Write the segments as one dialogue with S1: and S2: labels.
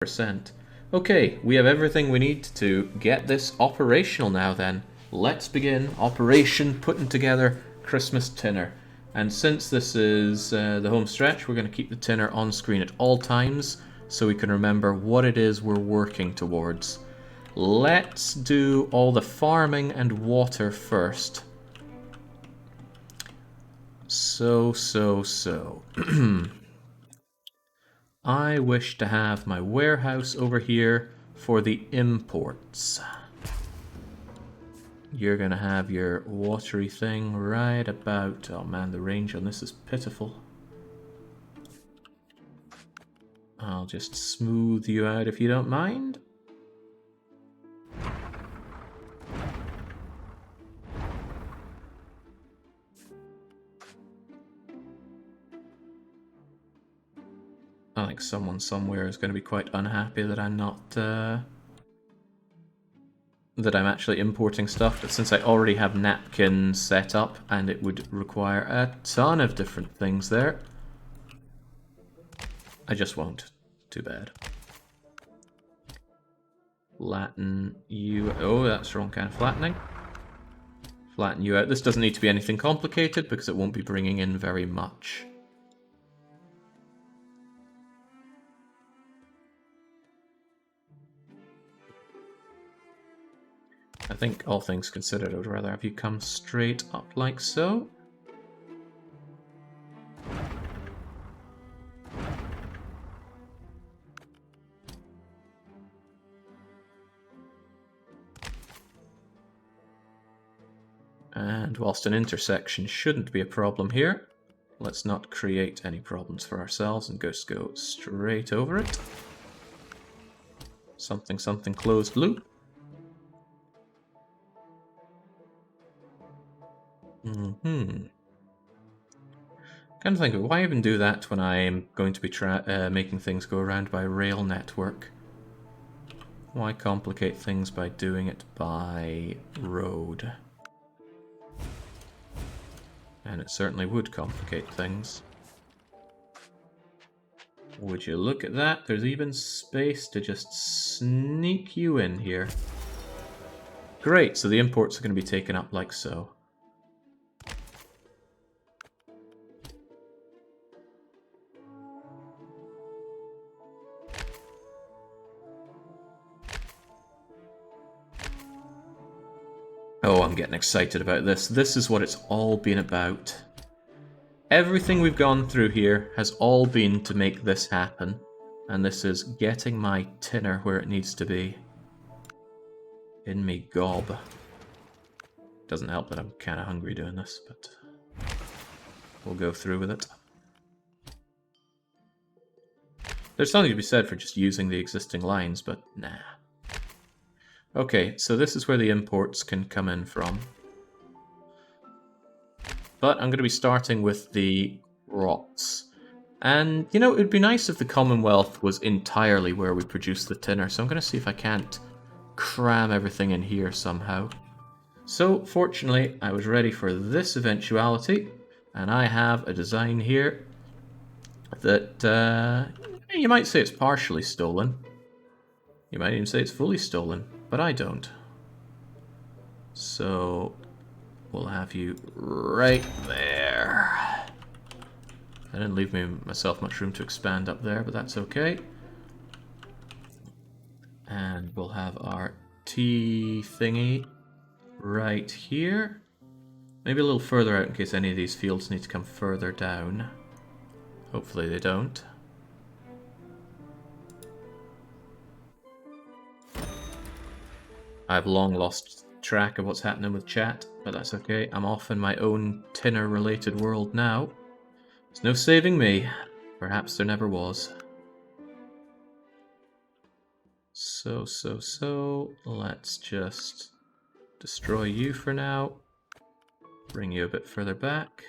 S1: Okay, we have everything we need to get this operational now then. Let's begin Operation Putting Together Christmas Tinner. And since this is the home stretch, we're going to keep the tinner on screen at all times so we can remember what it is we're working towards. Let's do all the farming and water first. So. I wish to have my warehouse over here for the imports. You're gonna have your watery thing right about... Oh man, the range on this is pitiful. I'll just smooth you out if you don't mind. I think someone somewhere is going to be quite unhappy that I'm not... that I'm actually importing stuff, but since I already have napkins set up and it would require a ton of different things there, I just won't. Too bad. Flatten you... Oh, that's the wrong kind of flattening. Flatten you out. This doesn't need to be anything complicated because it won't be bringing in very much. I think all things considered, I would rather have you come straight up like so. And whilst an intersection shouldn't be a problem here, let's not create any problems for ourselves and just go straight over it. Something closed loop. Kind of think, why even do that when I am going to be making things go around by rail network? Why complicate things by doing it by road? And it certainly would complicate things. Would you look at that? There's even space to just sneak you in here. Great, so the imports are going to be taken up like so. Oh, I'm getting excited about this. This is what it's all been about. Everything we've gone through here has all been to make this happen. And this is getting my tinner where it needs to be. In me gob. Doesn't help that I'm kind of hungry doing this, but we'll go through with it. There's something to be said for just using the existing lines, but nah. Okay, so this is where the imports can come in from. But I'm going to be starting with the rocks. And, you know, it'd be nice if the Commonwealth was entirely where we produce the tinner, so I'm going to see if I can't cram everything in here somehow. So, fortunately, I was ready for this eventuality, and I have a design here that you might say it's partially stolen. You might even say it's fully stolen, but I don't. So, we'll have you right there. I didn't leave myself much room to expand up there, but that's okay. And we'll have our T thingy right here. Maybe a little further out in case any of these fields need to come further down. Hopefully they don't. I've long lost track of what's happening with chat, but that's okay. I'm off in my own tinner-related world now. There's no saving me. Perhaps there never was. So, let's just destroy you for now. Bring you a bit further back.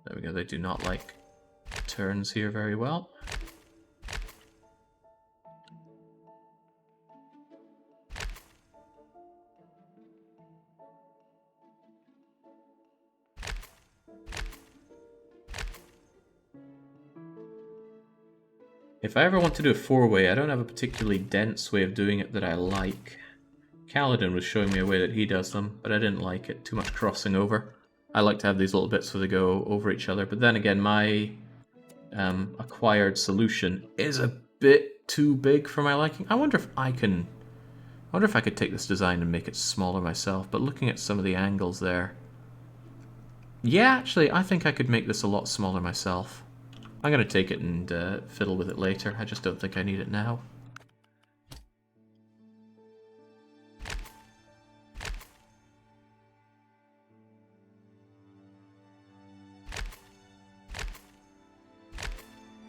S1: There we go, they do not like turns here very well. If I ever want to do a 4-way, I don't have a particularly dense way of doing it that I like. Kaladin was showing me a way that he does them, but I didn't like it. Too much crossing over. I like to have these little bits where they go over each other, but then again, my acquired solution is a bit too big for my liking. I wonder if I could take this design and make it smaller myself, but looking at some of the angles there... Yeah, actually, I think I could make this a lot smaller myself. I'm going to take it and fiddle with it later. I just don't think I need it now.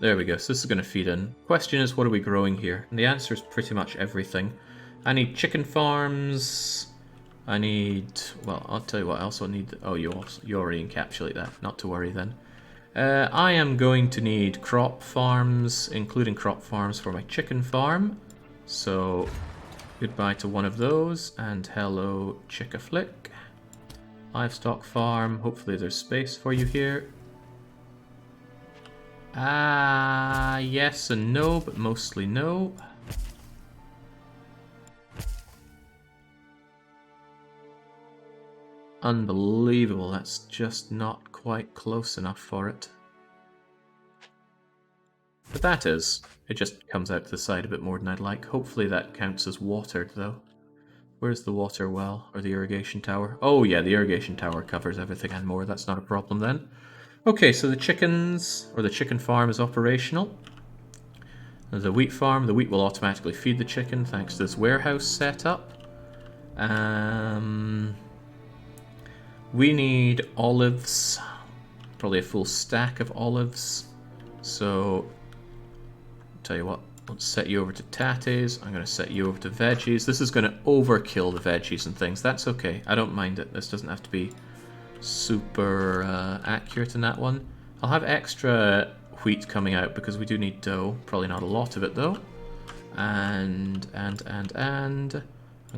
S1: There we go, so this is going to feed in. Question is, what are we growing here? And the answer is pretty much everything. I need chicken farms. I need... Well, I'll tell you what, I also need... Oh, you already encapsulate that. Not to worry then. I am going to need crop farms, including crop farms for my chicken farm. So, goodbye to one of those, and hello, Chick-a-Flick. Livestock farm, hopefully there's space for you here. Yes and no, but mostly no. Unbelievable, that's just not quite close enough for it. But that is. It just comes out to the side a bit more than I'd like. Hopefully that counts as watered, though. Where's the water well, or the irrigation tower? Oh yeah, the irrigation tower covers everything and more, that's not a problem then. Okay, so the chickens, or the chicken farm is operational. The wheat farm, the wheat will automatically feed the chicken thanks to this warehouse setup. We need olives, probably a full stack of olives. So, tell you what, let's set you over to tatties. I'm going to set you over to veggies. This is going to overkill the veggies and things. That's okay. I don't mind it. This doesn't have to be super accurate in that one. I'll have extra wheat coming out because we do need dough. Probably not a lot of it though. And I'm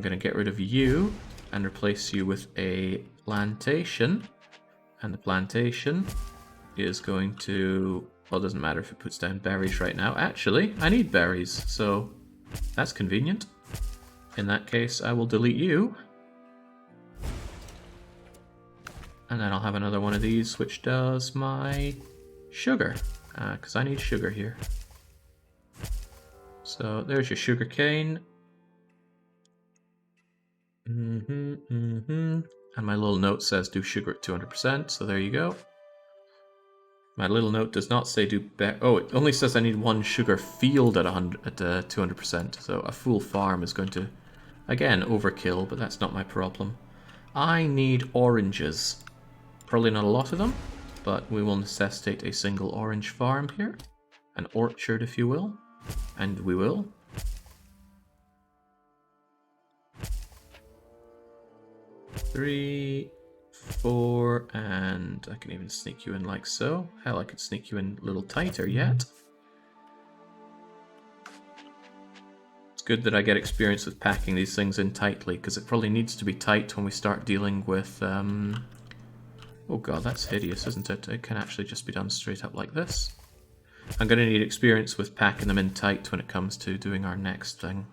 S1: going to get rid of you and replace you with a plantation. And the plantation is going to... Well, it doesn't matter if it puts down berries right now. Actually, I need berries, so that's convenient. In that case, I will delete you. And then I'll have another one of these, which does my sugar, because I need sugar here. So there's your sugar cane. And my little note says do sugar at 200%, so there you go. My little note does not say do oh, it only says I need one sugar field at 200%, so a full farm is going to, again, overkill, but that's not my problem. I need oranges. Probably not a lot of them, but we will necessitate a single orange farm here. An orchard, if you will. And we will. Three, 4, and I can even sneak you in like so. Hell, I could sneak you in a little tighter yet. It's good that I get experience with packing these things in tightly, because it probably needs to be tight when we start dealing with... Oh god, that's hideous, isn't it? It can actually just be done straight up like this. I'm going to need experience with packing them in tight when it comes to doing our next thing.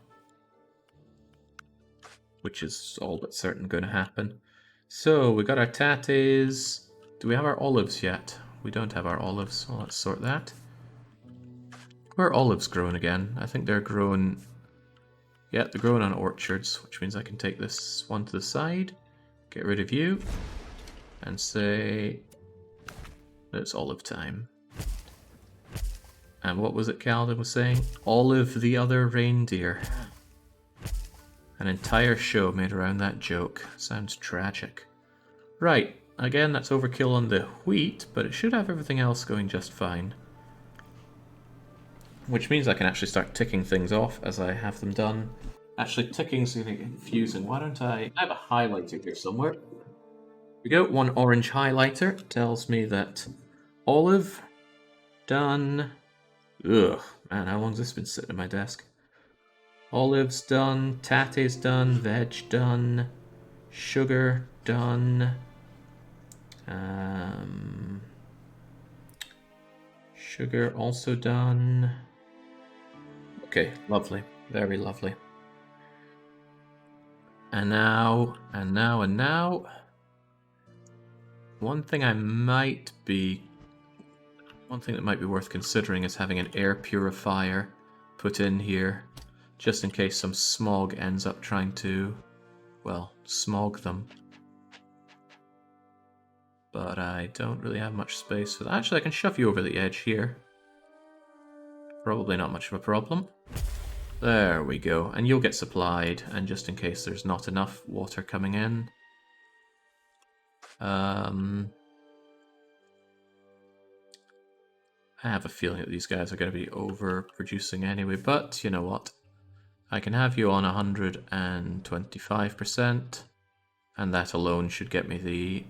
S1: Which is all but certain going to happen. So, we got our tatties. Do we have our olives yet? We don't have our olives. Well, let's sort that. Where are olives growing again? I think they're growing... Yeah, they're growing on orchards, which means I can take this one to the side, get rid of you, and say it's olive time. And what was it Calvin was saying? Olive the other reindeer. An entire show made around that joke. Sounds tragic. Right, again that's overkill on the wheat, but it should have everything else going just fine. Which means I can actually start ticking things off as I have them done. Actually, ticking's going to get confusing. Why don't I have a highlighter here somewhere. We go, one orange highlighter tells me that olive done. Ugh, man, how long's this been sitting at my desk? Olives done, tatties done, veg done, sugar done, sugar also done, Okay, lovely. Very lovely. And now, one thing that might be worth considering is having an air purifier put in here, just in case some smog ends up trying to, well, smog them. But I don't really have much space for that. Actually, I can shove you over the edge here. Probably not much of a problem. There we go. And you'll get supplied, and just in case there's not enough water coming in. I have a feeling that these guys are going to be overproducing anyway, but you know what? I can have you on 125%, and that alone should get me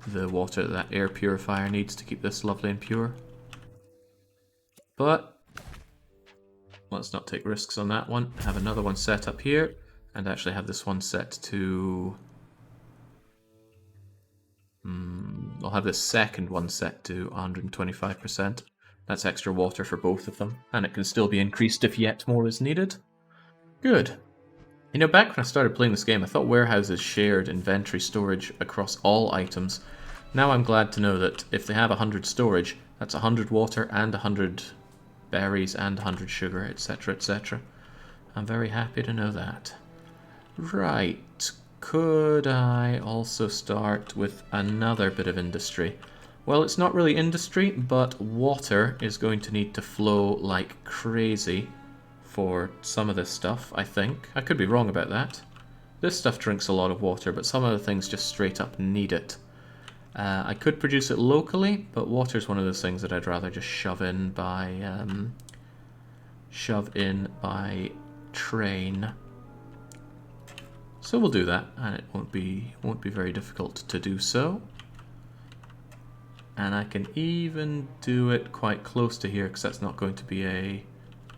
S1: the water that air purifier needs to keep this lovely and pure. But let's not take risks on that one. Have another one set up here, and actually have this one set to... I'll have this second one set to 125%. That's extra water for both of them, and it can still be increased if yet more is needed. Good. You know, back when I started playing this game, I thought warehouses shared inventory storage across all items. Now I'm glad to know that if they have 100 storage, that's 100 water and 100 berries and 100 sugar, etc, etc. I'm very happy to know that. Right, could I also start with another bit of industry? Well, it's not really industry, but water is going to need to flow like crazy for some of this stuff, I think. I could be wrong about that. This stuff drinks a lot of water, but some other things just straight up need it. I could produce it locally, but water is one of those things that I'd rather just shove in by train. So we'll do that, and it won't be very difficult to do so. And I can even do it quite close to here, because that's not going to be a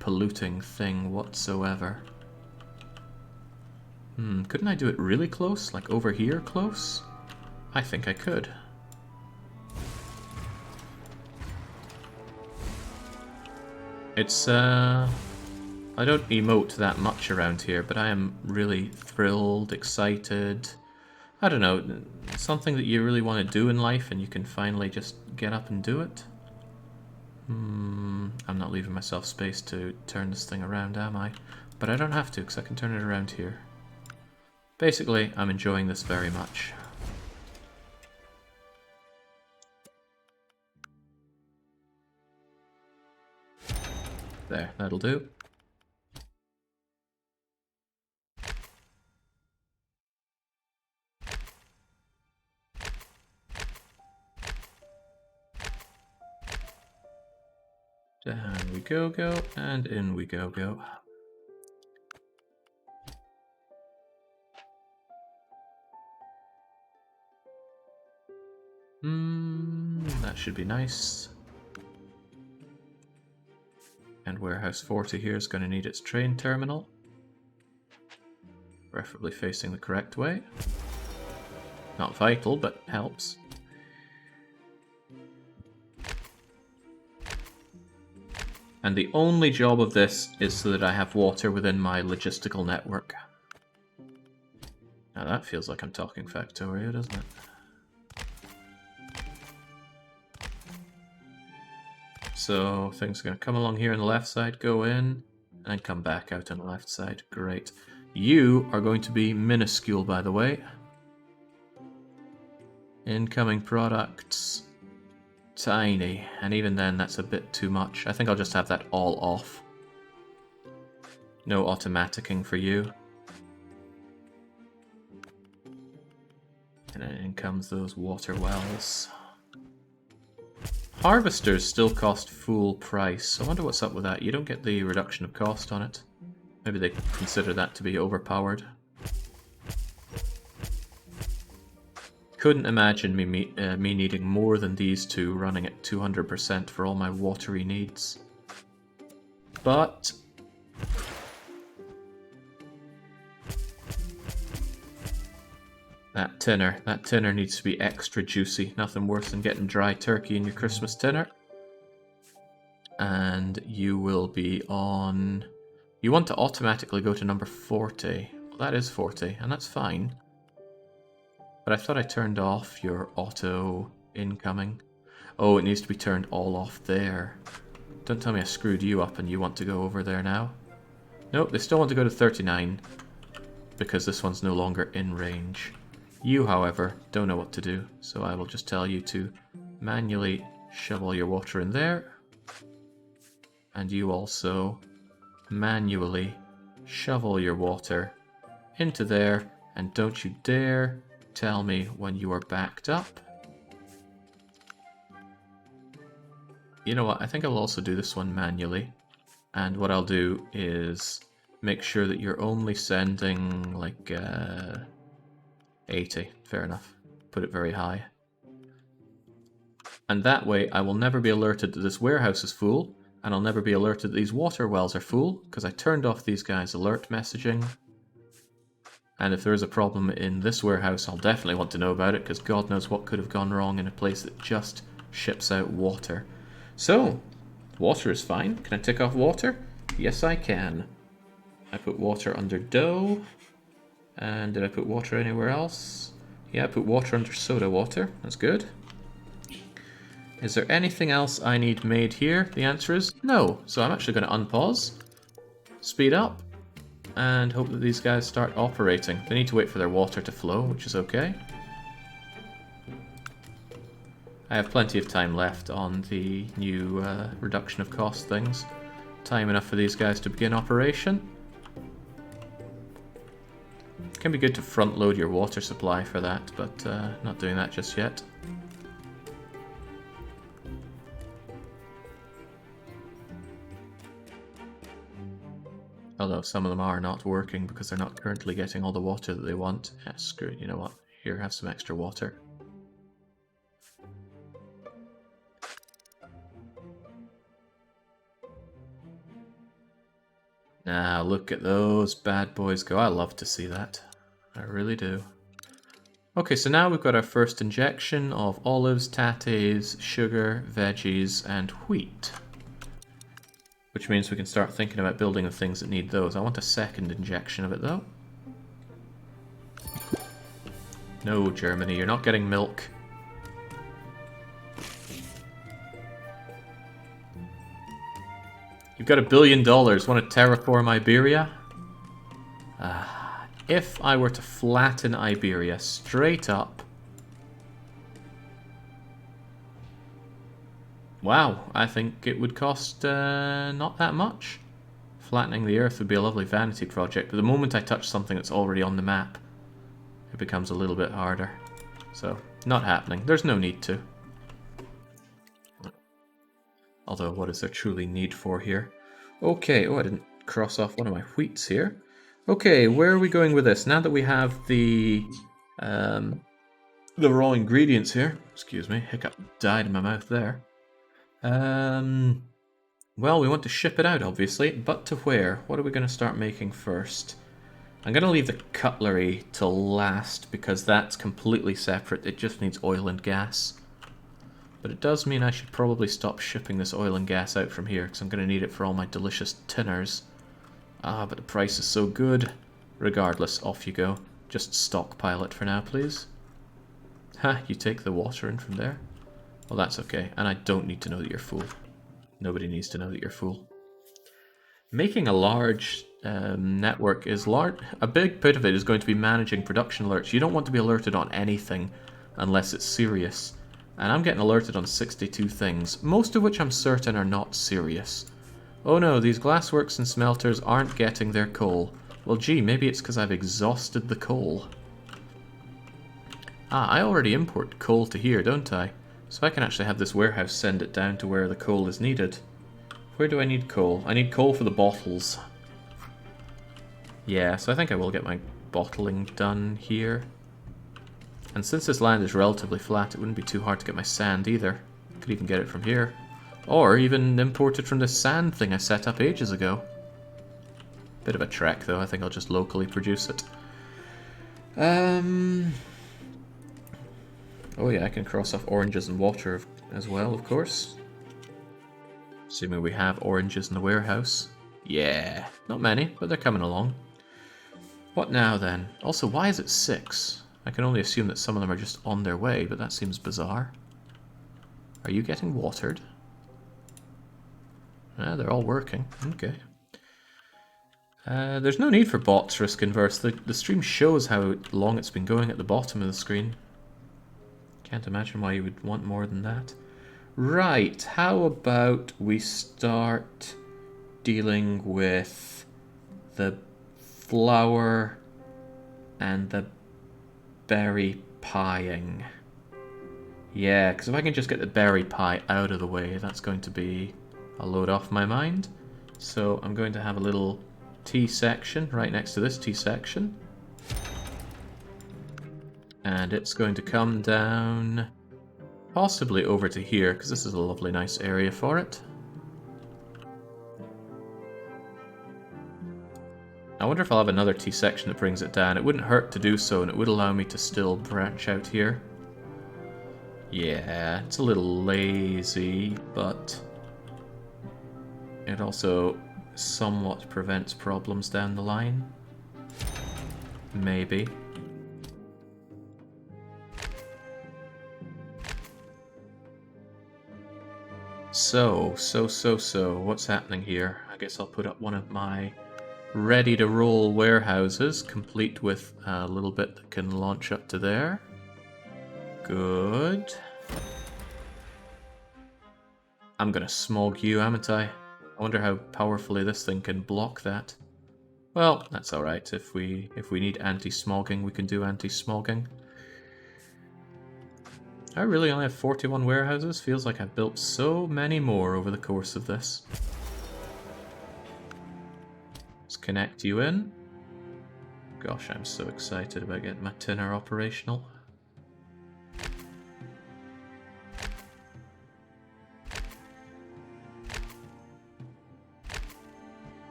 S1: polluting thing whatsoever. Couldn't I do it really close? Like over here close? I think I could. It's, I don't emote that much around here, but I am really thrilled, excited. I don't know, something that you really want to do in life and you can finally just get up and do it. I'm not leaving myself space to turn this thing around, am I? But I don't have to, because I can turn it around here. Basically, I'm enjoying this very much. There, that'll do. Down we go, and in we go. That should be nice. And Warehouse 40 here is going to need its train terminal. Preferably facing the correct way. Not vital, but helps. And the only job of this is so that I have water within my logistical network. Now that feels like I'm talking Factorio, doesn't it? So things are going to come along here on the left side, go in, and come back out on the left side. Great. You are going to be minuscule, by the way. Incoming products. Tiny. And even then, that's a bit too much. I think I'll just have that all off. No automaticing for you. And then in comes those water wells. Harvesters still cost full price. I wonder what's up with that. You don't get the reduction of cost on it. Maybe they consider that to be overpowered. Couldn't imagine me needing more than these two running at 200% for all my watery needs. But that tinner needs to be extra juicy. Nothing worse than getting dry turkey in your Christmas dinner. And you will be on... You want to automatically go to number 40. Well, that is 40, and that's fine. But I thought I turned off your auto incoming. Oh, it needs to be turned all off there. Don't tell me I screwed you up and you want to go over there now. Nope, they still want to go to 39. Because this one's no longer in range. You, however, don't know what to do. So I will just tell you to manually shovel your water in there. And you also manually shovel your water into there. And don't you dare tell me when you are backed up. You know what, I think I'll also do this one manually. And what I'll do is make sure that you're only sending like 80. Fair enough. Put it very high. And that way I will never be alerted that this warehouse is full. And I'll never be alerted that these water wells are full. Because I turned off these guys' alert messaging. And if there is a problem in this warehouse, I'll definitely want to know about it, because God knows what could have gone wrong in a place that just ships out water. So, water is fine. Can I tick off water? Yes, I can. I put water under dough. And did I put water anywhere else? Yeah, I put water under soda water. That's good. Is there anything else I need made here? The answer is no. So I'm actually going to unpause, speed up, and hope that these guys start operating. They need to wait for their water to flow, which is okay. I have plenty of time left on the new reduction of cost things. Time enough for these guys to begin operation. It can be good to front load your water supply for that, but not doing that just yet. Although some of them are not working because they're not currently getting all the water that they want. Yeah, screw it, you know what? Here, have some extra water. Now, look at those bad boys go. I love to see that. I really do. Okay, so now we've got our first injection of olives, tates, sugar, veggies, and wheat. Which means we can start thinking about building the things that need those. I want a second injection of it, though. No, Germany, you're not getting milk. You've got $1 billion. Want to terraform Iberia? If I were to flatten Iberia straight up... Wow, I think it would cost not that much. Flattening the Earth would be a lovely vanity project, but the moment I touch something that's already on the map, it becomes a little bit harder. So, not happening. There's no need to. Although, what is there truly need for here? Okay, oh, I didn't cross off one of my wheats here. Okay, where are we going with this? Now that we have the raw ingredients here, excuse me, hiccup died in my mouth there. Well, we want to ship it out, obviously, but to where? What are we going to start making first? I'm going to leave the cutlery till last, because that's completely separate. It just needs oil and gas. But it does mean I should probably stop shipping this oil and gas out from here, because I'm going to need it for all my delicious tinners. Ah, but the price is so good. Regardless, off you go. Just stockpile it for now, please. Ha, you take the water in from there? Well, that's okay, and I don't need to know that you're full. Nobody needs to know that you're full. Making a large network is large. A big bit of it is going to be managing production alerts. You don't want to be alerted on anything unless it's serious. And I'm getting alerted on 62 things, most of which I'm certain are not serious. Oh no, these glassworks and smelters aren't getting their coal. Well, gee, maybe it's because I've exhausted the coal. Ah, I already import coal to here, don't I? So I can actually have this warehouse send it down to where the coal is needed. Where do I need coal? I need coal for the bottles. Yeah, so I think I will get my bottling done here. And since this land is relatively flat, it wouldn't be too hard to get my sand either. Could even get it from here. Or even import it from this sand thing I set up ages ago. Bit of a trek though, I think I'll just locally produce it. Oh yeah, I can cross off oranges and water as well, of course. Assuming we have oranges in the warehouse. Yeah, not many, but they're coming along. What now then? Also, why is it 6? I can only assume that some of them are just on their way, but that seems bizarre. Are you getting watered? Yeah, they're all working. Okay. There's no need for bots risk inverse. The stream shows how long it's been going at the bottom of the screen. Can't imagine why you would want more than that. Right, how about we start dealing with the flour and the berry pieing. Yeah, because if I can just get the berry pie out of the way, that's going to be a load off my mind. So I'm going to have a little tea section right next to this tea section. And it's going to come down possibly over to here, because this is a lovely nice area for it. I wonder if I'll have another tea section that brings it down. It wouldn't hurt to do so, and it would allow me to still branch out here. Yeah, it's a little lazy, but it also somewhat prevents problems down the line. Maybe. So, what's happening here? I guess I'll put up one of my ready-to-roll warehouses, complete with a little bit that can launch up to there. Good. I'm gonna smog you, haven't I? I wonder how powerfully this thing can block that. Well, that's alright. If we need anti-smogging, we can do anti-smogging. I really only have 41 warehouses. Feels like I've built so many more over the course of this. Let's connect you in. Gosh, I'm so excited about getting my tinner operational.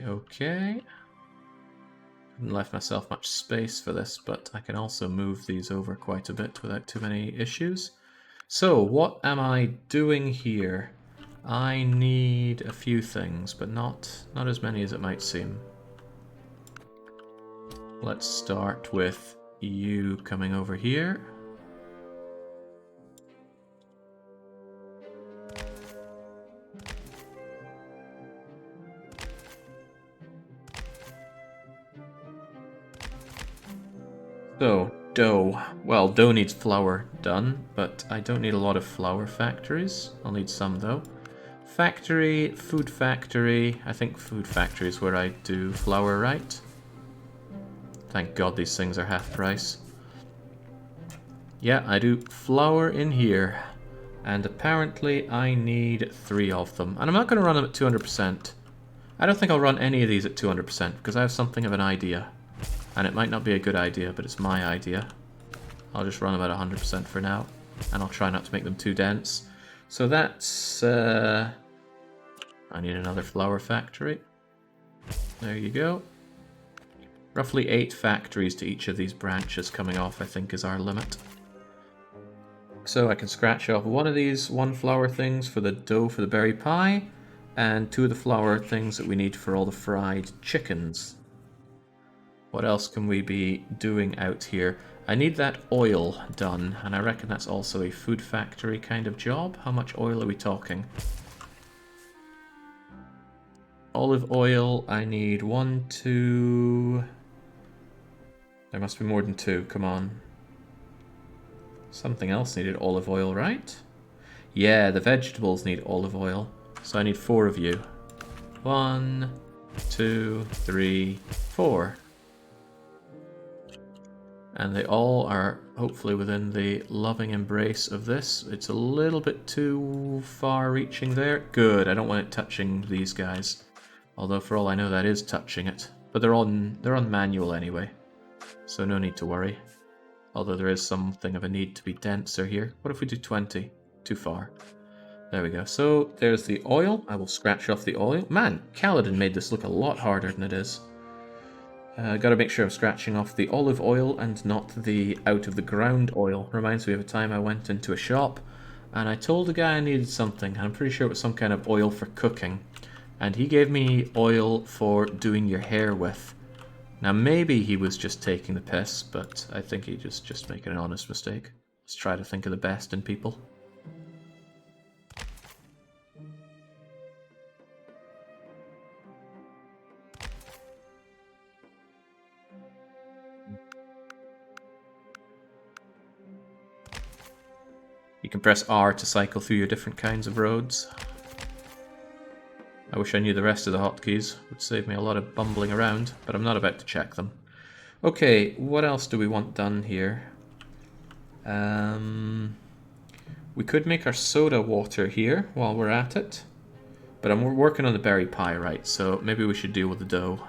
S1: Okay. Haven't left myself much space for this, but I can also move these over quite a bit without too many issues. So, what am I doing here? I need a few things, but not as many as it might seem. Let's start with you coming over here. So, dough. Well, dough needs flour done, but I don't need a lot of flour factories. I'll need some, though. Factory, food factory. I think food factory is where I do flour, right? Thank God these things are half price. Yeah, I do flour in here. And apparently I need 3 of them. And I'm not going to run them at 200%. I don't think I'll run any of these at 200% because I have something of an idea. And it might not be a good idea, but it's my idea. I'll just run them at 100% for now. And I'll try not to make them too dense. So that's... I need another flour factory. There you go. Roughly 8 factories to each of these branches coming off, I think, is our limit. So I can scratch off one of these 1 flour things for the dough for the berry pie, and 2 of the flour things that we need for all the fried chickens. What else can we be doing out here? I need that oil done, and I reckon that's also a food factory kind of job. How much oil are we talking? Olive oil, I need 1, 2... There must be more than 2, come on. Something else needed olive oil, right? Yeah, the vegetables need olive oil. So I need 4 of you. 1, 2, 3, 4. And they all are hopefully within the loving embrace of this. It's a little bit too far reaching there. Good, I don't want it touching these guys. Although for all I know that is touching it. But they're on manual anyway. So no need to worry. Although there is something of a need to be denser here. What if we do 20? Too far. There we go. So there's the oil. I will scratch off the oil. Man, Kaladin made this look a lot harder than it is. Gotta make sure I'm scratching off the olive oil and not the out of the ground oil. Reminds me of a time I went into a shop and I told the guy I needed something. I'm pretty sure it was some kind of oil for cooking. And he gave me oil for doing your hair with. Now maybe he was just taking the piss, but I think he just making an honest mistake. Let's try to think of the best in people. You can press R to cycle through your different kinds of roads. I wish I knew the rest of the hotkeys. It would save me a lot of bumbling around, but I'm not about to check them. Okay, what else do we want done here? We could make our soda water here while we're at it. But I'm working on the berry pie, right? So maybe we should deal with the dough.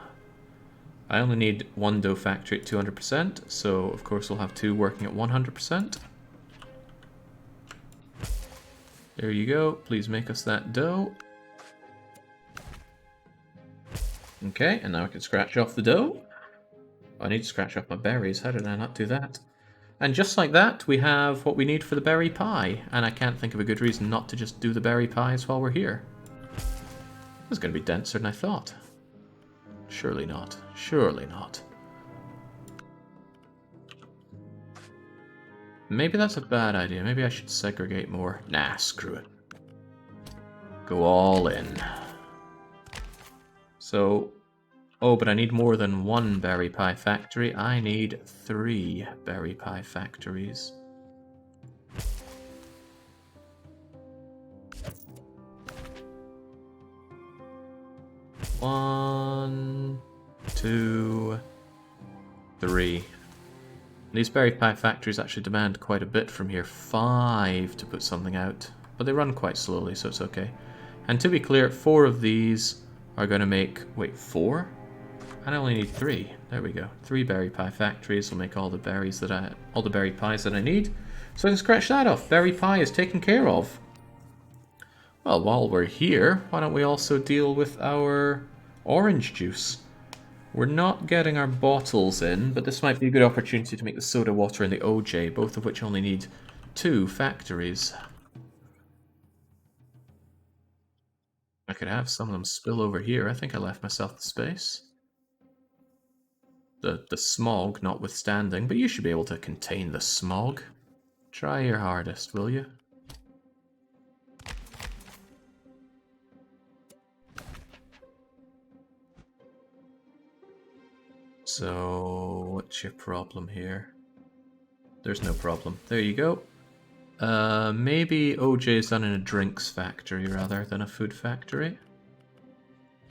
S1: I only need one dough factory at 200%, so of course we'll have two working at 100%. There you go. Please make us that dough. Okay, and now I can scratch off the dough. I need to scratch off my berries. How did I not do that? And just like that, we have what we need for the berry pie. And I can't think of a good reason not to just do the berry pies while we're here. It's going to be denser than I thought. Surely not. Surely not. Maybe that's a bad idea. Maybe I should segregate more. Nah, screw it. Go all in. So, oh, but I need more than one berry pie factory. I need 3 berry pie factories. One, 2, 3. These berry pie factories actually demand quite a bit from here. 5 to put something out. But they run quite slowly, so it's okay. And to be clear, 4 of these are going to make... Wait, 4? I only need 3. There we go. 3 berry pie factories will make all the berries that all the berry pies that I need. So I can scratch that off. Berry pie is taken care of. Well, while we're here, why don't we also deal with our orange juice? We're not getting our bottles in, but this might be a good opportunity to make the soda water and the OJ, both of which only need 2 factories. I could have some of them spill over here. I think I left myself the space. The smog notwithstanding, but you should be able to contain the smog. Try your hardest, will you? So, what's your problem here? There's no problem. There you go. Maybe OJ's done in a drinks factory rather than a food factory.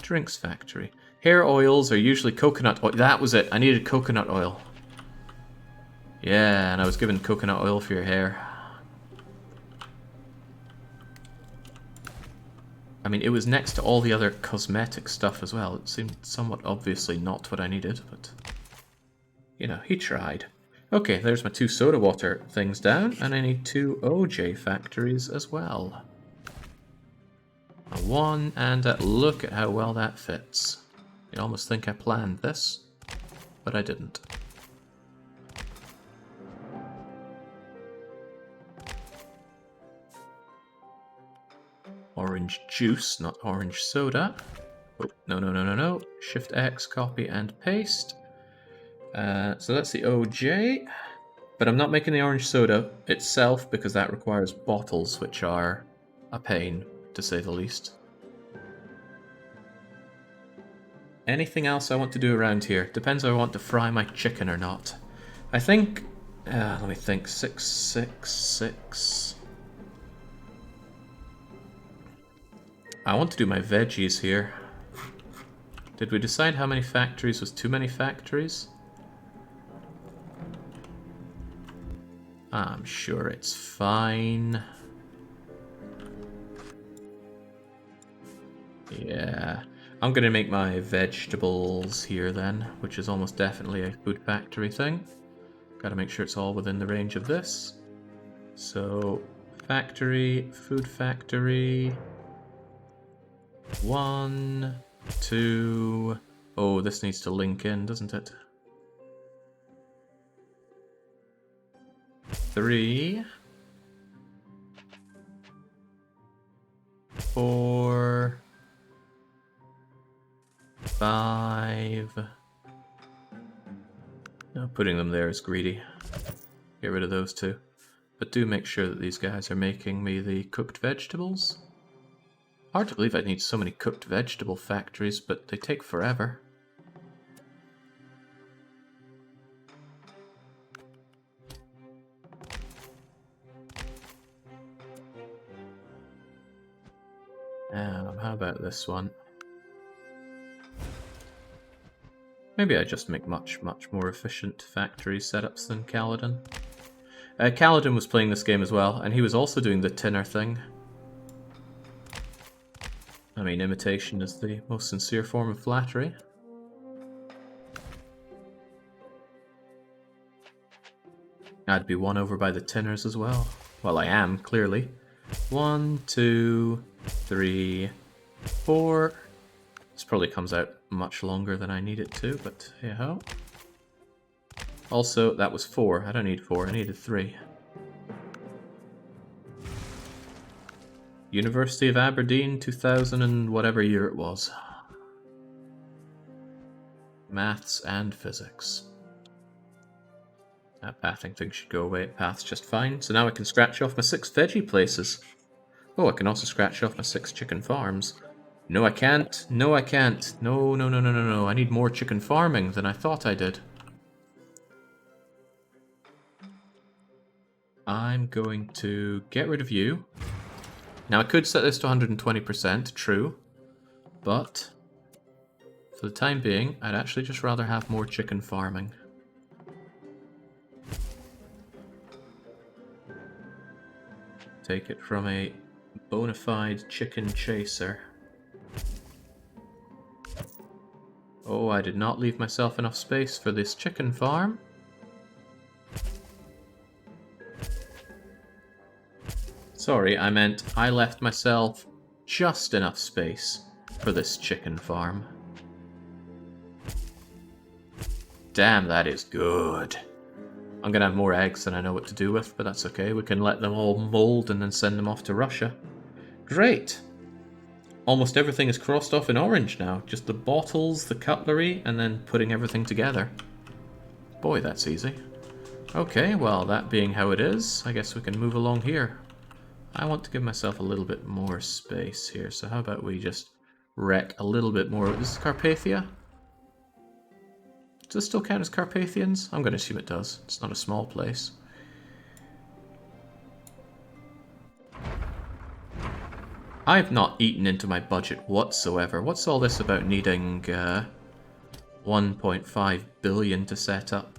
S1: Drinks factory. Hair oils are usually coconut oil. That was it. I needed coconut oil. Yeah, and I was given coconut oil for your hair. I mean, it was next to all the other cosmetic stuff as well. It seemed somewhat obviously not what I needed, but... You know, he tried. Okay, there's my 2 soda water things down, and I need 2 OJ factories as well. A 1, and look at how well that fits. You almost think I planned this, but I didn't. Orange juice, not orange soda. Oh, no. Shift X, copy and paste. So that's the OJ. But I'm not making the orange soda itself because that requires bottles, which are a pain, to say the least. Anything else I want to do around here? Depends if I want to fry my chicken or not. I think... let me think. 6, 6, 6... I want to do my veggies here. Did we decide how many factories was too many factories? I'm sure it's fine. Yeah. I'm gonna make my vegetables here then, which is almost definitely a food factory thing. Gotta make sure it's all within the range of this. So, factory, food factory... 1, 2, Oh, this needs to link in, doesn't it? 3, 4, 5. No, putting them there is greedy. Get rid of those two. But do make sure that these guys are making me the cooked vegetables. Hard to believe I need so many cooked vegetable factories, but they take forever. How about this one? Maybe I just make much more efficient factory setups than Kaladin. Kaladin was playing this game as well, and he was also doing the tinner thing. I mean, imitation is the most sincere form of flattery. I'd be won over by the tinners as well. Well, I am, clearly. 1, 2, 3, 4. This probably comes out much longer than I need it to, but hey-ho. Also, that was 4. I don't need 4, I needed 3. University of Aberdeen, 2000 and whatever year it was. Maths and physics. That pathing thing should go away. It paths just fine. So now I can scratch off my 6 veggie places. Oh, I can also scratch off my 6 chicken farms. No, I can't. No, I can't. No, no, no, no, no, no. I need more chicken farming than I thought I did. I'm going to get rid of you. Now, I could set this to 120%, true. But for the time being, I'd actually just rather have more chicken farming. Take it from a bona fide chicken chaser. Oh, I did not leave myself enough space for this chicken farm. Sorry, I meant I left myself just enough space for this chicken farm. Damn, that is good. I'm gonna have more eggs than I know what to do with, but that's okay. We can let them all mold and then send them off to Russia. Great! Almost everything is crossed off in orange now. Just the bottles, the cutlery, and then putting everything together. Boy, that's easy. Okay, well, that being how it is, I guess we can move along here. I want to give myself a little bit more space here, so how about we just wreck a little bit more. This is Carpathia? Does this still count as Carpathians? I'm going to assume it does. It's not a small place. I've not eaten into my budget whatsoever. What's all this about needing 1.5 billion to set up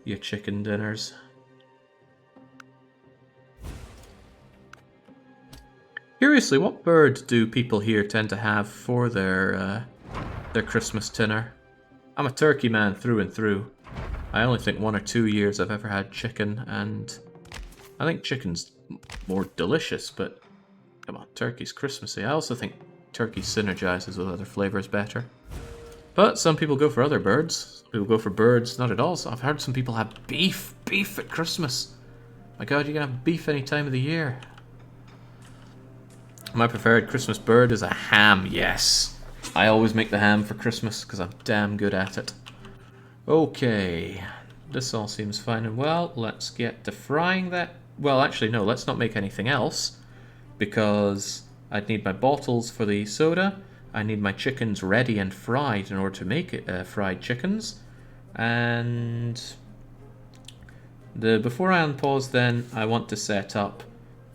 S1: your chicken dinners? Curiously, what bird do people here tend to have for their Christmas dinner? I'm a turkey man through and through. I only think 1 or 2 years I've ever had chicken, and I think chicken's more delicious, but come on, turkey's Christmassy. I also think turkey synergizes with other flavors better. But some people go for other birds. Some people go for birds not at all. So I've heard some people have beef at Christmas. My god, you can have beef any time of the year. My preferred Christmas bird is a ham, yes. I always make the ham for Christmas because I'm damn good at it. Okay, this all seems fine and well. Let's get to frying that. Well, actually, no, let's not make anything else because I'd need my bottles for the soda. I need my chickens ready and fried in order to make it fried chickens. And before I unpause then, I want to set up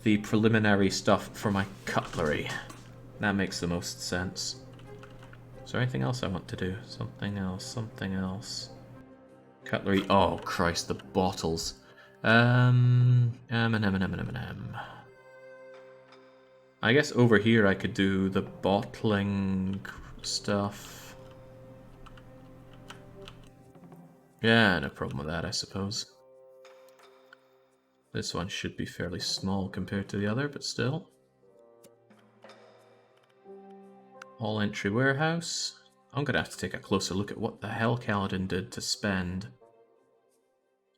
S1: the preliminary stuff for my cutlery. That makes the most sense. Is there anything else I want to do? Something else. Cutlery. Oh, Christ, the bottles. I guess over here I could do the bottling stuff. Yeah, no problem with that, I suppose. This one should be fairly small compared to the other, but still. All entry warehouse. I'm going to have to take a closer look at what the hell Kaladin did to spend.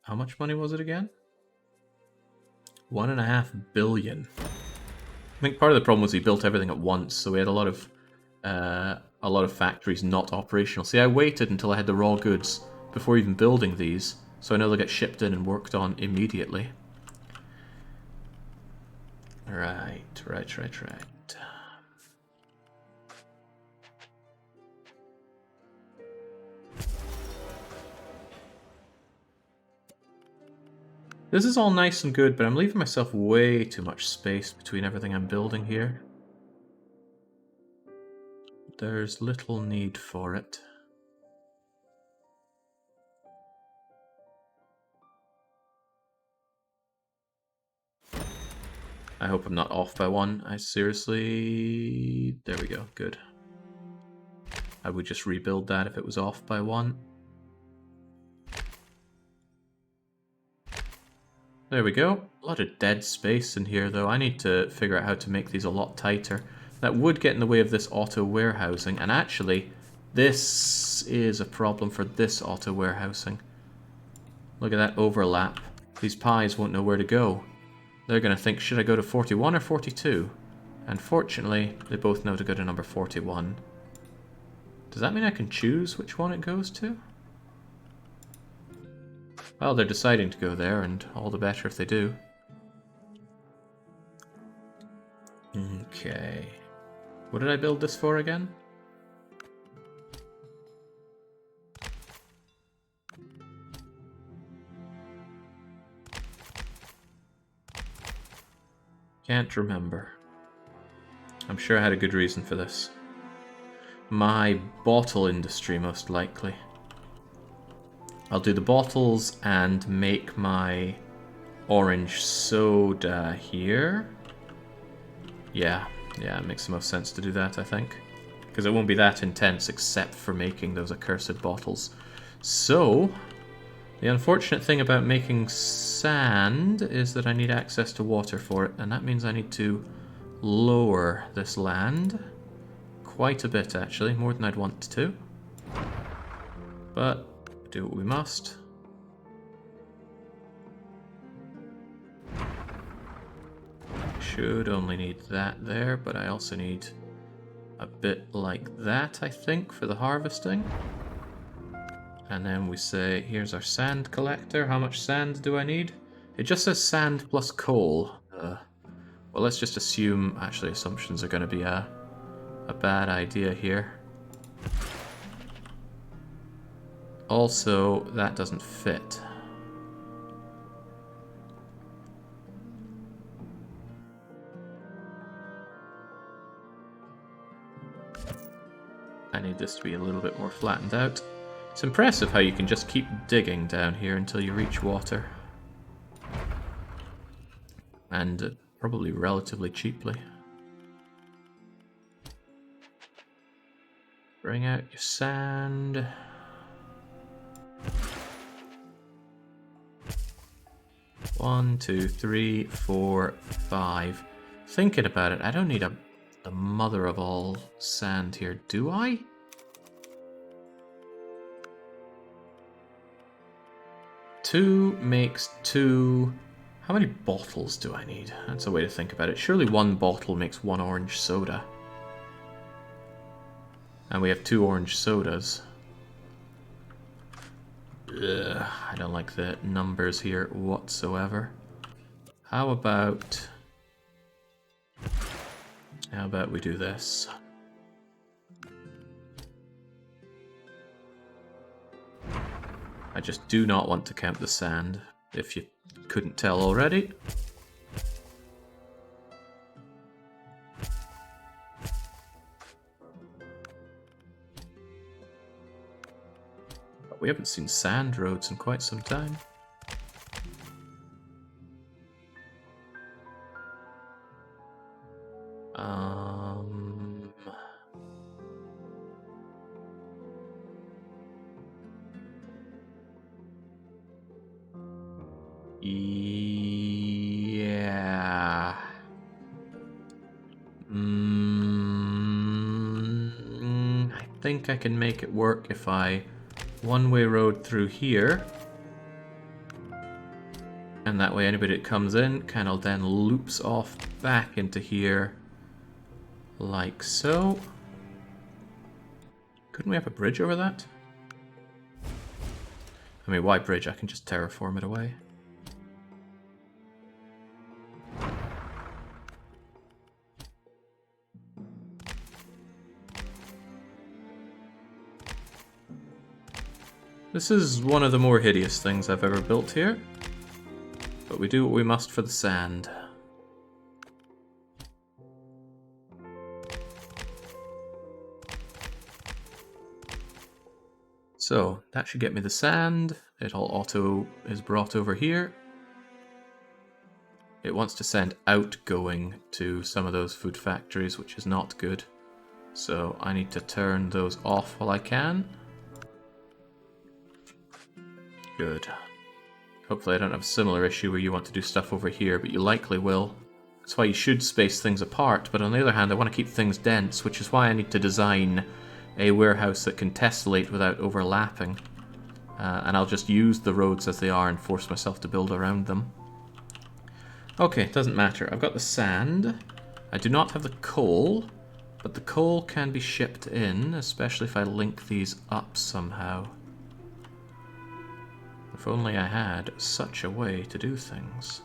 S1: How much money was it again? 1.5 billion. I think part of the problem was he built everything at once, so we had a lot of factories not operational. See, I waited until I had the raw goods before even building these, so I know they'll get shipped in and worked on immediately. Right. This is all nice and good, but I'm leaving myself way too much space between everything I'm building here. There's little need for it. I hope I'm not off by one. I seriously... There we go, good. I would just rebuild that if it was off by one. There we go. A lot of dead space in here, though. I need to figure out how to make these a lot tighter. That would get in the way of this auto warehousing, and actually, this is a problem for this auto warehousing. Look at that overlap. These pies won't know where to go. They're going to think, should I go to 41 or 42? And fortunately, they both know to go to number 41. Does that mean I can choose which one it goes to? Well, they're deciding to go there, and all the better if they do. Okay. What did I build this for again? Can't remember. I'm sure I had a good reason for this. My bottle industry, most likely. I'll do the bottles and make my orange soda here. Yeah, it makes the most sense to do that, I think. Because it won't be that intense except for making those accursed bottles. So, the unfortunate thing about making sand is that I need access to water for it, and that means I need to lower this land quite a bit, actually, more than I'd want to. But do what we must. Should only need that there, but I also need a bit like that, I think, for the harvesting. And then we say, here's our sand collector. How much sand do I need? It just says sand plus coal. Well, let's just assume... Actually, assumptions are going to be a bad idea here. Also, that doesn't fit. I need this to be a little bit more flattened out. It's impressive how you can just keep digging down here until you reach water. And probably relatively cheaply. Bring out your sand. One, two, three, 4, 5. Thinking about it, I don't need the mother of all sand here, do I? Two makes 2. How many bottles do I need? That's a way to think about it. Surely 1 bottle makes 1 orange soda. And we have 2 orange sodas. Ugh, I don't like the numbers here whatsoever. How about we do this? I just do not want to count the sand, if you couldn't tell already. But we haven't seen sand roads in quite some time. Yeah. I think I can make it work if I one-way road through here. And that way anybody that comes in kind of then loops off back into here. Like so. Couldn't we have a bridge over that? I mean, why bridge? I can just terraform it away. This is one of the more hideous things I've ever built here. But we do what we must for the sand. So, that should get me the sand. It all auto is brought over here. It wants to send outgoing to some of those food factories, which is not good. So, I need to turn those off while I can. Good. Hopefully I don't have a similar issue where you want to do stuff over here, but you likely will. That's why you should space things apart, but on the other hand I want to keep things dense, which is why I need to design a warehouse that can tessellate without overlapping. And I'll just use the roads as they are and force myself to build around them. Okay, it doesn't matter. I've got the sand. I do not have the coal, but the coal can be shipped in, especially if I link these up somehow. If only I had such a way to do things.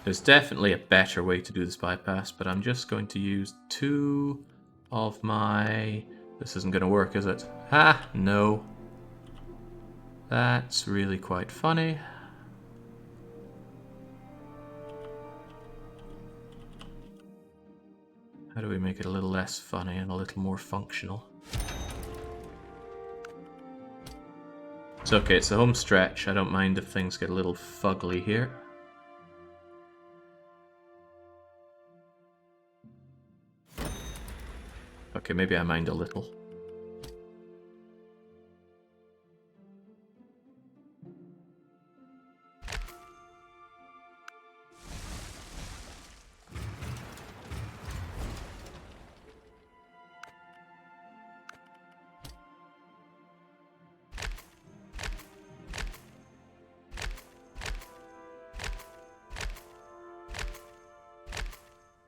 S1: There's definitely a better way to do this bypass, but I'm just going to use 2 of my... This isn't going to work, is it? Ah, no. That's really quite funny. How do we make it a little less funny and a little more functional? It's okay, it's the home stretch. I don't mind if things get a little fugly here. Okay, maybe I mind a little.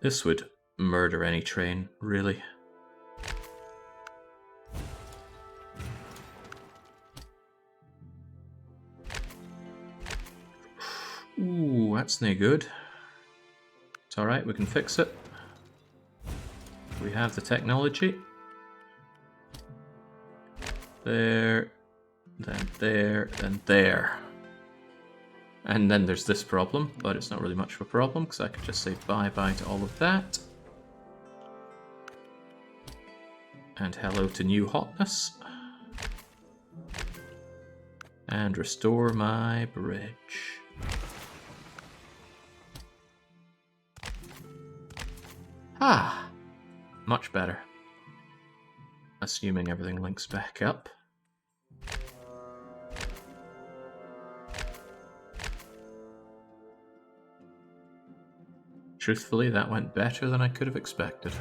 S1: This would murder any train, really. Ooh, that's no good. It's alright, we can fix it. We have the technology. There, then there, then there. And then there's this problem, but it's not really much of a problem because I can just say bye-bye to all of that. And hello to new hotness. And restore my bridge. Ah! Much better. Assuming everything links back up. Truthfully, that went better than I could have expected.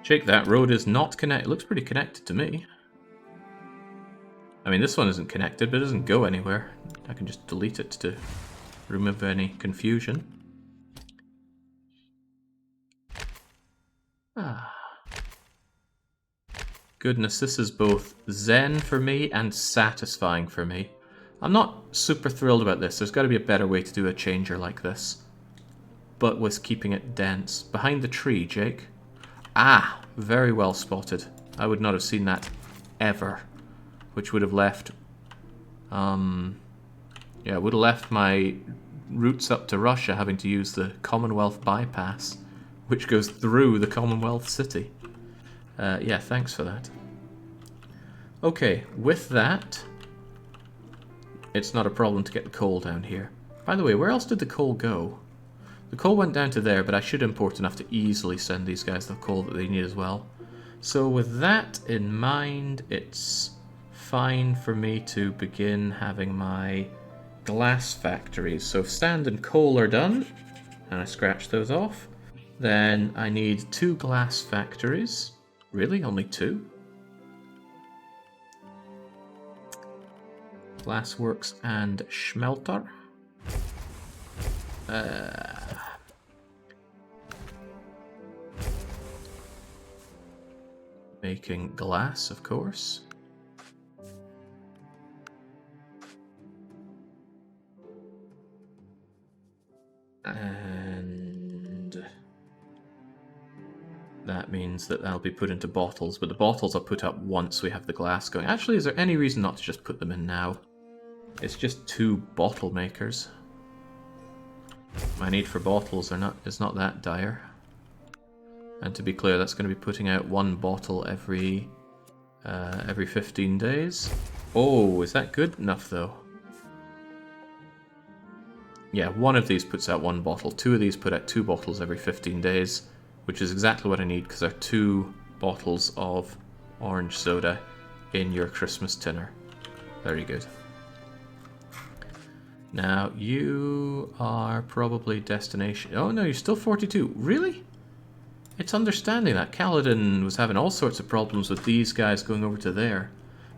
S1: Jake, that road is not connected. It looks pretty connected to me. I mean, this one isn't connected, but it doesn't go anywhere. I can just delete it to remove any confusion. Ah. Goodness, this is both zen for me and satisfying for me. I'm not super thrilled about this. There's got to be a better way to do a changer like this. But with keeping it dense. Behind the tree, Jake. Ah, very well spotted. I would not have seen that ever. Which would have left... yeah, would have left my routes up to Russia having to use the Commonwealth bypass. Which goes through the Commonwealth city. Yeah, thanks for that. Okay, with that, it's not a problem to get the coal down here. By the way, where else did the coal go? The coal went down to there, but I should import enough to easily send these guys the coal that they need as well. So with that in mind, it's fine for me to begin having my glass factories. So if sand and coal are done, and I scratch those off, then I need 2 glass factories. Really? Only 2? Glassworks and Schmelter. Making glass, of course. And that means that they'll be put into bottles, but the bottles I'll put up once we have the glass going. Actually, is there any reason not to just put them in now? It's just 2 bottle makers. My need for bottles is not that dire. And to be clear, that's going to be putting out 1 bottle every 15 days. Oh, is that good enough though? Yeah, 1 of these puts out 1 bottle. 2 of these put out 2 bottles every 15 days, which is exactly what I need because there are 2 bottles of orange soda in your Christmas dinner. Very good. Now, you are probably destination... Oh no, you're still 42. Really? It's understanding that Kaladin was having all sorts of problems with these guys going over to there.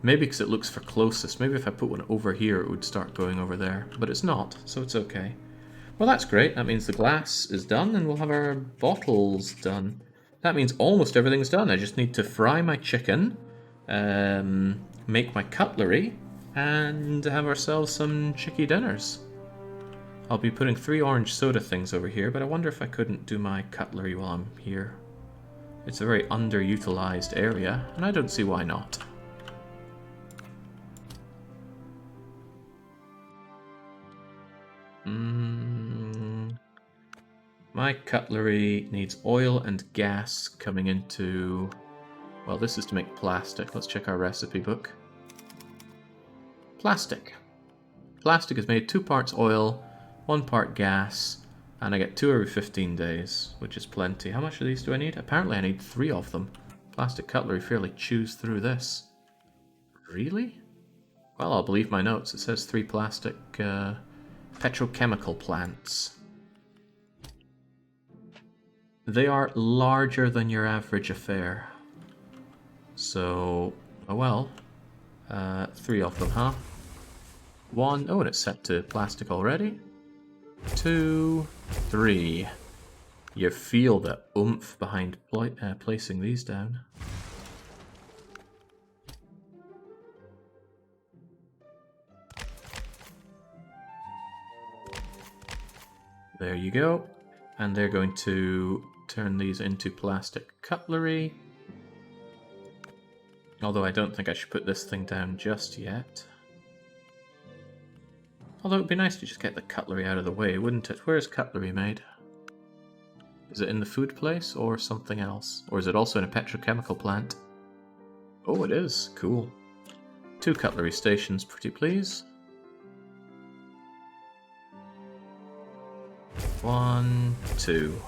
S1: Maybe because it looks for closest. Maybe if I put one over here, it would start going over there. But it's not, so it's okay. Well, that's great. That means the glass is done, and we'll have our bottles done. That means almost everything's done. I just need to fry my chicken, make my cutlery, and have ourselves some chicky dinners. I'll be putting 3 orange soda things over here, but I wonder if I couldn't do my cutlery while I'm here. It's a very underutilized area, and I don't see why not. My cutlery needs oil and gas coming into... Well, this is to make plastic. Let's check our recipe book. Plastic. Plastic is made 2 parts oil, 1 part gas, and I get 2 every 15 days, which is plenty. How much of these do I need? Apparently I need 3 of them. Plastic cutlery fairly chews through this. Really? Well, I'll believe my notes. It says 3 plastic petrochemical plants. They are larger than your average affair. So, oh well. 3 of them, huh? 1, oh, and it's set to plastic already. 2, 3. You feel the oomph behind placing these down. There you go. And they're going to turn these into plastic cutlery. Although I don't think I should put this thing down just yet. Although it would be nice to just get the cutlery out of the way, wouldn't it? Where is cutlery made? Is it in the food place or something else? Or is it also in a petrochemical plant? Oh, it is. Cool. 2 cutlery stations, pretty please. 1, 2.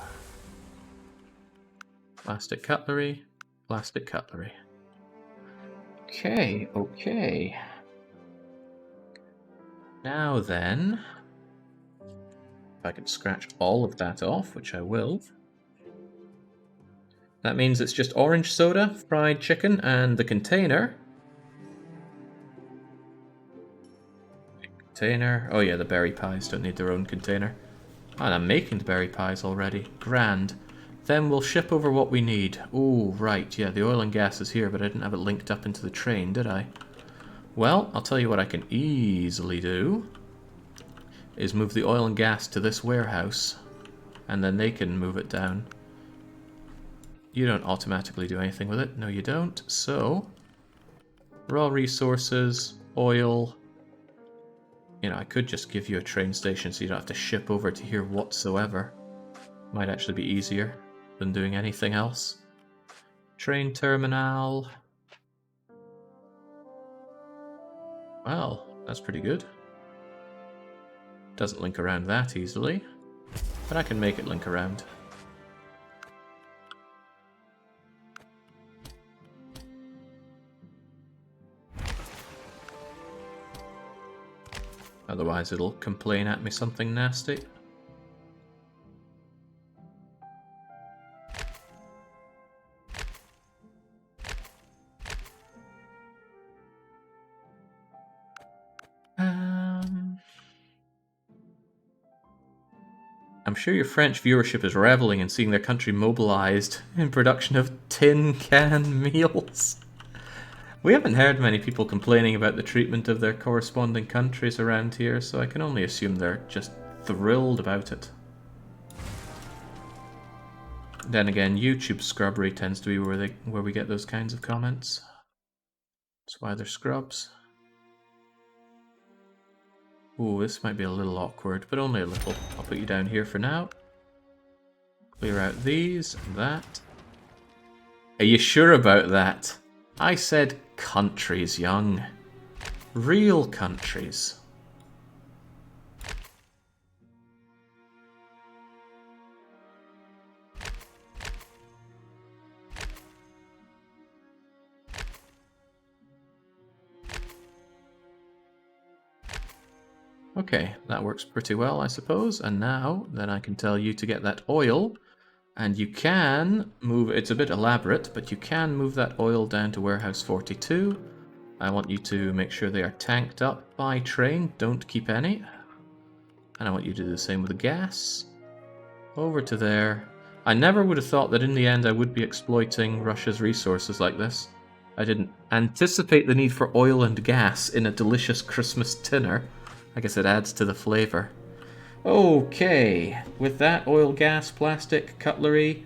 S1: Plastic cutlery, plastic cutlery. Okay, okay. Now then, if I can scratch all of that off, which I will. That means it's just orange soda, fried chicken, and the container. Container. Oh yeah, the berry pies don't need their own container. And I'm making the berry pies already. Grand. Then we'll ship over what we need. Oh, right, yeah, the oil and gas is here, but I didn't have it linked up into the train, did I? Well, I'll tell you what I can easily do. Is move the oil and gas to this warehouse. And then they can move it down. You don't automatically do anything with it. No, you don't. So, raw resources, oil... You know, I could just give you a train station so you don't have to ship over to here whatsoever. Might actually be easier than doing anything else. Train terminal. Well, that's pretty good. Doesn't link around that easily, but I can make it link around. Otherwise it'll complain at me something nasty. I'm sure your French viewership is reveling in seeing their country mobilized in production of tin can meals. We haven't heard many people complaining about the treatment of their corresponding countries around here, so I can only assume they're just thrilled about it. Then again, YouTube scrubbery tends to be where we get those kinds of comments. That's why they're scrubs. Ooh, this might be a little awkward, but only a little. I'll put you down here for now. Clear out these and that. Are you sure about that? I said countries, young. Real countries. Okay, that works pretty well, I suppose. And now, then I can tell you to get that oil. And you can move, it's a bit elaborate, but you can move that oil down to warehouse 42. I want you to make sure they are tanked up by train, don't keep any. And I want you to do the same with the gas. Over to there. I never would have thought that in the end I would be exploiting Russia's resources like this. I didn't anticipate the need for oil and gas in a delicious Christmas dinner. I guess it adds to the flavour. Okay, with that, oil, gas, plastic, cutlery.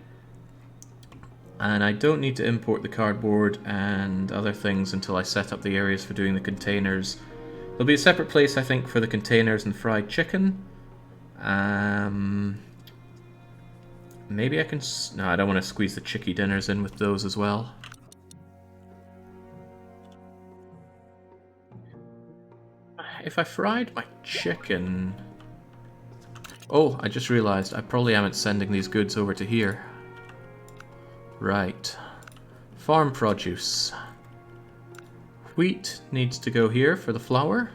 S1: And I don't need to import the cardboard and other things until I set up the areas for doing the containers. There'll be a separate place, I think, for the containers and fried chicken. Maybe I can... No, I don't want to squeeze the chicky dinners in with those as well. If I fried my chicken... Oh, I just realized I probably haven't sending these goods over to here. Right. Farm produce. Wheat needs to go here for the flour.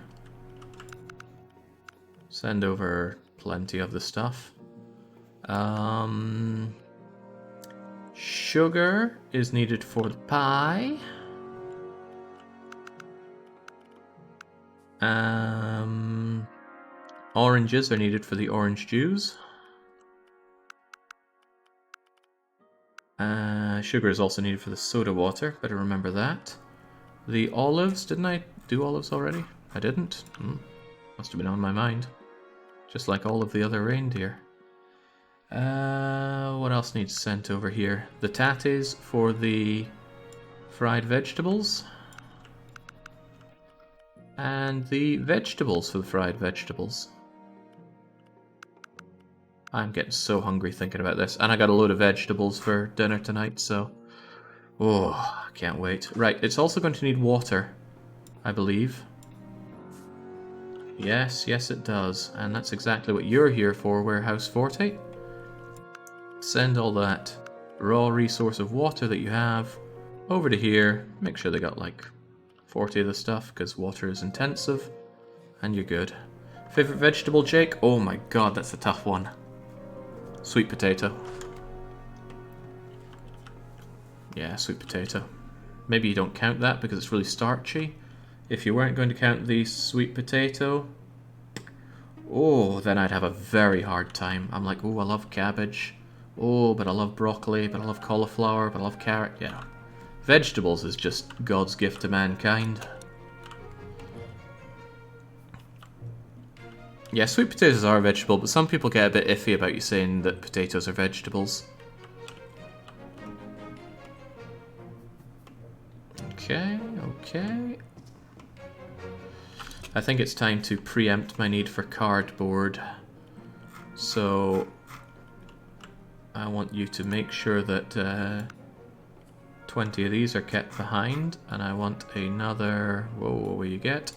S1: Send over plenty of the stuff. Sugar is needed for the pie. Oranges are needed for the orange juice. Sugar is also needed for the soda water. Better remember that. The olives, didn't I do olives already? I didn't. Must have been on my mind. Just like all of the other reindeer. What else needs sent over here? The tatties for the fried vegetables. And the vegetables for the fried vegetables. I'm getting so hungry thinking about this. And I got a load of vegetables for dinner tonight, so... Oh, I can't wait. Right, it's also going to need water, I believe. Yes, yes it does. And that's exactly what you're here for, Warehouse 40. Send all that raw resource of water that you have over to here. Make sure they got like 40 of the stuff, because water is intensive. And you're good. Favorite vegetable, Jake? Oh my god, that's a tough one. Sweet potato. Yeah, sweet potato. Maybe you don't count that because it's really starchy. If you weren't going to count the sweet potato, oh, then I'd have a very hard time. I'm like, oh, I love cabbage. Oh, but I love broccoli, but I love cauliflower, but I love carrot. Yeah. Vegetables is just God's gift to mankind. Yeah, sweet potatoes are a vegetable, but some people get a bit iffy about you saying that potatoes are vegetables. Okay, okay. I think it's time to preempt my need for cardboard. So I want you to make sure that 20 of these are kept behind, and I want another... Whoa, what will you get?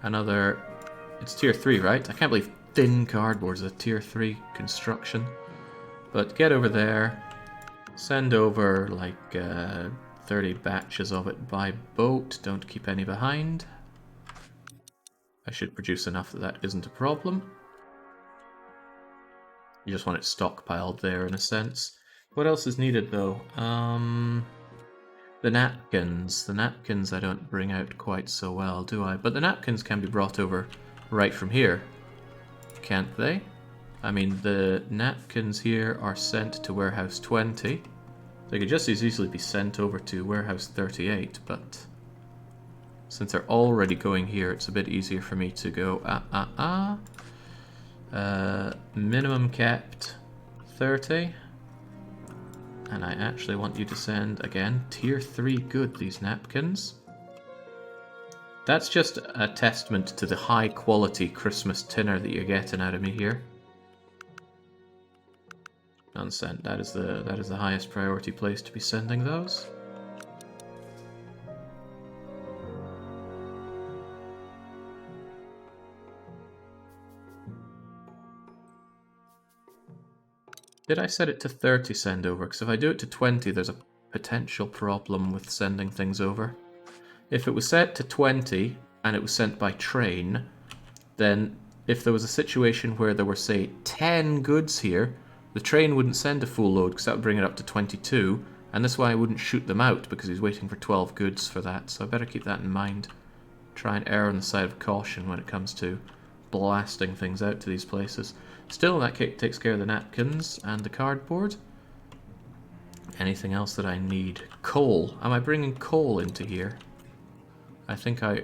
S1: Another... It's tier 3, right? I can't believe thin cardboard is a tier 3 construction. But get over there. Send over like 30 batches of it by boat. Don't keep any behind. I should produce enough that that isn't a problem. You just want it stockpiled there in a sense. What else is needed though? The napkins. The napkins I don't bring out quite so well, do I? But the napkins can be brought over right from here, can't they? I mean, the napkins here are sent to warehouse 20. They could just as easily be sent over to warehouse 38, but since they're already going here, it's a bit easier for me to go, minimum kept 30. And I actually want you to send, again, tier 3 good, these napkins. That's just a testament to the high quality Christmas dinner that you're getting out of me here. Unsent, that is the highest priority place to be sending those. Did I set it to 30 send over? Because if I do it to 20, there's a potential problem with sending things over. If it was set to 20 and it was sent by train, then if there was a situation where there were, say, 10 goods here, the train wouldn't send a full load because that would bring it up to 22, and that's why I wouldn't shoot them out because he's waiting for 12 goods for that, so I better keep that in mind. Try and err on the side of caution when it comes to blasting things out to these places. Still, that takes care of the napkins and the cardboard. Anything else that I need? Coal. Am I bringing coal into here? I think I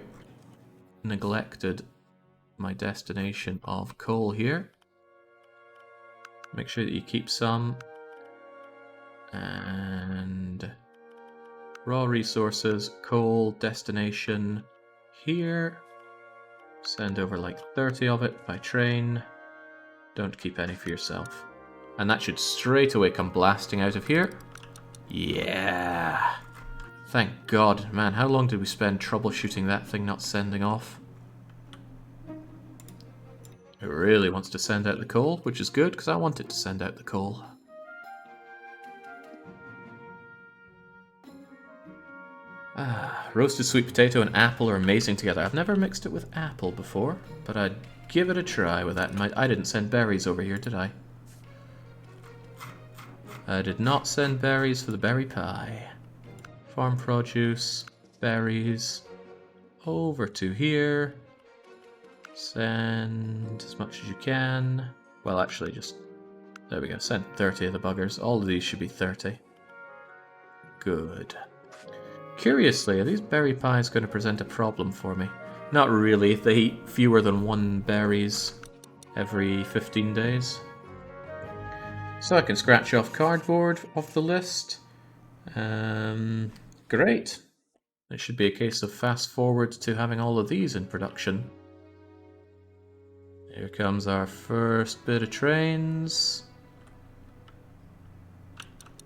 S1: neglected my destination of coal here. Make sure that you keep some. And raw resources, coal, destination here. Send over like 30 of it by train. Don't keep any for yourself. And that should straight away come blasting out of here. Yeah. Thank God. Man, how long did we spend troubleshooting that thing not sending off? It really wants to send out the coal, which is good, because I want it to send out the coal. Roasted sweet potato and apple are amazing together. I've never mixed it with apple before, but I'd give it a try with that in mind. I didn't send berries over here, did I? I did not send berries for the berry pie. Farm produce, berries, over to here. Send as much as you can. Well, actually, just... there we go. Send 30 of the buggers. All of these should be 30. Good. Curiously, are these berry pies going to present a problem for me? Not really. They eat fewer than 1 berries every 15 days. So I can scratch off cardboard off the list. Great. It should be a case of fast forward to having all of these in production. Here comes our first bit of trains.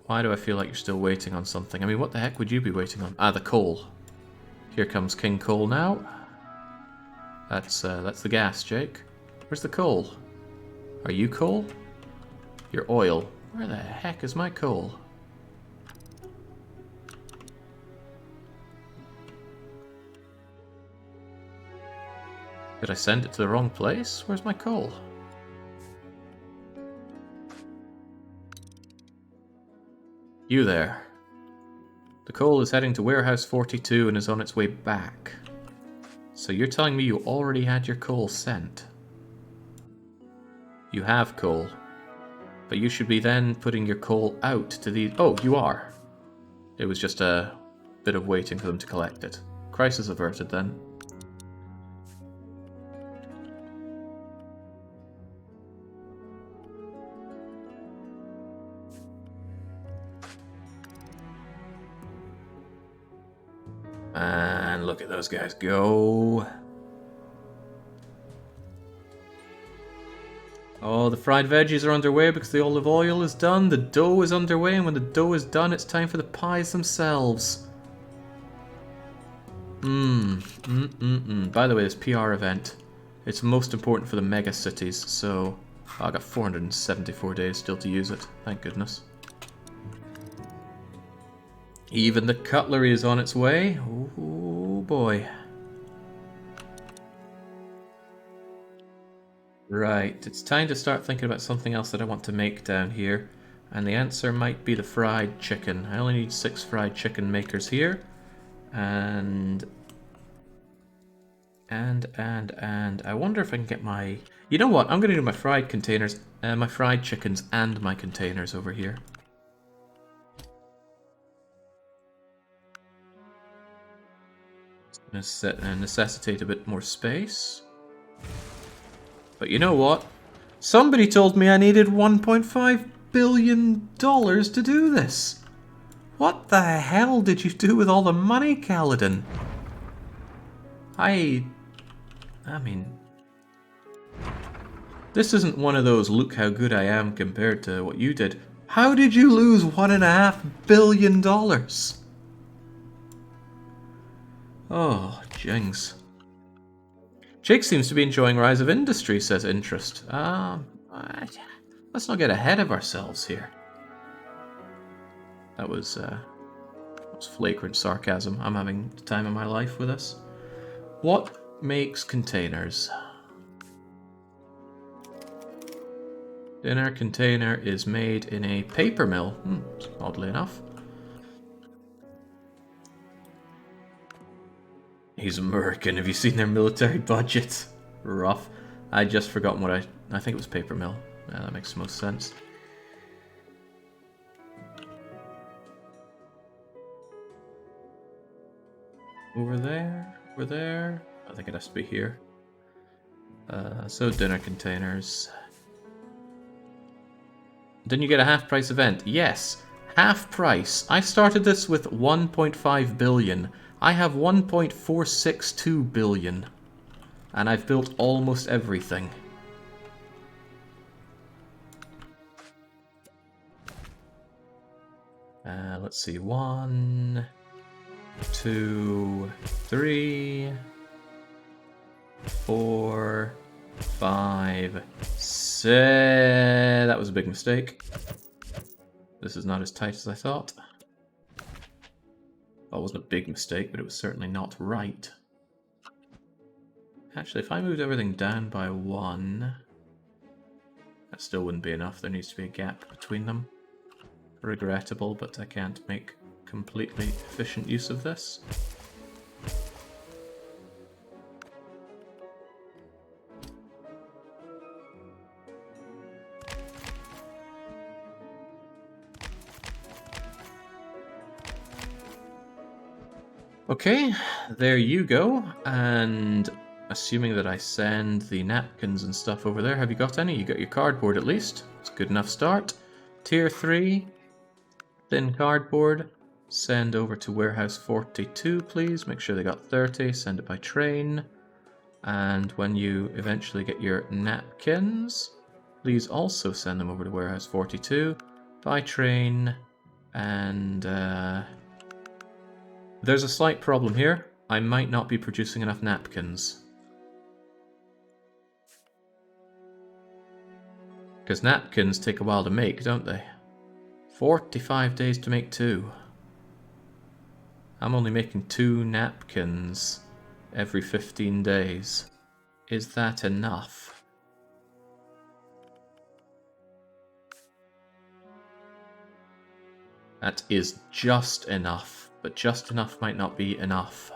S1: Why do I feel like you're still waiting on something? I mean, what the heck would you be waiting on? Ah, the coal. Here comes King Coal now. That's the gas, Jake. Where's the coal? Are you coal? You're oil. Where the heck is my coal? Did I send it to the wrong place? Where's my coal? You there. The coal is heading to warehouse 42 and is on its way back. So you're telling me you already had your coal sent? You have coal. But you should be then putting your coal out to these... Oh, you are. It was just a bit of waiting for them to collect it. Crisis averted then. And look at those guys go. Oh, the fried veggies are underway because the olive oil is done. The dough is underway, and when the dough is done, it's time for the pies themselves. By the way, this PR event, it's most important for the mega cities, so I got 474 days still to use it. Thank goodness. Even the cutlery is on its way. Oh boy. Right, it's time to start thinking about something else that I want to make down here. And the answer might be the fried chicken. I only need 6 fried chicken makers here. And I wonder if I can get my... You know what? I'm going to do my fried containers, my fried chickens and my containers over here. It's going to necessitate a bit more space. But you know what? Somebody told me I needed $1.5 billion to do this. What the hell did you do with all the money, Kaladin? I mean... This isn't one of those look how good I am compared to what you did. How did you lose $1.5 billion? Oh, jings. Jake seems to be enjoying Rise of Industry, says Interest. Let's not get ahead of ourselves here. That was flagrant sarcasm. I'm having the time of my life with this. What makes containers? Dinner container is made in a paper mill. Oddly enough. He's American. Have you seen their military budget? Rough. I just forgotten what I think it was paper mill. Yeah, that makes the most sense. Over there. Over there. I think it has to be here. So dinner containers. Didn't you get a half price event? Yes. Half price. I started this with 1.5 billion. I have 1.462 billion. And I've built almost everything. Let's see. 1, 2, 3, 4, 5, 6. That was a big mistake. This is not as tight as I thought. Well, it wasn't a big mistake, but it was certainly not right. Actually, if I moved everything down by 1, that still wouldn't be enough. There needs to be a gap between them. Regrettable, but I can't make completely efficient use of this. Okay, there you go. And assuming that I send the napkins and stuff over there, have you got any? You got your cardboard at least. It's a good enough start. Tier 3, thin cardboard. Send over to warehouse 42, please. Make sure they got 30. Send it by train. And when you eventually get your napkins, please also send them over to warehouse 42 by train. And there's a slight problem here. I might not be producing enough napkins. Because napkins take a while to make, don't they? 45 days to make 2. I'm only making 2 napkins every 15 days. Is that enough? That is just enough, but just enough might not be enough.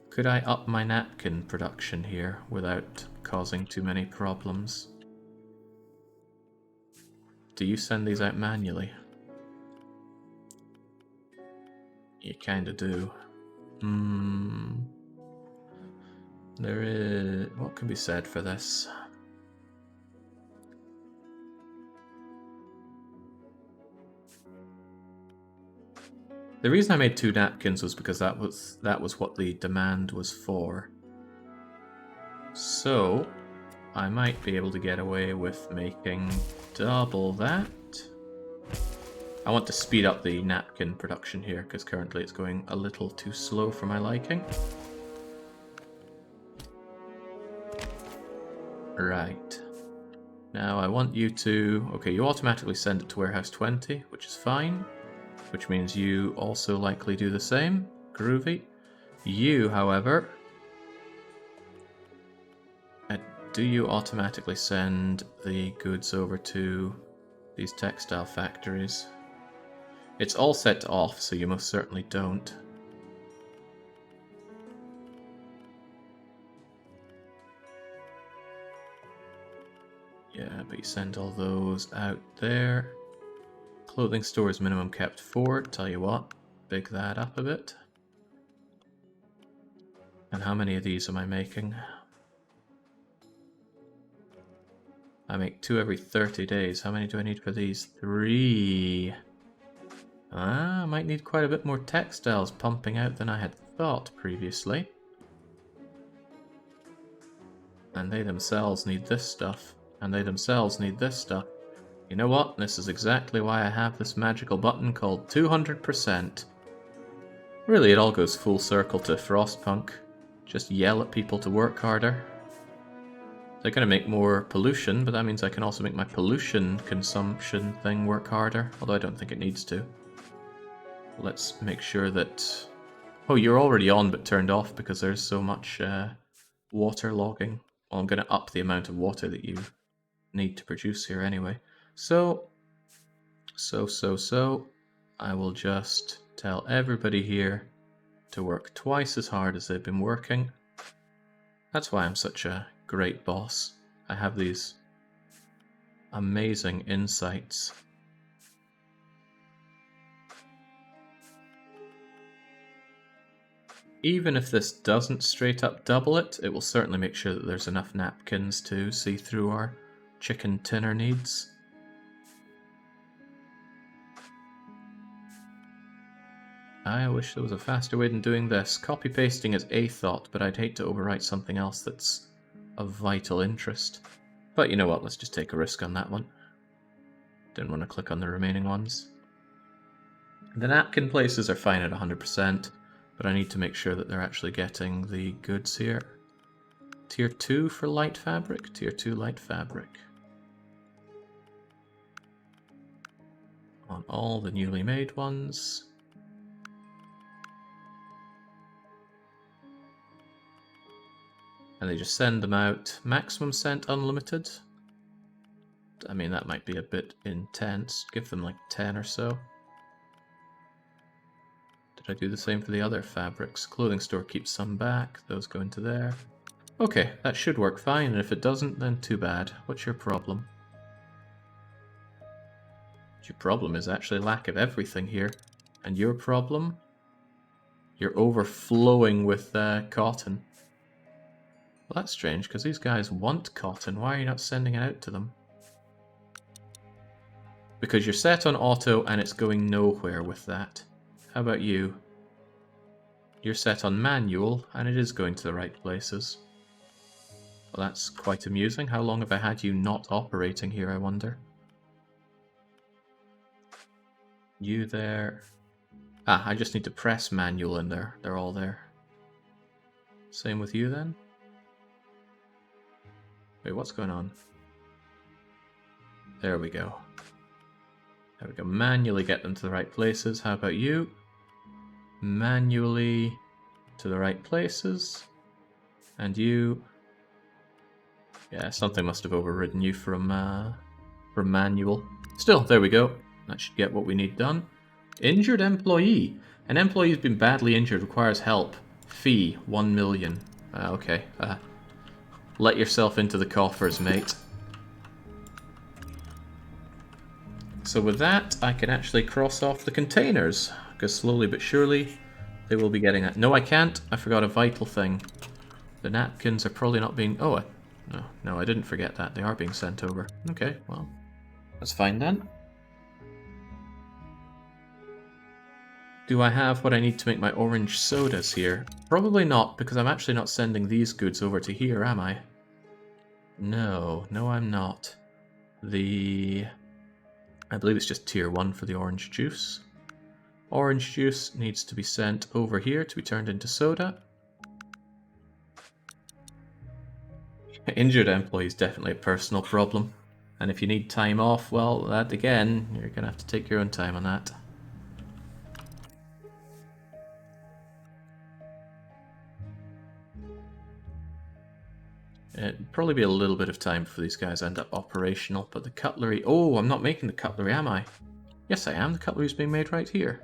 S1: Could I up my napkin production here without causing too many problems? Do you send these out manually? You kinda do. There is... What can be said for this? The reason I made 2 napkins was because that was what the demand was for. So, I might be able to get away with making double that. I want to speed up the napkin production here, because currently it's going a little too slow for my liking. Right. Now I want you to... Okay, you automatically send it to warehouse 20, which is fine. Which means you also likely do the same. Groovy. You, however... do you automatically send the goods over to these textile factories? It's all set to off, so you most certainly don't. Yeah, but you send all those out there. Clothing store is minimum kept 4. Tell you what, big that up a bit. And how many of these am I making? I make 2 every 30 days. How many do I need for these? 3. I might need quite a bit more textiles pumping out than I had thought previously. And they themselves need this stuff. And they themselves need this stuff. You know what? This is exactly why I have this magical button called 200%. Really, it all goes full circle to Frostpunk. Just yell at people to work harder. They're going to make more pollution, but that means I can also make my pollution consumption thing work harder. Although I don't think it needs to. Let's make sure that... Oh, you're already on but turned off because there's so much water logging. Well, I'm going to up the amount of water that you need to produce here anyway. So, I will just tell everybody here to work twice as hard as they've been working. That's why I'm such a great boss. I have these amazing insights. Even if this doesn't straight up double it, it will certainly make sure that there's enough napkins to see through our chicken tinner needs. I wish there was a faster way than doing this. Copy pasting is a thought, but I'd hate to overwrite something else that's of vital interest. But you know what, let's just take a risk on that one. Didn't want to click on the remaining ones. The napkin places are fine at 100%, but I need to make sure that they're actually getting the goods here. Tier 2 for light fabric, Tier 2 light fabric. On all the newly made ones. And they just send them out. Maximum sent unlimited. I mean, that might be a bit intense. Give them like 10 or so. Did I do the same for the other fabrics? Clothing store keeps some back. Those go into there. Okay, that should work fine. And if it doesn't, then too bad. What's your problem? Your problem is actually lack of everything here. And your problem? You're overflowing with cotton. Well, that's strange, because these guys want cotton. Why are you not sending it out to them? Because you're set on auto and it's going nowhere with that. How about you? You're set on manual and it is going to the right places. Well, that's quite amusing. How long have I had you not operating here, I wonder? You there. Ah, I just need to press manual in there. They're all there. Same with you then? Wait, what's going on? There we go. There we go. Manually get them to the right places. How about you? Manually to the right places. And you... Yeah, something must have overridden you from manual. Still, there we go. That should get what we need done. Injured employee. An employee who's been badly injured requires help. Fee, 1 million. Okay. Let yourself into the coffers, mate. So with that, I can actually cross off the containers, because slowly but surely they will be getting that. No, I can't. I forgot a vital thing. The napkins are probably not being... Oh, no, I didn't forget that. They are being sent over. Okay, well, that's fine then. Do I have what I need to make my orange sodas here? Probably not, because I'm actually not sending these goods over to here, am I? No, I'm not. I believe it's just tier 1 for the orange juice. Orange juice needs to be sent over here to be turned into soda. Injured employee is definitely a personal problem. And if you need time off, well, that again, you're going to have to take your own time on that. It'd probably be a little bit of time before these guys end up operational, but the cutlery... Oh, I'm not making the cutlery, am I? Yes, I am. The cutlery's being made right here.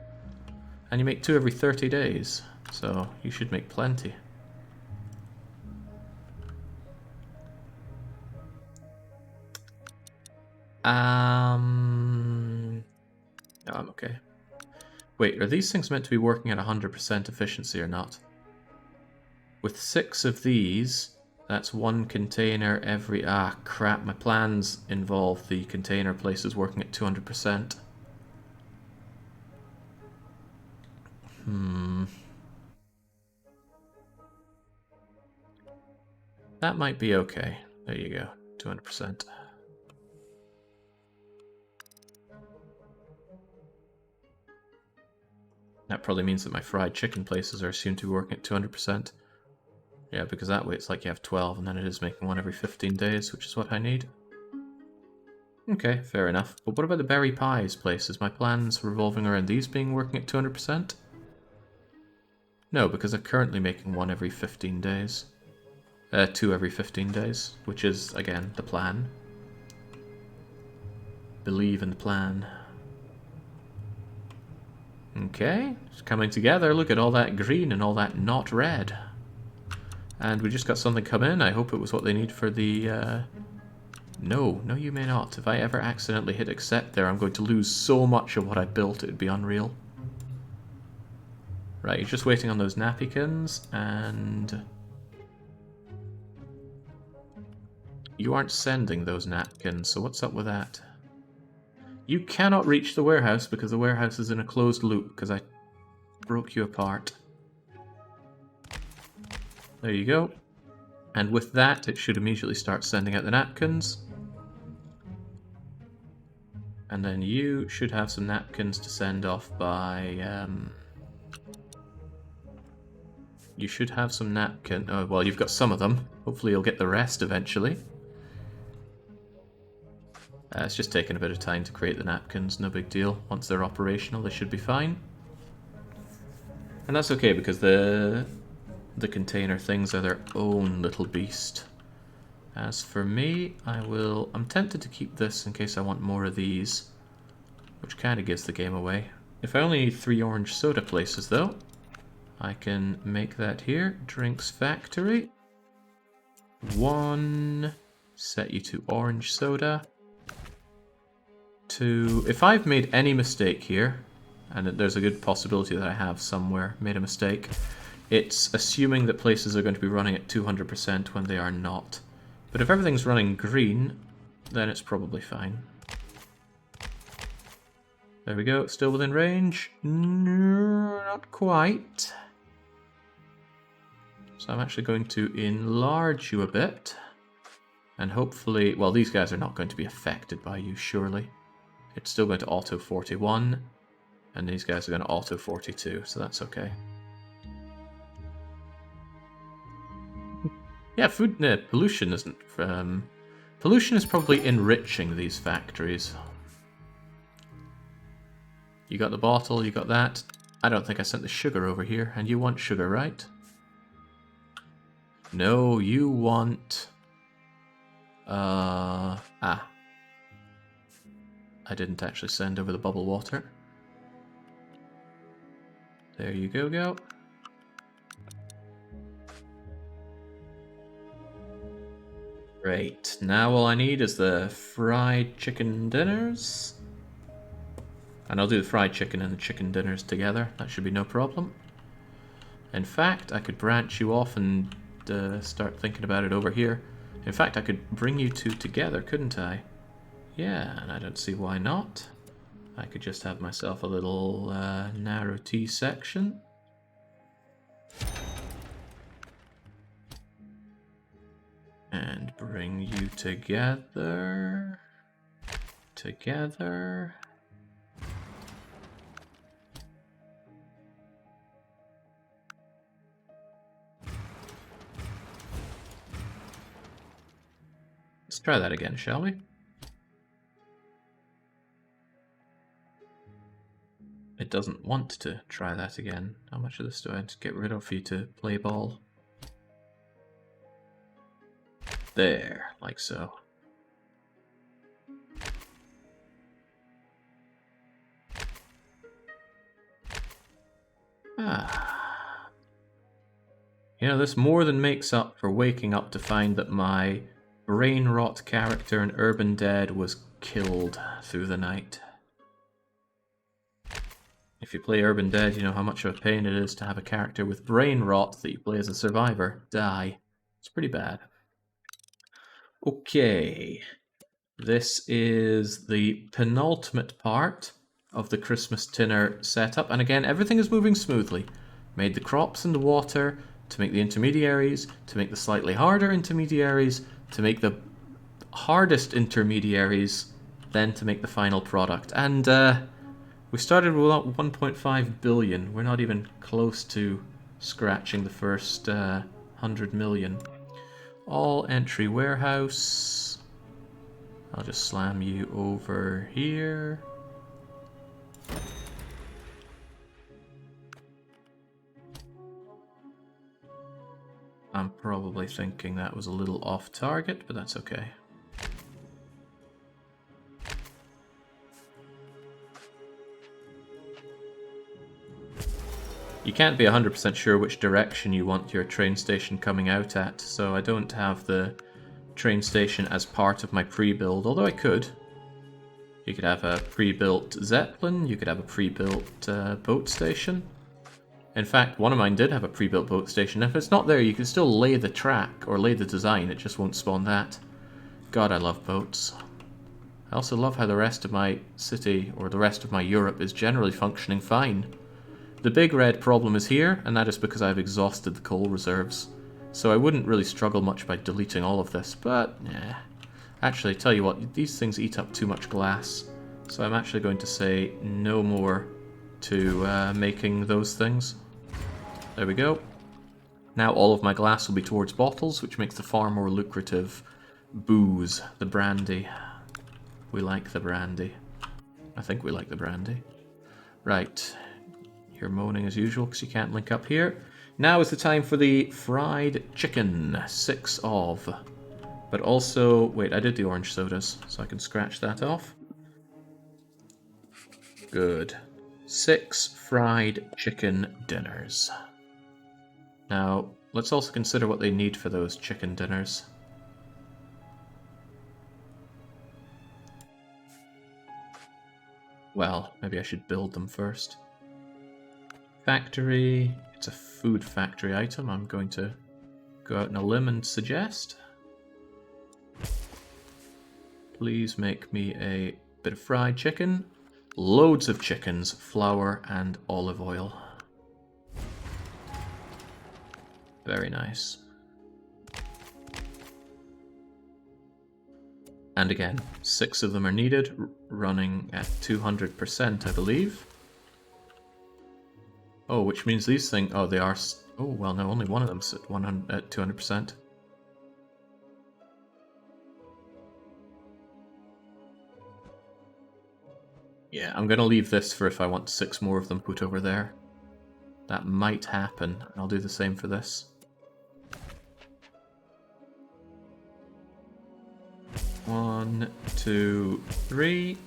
S1: And you make 2 every 30 days, so you should make plenty. No, I'm okay. Wait, are these things meant to be working at 100% efficiency or not? With 6 of these, that's 1 container every... Ah, crap, my plans involve the container places working at 200%. That might be okay. There you go, 200%. That probably means that my fried chicken places are assumed to be working at 200%. Yeah, because that way it's like you have 12, and then it is making 1 every 15 days, which is what I need. Okay, fair enough. But what about the berry pies places? My plans revolving around these being working at 200%? No, because they're currently making 1 every 15 days. 2 every 15 days, which is, again, the plan. Believe in the plan. Okay, it's coming together. Look at all that green and all that not red. And we just got something come in. I hope it was what they need for the... No, you may not. If I ever accidentally hit accept there, I'm going to lose so much of what I built, it would be unreal. Right, you're just waiting on those napkins, and... You aren't sending those napkins, so what's up with that? You cannot reach the warehouse because the warehouse is in a closed loop because I broke you apart. There you go. And with that, it should immediately start sending out the napkins. And then you should have some napkins to send off by... You should have some napkin... Oh, well, you've got some of them. Hopefully you'll get the rest eventually. It's just taking a bit of time to create the napkins, no big deal. Once they're operational, they should be fine. And that's okay, because the container things are their own little beast. As for me, I'm tempted to keep this in case I want more of these, which kind of gives the game away. If I only need 3 orange soda places, though, I can make that here. Drinks Factory. 1, set you to orange soda. 2, if I've made any mistake here, and there's a good possibility that I have somewhere made a mistake, it's assuming that places are going to be running at 200% when they are not. But if everything's running green, then it's probably fine. There we go, still within range? No, not quite. So I'm actually going to enlarge you a bit. And hopefully, well, these guys are not going to be affected by you, surely. It's still going to auto 41, and these guys are going to auto 42, so that's okay. Yeah, food pollution isn't... pollution is probably enriching these factories. You got the bottle, you got that. I don't think I sent the sugar over here, and you want sugar, right? No, you want... I didn't actually send over the bubble water. There you go. Great. Now all I need is the fried chicken dinners. And I'll do the fried chicken and the chicken dinners together. That should be no problem. In fact, I could branch you off and start thinking about it over here. In fact, I could bring you two together, couldn't I? Yeah, and I don't see why not. I could just have myself a little narrow T section. And bring you together. Let's try that again, shall we? It doesn't want to try that again. How much of this do I have to get rid of for you to play ball? There, like so. Ah. You know, this more than makes up for waking up to find that my brain rot character in Urban Dead was killed through the night. If you play Urban Dead, you know how much of a pain it is to have a character with brain rot that you play as a survivor die. It's pretty bad. Okay, this is the penultimate part of the Christmas Tinner setup, and again, everything is moving smoothly. Made the crops and the water, to make the intermediaries, to make the slightly harder intermediaries, to make the hardest intermediaries, then to make the final product. And we started with 1.5 billion. We're not even close to scratching the first 100 million. All entry warehouse. I'll just slam you over here. I'm probably thinking that was a little off target, but that's okay. You can't be 100% sure which direction you want your train station coming out at, so I don't have the train station as part of my pre-build, although I could. You could have a pre-built Zeppelin, you could have a pre-built boat station. In fact, one of mine did have a pre-built boat station. If it's not there, you can still lay the track, or lay the design, it just won't spawn that. God, I love boats. I also love how the rest of my city, or the rest of my Europe, is generally functioning fine. The big red problem is here, and that is because I've exhausted the coal reserves. So I wouldn't really struggle much by deleting all of this, but yeah. Actually, tell you what, these things eat up too much glass. So I'm actually going to say no more to making those things. There we go. Now all of my glass will be towards bottles, which makes the far more lucrative booze, the brandy. We like the brandy. I think we like the brandy. Right. You're moaning as usual because you can't link up here. Now is the time for the fried chicken. 6 of. But also, wait, I did the orange sodas, so I can scratch that off. Good. 6 fried chicken dinners. Now, let's also consider what they need for those chicken dinners. Well, maybe I should build them first. Factory. It's a food factory item. I'm going to go out on a limb and suggest. Please make me a bit of fried chicken. Loads of chickens, flour, and olive oil. Very nice. And again, 6 of them are needed, running at 200%, I believe. Oh, which means these things... Oh, they are... Oh, well, no, only one of them's at 200%. Yeah, I'm going to leave this for if I want 6 more of them put over there. That might happen. I'll do the same for this. 1, 2, 3.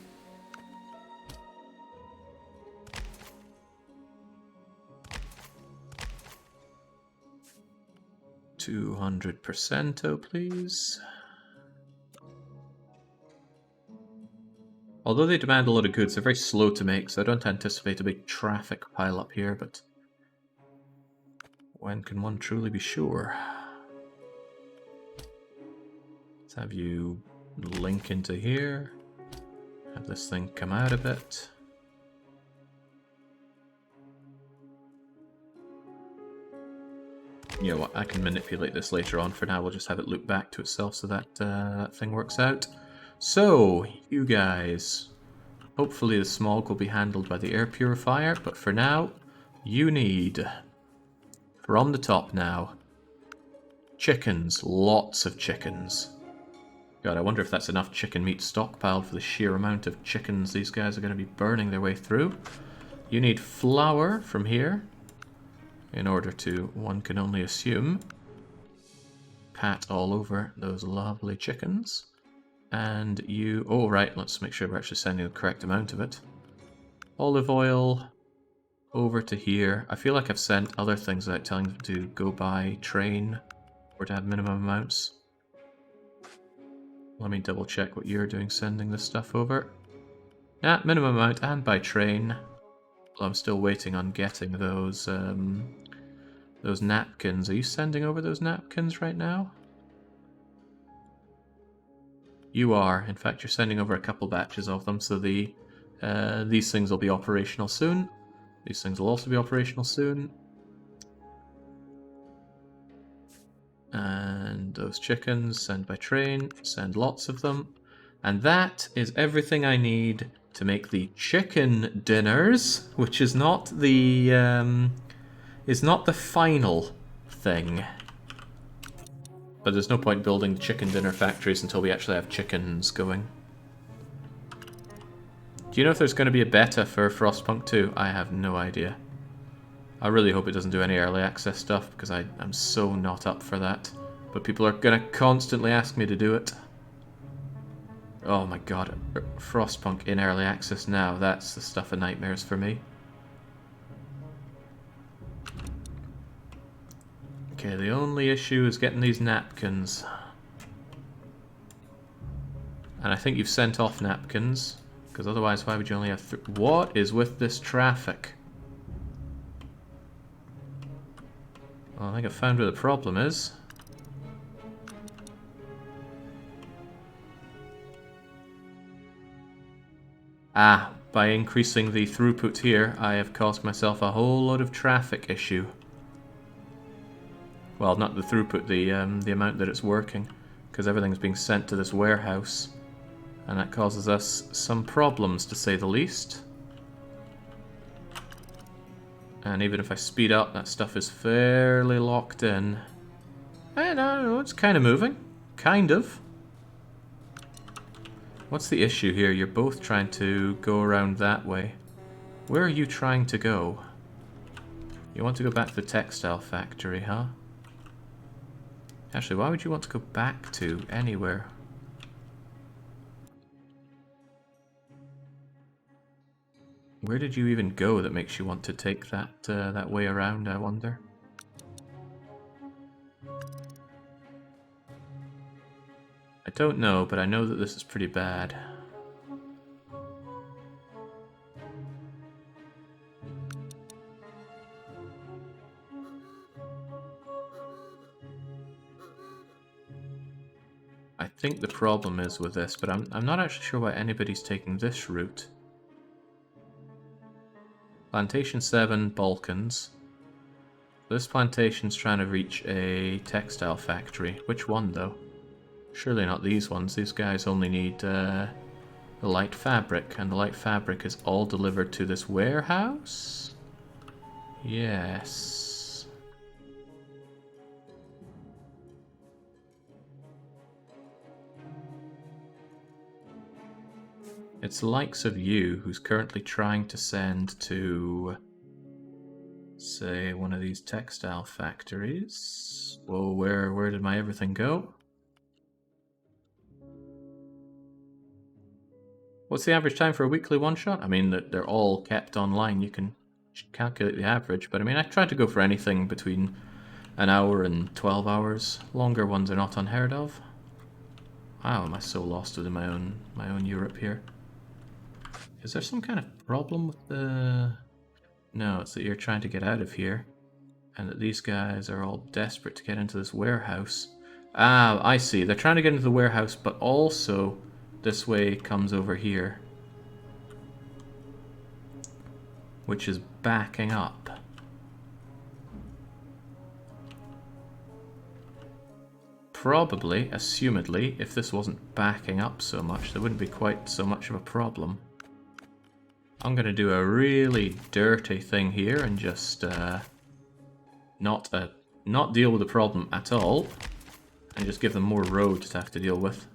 S1: %, oh please. Although they demand a lot of goods, they're very slow to make, so I don't anticipate a big traffic pile up here, but when can one truly be sure? Let's have you link into here. Have this thing come out a bit. You know what, I can manipulate this later on. For now, we'll just have it loop back to itself so that that thing works out. So, you guys, hopefully the smog will be handled by the air purifier, but for now, you need, from the top now, chickens, lots of chickens. God, I wonder if that's enough chicken meat stockpiled for the sheer amount of chickens these guys are going to be burning their way through. You need flour from here, in order to, one can only assume, pat all over those lovely chickens. And you... Oh, right, let's make sure we're actually sending the correct amount of it. Olive oil over to here. I feel like I've sent other things without telling them to go by train or to have minimum amounts. Let me double check what you're doing sending this stuff over. Yeah, minimum amount and by train. Well, I'm still waiting on getting those napkins. Are you sending over those napkins right now? You are. In fact, you're sending over a couple batches of them, so these things will be operational soon. These things will also be operational soon. And those chickens, send by train, send lots of them. And that is everything I need to make the chicken dinners, which is not the final thing. But there's no point building chicken dinner factories until we actually have chickens going. Do you know if there's going to be a beta for Frostpunk 2? I have no idea. I really hope it doesn't do any early access stuff, because I'm so not up for that. But people are going to constantly ask me to do it. Oh my god, Frostpunk in early access now, that's the stuff of nightmares for me. Okay, the only issue is getting these napkins. And I think you've sent off napkins, because otherwise why would you only have What is with this traffic? Well, I think I found where the problem is. Ah, by increasing the throughput here, I have caused myself a whole lot of traffic issue. Well, not the throughput, the amount that it's working, because everything's being sent to this warehouse, and that causes us some problems, to say the least. And even if I speed up, that stuff is fairly locked in. I don't know, it's kind of moving. Kind of. What's the issue here? You're both trying to go around that way. Where are you trying to go? You want to go back to the textile factory, huh? Actually, why would you want to go back to anywhere? Where did you even go that makes you want to take that that way around, I wonder? I don't know, but I know that this is pretty bad. I think the problem is with this, but I'm not actually sure why anybody's taking this route. Plantation 7, Balkans. This plantation's trying to reach a textile factory. Which one, though? Surely not these ones. These guys only need the light fabric, and the light fabric is all delivered to this warehouse? Yes. It's the likes of you who's currently trying to send to, say, one of these textile factories. Whoa, where did my everything go? What's the average time for a weekly one-shot? I mean, they're all kept online. You can calculate the average, but I mean, I try to go for anything between an hour and 12 hours. Longer ones are not unheard of. How am I so lost within my own Europe here? Is there some kind of problem with the... No, it's that you're trying to get out of here, and that these guys are all desperate to get into this warehouse. Ah, I see. They're trying to get into the warehouse, but also this way comes over here, which is backing up. Probably, assumedly, if this wasn't backing up so much, there wouldn't be quite so much of a problem. I'm going to do a really dirty thing here and just not deal with the problem at all, and just give them more roads to have to deal with.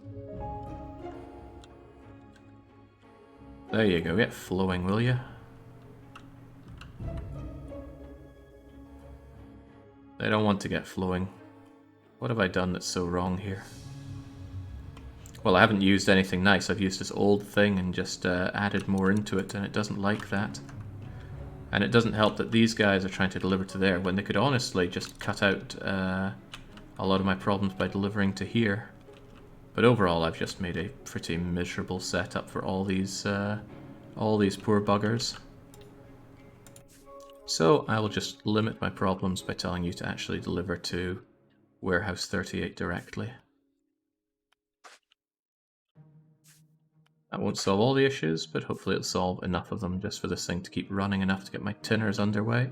S1: There you go, get flowing, will you? They don't want to get flowing. What have I done that's so wrong here? Well, I haven't used anything nice. I've used this old thing and just added more into it, and it doesn't like that. And it doesn't help that these guys are trying to deliver to there when they could honestly just cut out a lot of my problems by delivering to here. But overall, I've just made a pretty miserable setup for all these poor buggers. So I will just limit my problems by telling you to actually deliver to Warehouse 38 directly. That won't solve all the issues, but hopefully it'll solve enough of them just for this thing to keep running enough to get my tinners underway.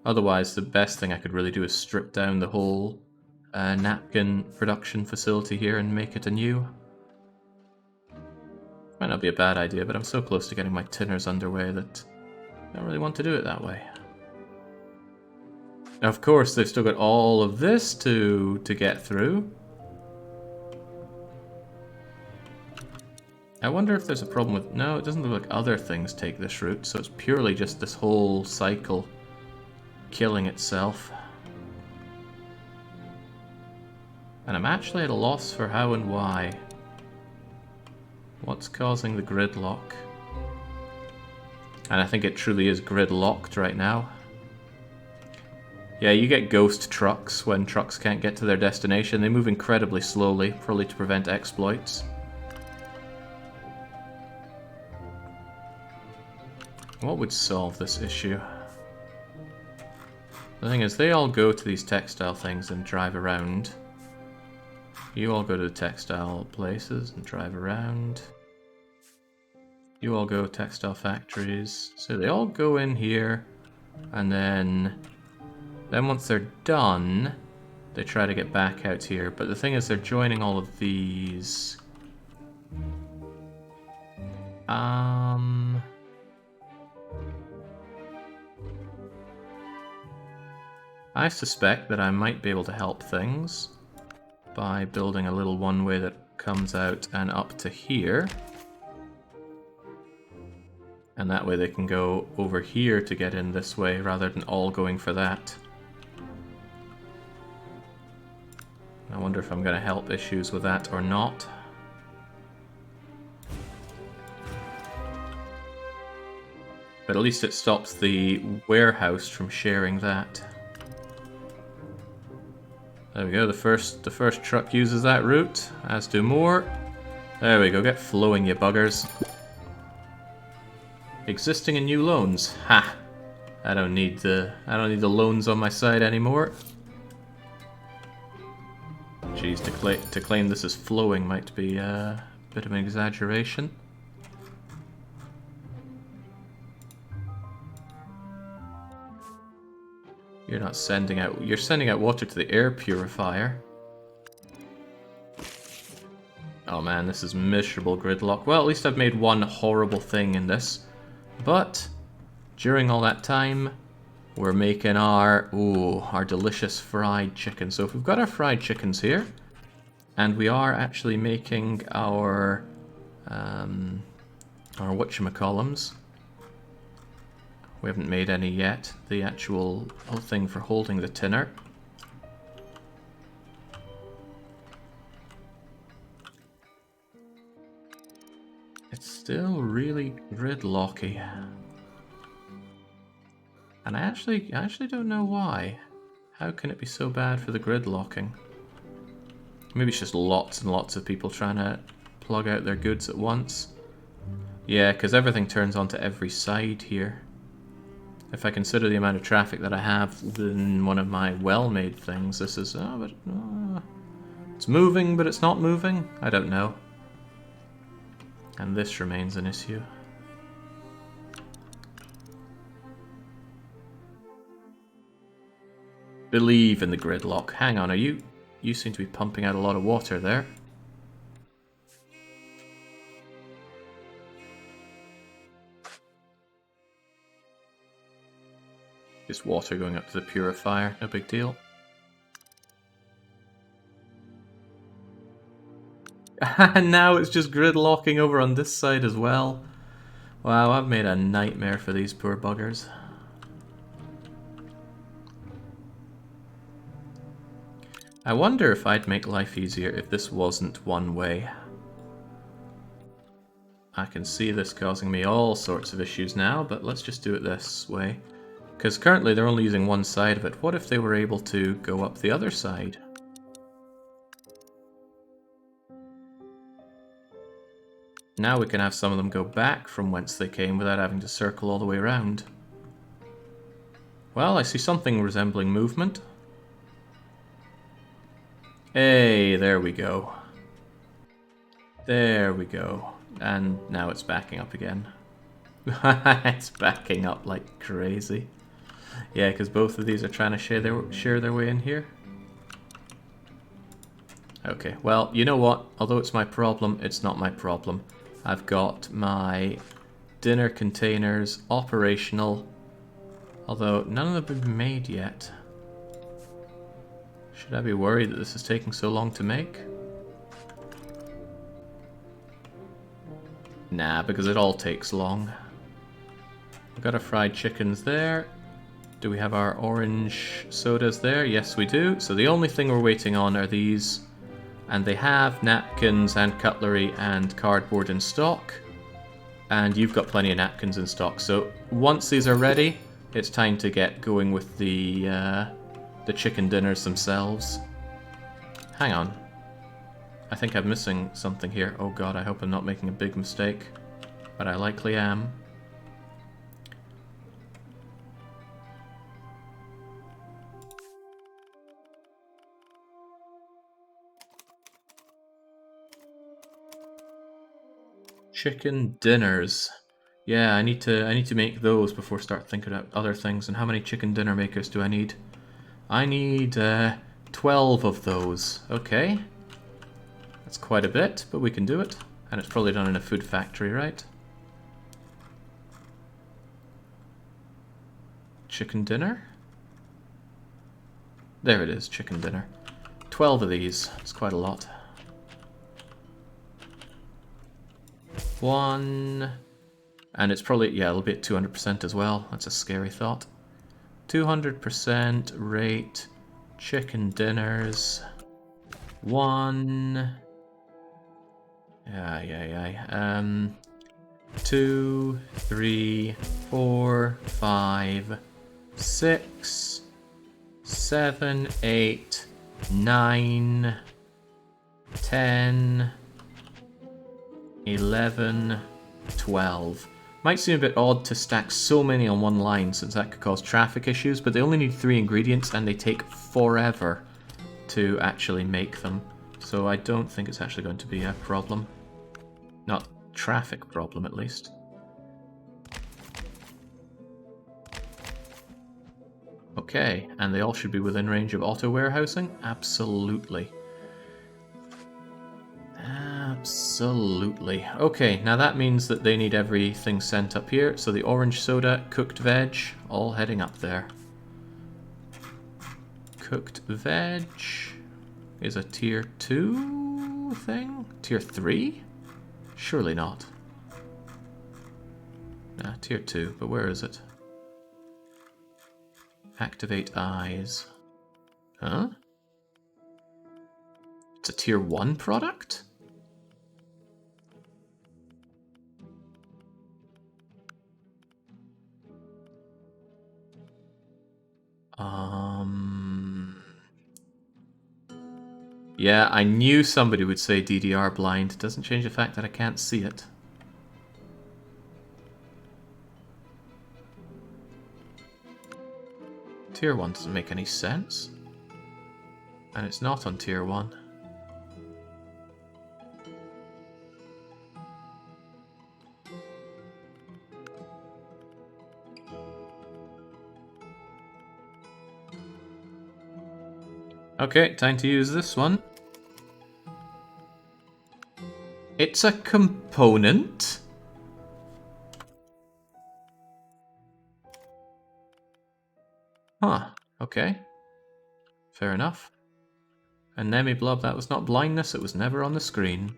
S1: Otherwise, the best thing I could really do is strip down the whole napkin production facility here and make it anew. Might not be a bad idea, but I'm so close to getting my tinners underway that I don't really want to do it that way. Now, of course, they've still got all of this to get through. I wonder if there's a problem with... No, it doesn't look like other things take this route, so it's purely just this whole cycle killing itself. And I'm actually at a loss for how and why. What's causing the gridlock? And I think it truly is gridlocked right now. Yeah, you get ghost trucks when trucks can't get to their destination. They move incredibly slowly, probably to prevent exploits. What would solve this issue? The thing is, they all go to these textile things and drive around. You all go to the textile places and drive around. You all go textile factories. So they all go in here, and then once they're done, they try to get back out here. But the thing is, they're joining all of these. I suspect that I might be able to help things by building a little one-way that comes out and up to here. And that way they can go over here to get in this way rather than all going for that. I wonder if I'm going to help issues with that or not. But at least it stops the warehouse from sharing that. There we go, the first truck uses that route, as do more. There we go, get flowing, you buggers. Existing and new loans. Ha! I don't need the loans on my side anymore. Jeez, to claim this is flowing might be a bit of an exaggeration. You're not sending out... You're sending out water to the air purifier. Oh man, this is miserable gridlock. Well, at least I've made one horrible thing in this. But during all that time, we're making our delicious fried chicken. So if we've got our fried chickens here, and we are actually making our whatchamacallums. We haven't made any yet. The actual whole thing for holding the tinner. It's still really gridlocky. And I actually don't know why. How can it be so bad for the gridlocking? Maybe it's just lots and lots of people trying to plug out their goods at once. Yeah, because everything turns onto every side here. If I consider the amount of traffic that I have in one of my well-made things, this is... it's moving, but it's not moving? I don't know. And this remains an issue. Believe in the gridlock. Hang on, you seem to be pumping out a lot of water there. Just water going up to the purifier, no big deal. And now it's just gridlocking over on this side as well. Wow, I've made a nightmare for these poor buggers. I wonder if I'd make life easier if this wasn't one way. I can see this causing me all sorts of issues now, but let's just do it this way. Because currently they're only using one side of it. What if they were able to go up the other side? Now we can have some of them go back from whence they came without having to circle all the way around. Well, I see something resembling movement. Hey, there we go. There we go. And now it's backing up again. It's backing up like crazy. Yeah, because both of these are trying to share their way in here. Okay, well, you know what? Although it's my problem, it's not my problem. I've got my dinner containers operational, although none of them have been made yet. Should I be worried that this is taking so long to make? Nah, because it all takes long. We've got our fried chickens there. Do we have our orange sodas there? Yes, we do. So the only thing we're waiting on are these. And they have napkins and cutlery and cardboard in stock. And you've got plenty of napkins in stock. So once these are ready, it's time to get going with the chicken dinners themselves. Hang on. I think I'm missing something here. Oh god, I hope I'm not making a big mistake. But I likely am. Chicken dinners. Yeah, I need to make those before I start thinking about other things. And how many chicken dinner makers do I need? I need 12 of those. Okay. That's quite a bit, but we can do it. And it's probably done in a food factory, right? Chicken dinner? There it is, chicken dinner. 12 of these. It's quite a lot. 1... And it's probably, yeah, it'll be at 200% as well. That's a scary thought. 200% rate chicken dinners. 1... Yeah. 2, 3, 4, 5, 6, 7, 8, 9, 10, 11, 12. Might seem a bit odd to stack so many on one line since that could cause traffic issues, but they only need 3 ingredients and they take forever to actually make them. So I don't think it's actually going to be a problem. Not traffic problem, at least. Okay, and they all should be within range of auto warehousing? Absolutely. Absolutely. Okay, now that means that they need everything sent up here. So the orange soda, cooked veg, all heading up there. Cooked veg is a tier 2 thing? Tier 3? Surely not. Nah, tier 2, but where is it? Activate eyes. Huh? It's a tier 1 product? Yeah, I knew somebody would say DDR blind. Doesn't change the fact that I can't see it. Tier 1 doesn't make any sense. And it's not on tier 1. Okay, time to use this one. It's a component? Huh, okay. Fair enough. And Nemi Blob, that was not blindness, it was never on the screen.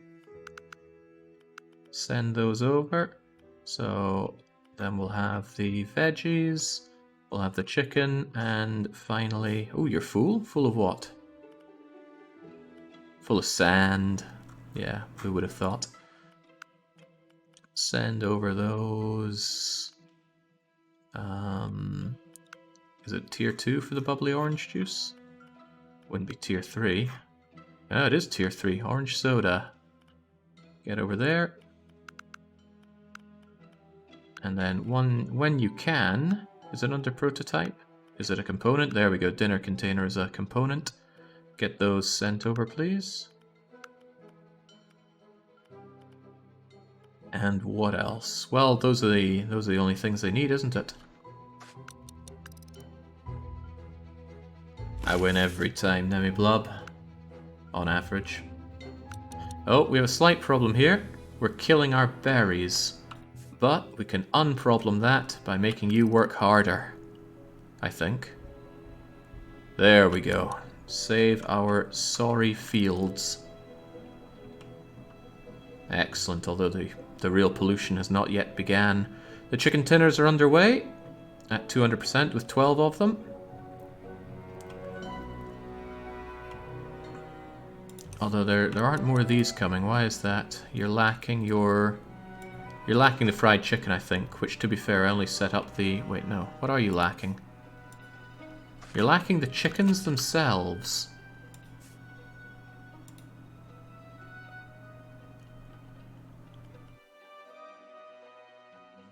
S1: Send those over. So then we'll have the veggies, we'll have the chicken, and finally... Oh, you're full? Full of what? Full of sand. Yeah, who would have thought? Send over those. Is it tier 2 for the bubbly orange juice? Wouldn't be tier 3. Oh, it is tier 3. Orange soda. Get over there. And then when you can... Is it under prototype? Is it a component? There we go. Dinner container is a component. Get those sent over, please. And what else? Well, those are the only things they need, isn't it? I win every time, Nemi Blub. On average. Oh, we have a slight problem here. We're killing our berries. But we can unproblem that by making you work harder. I think. There we go. Save our sorry fields. Excellent, although the real pollution has not yet began. The chicken tinners are underway at 200% with 12 of them. Although there aren't more of these coming. Why is that? You're lacking the fried chicken, I think, which, to be fair, I only set up the... Wait, no. What are you lacking? You're lacking the chickens themselves.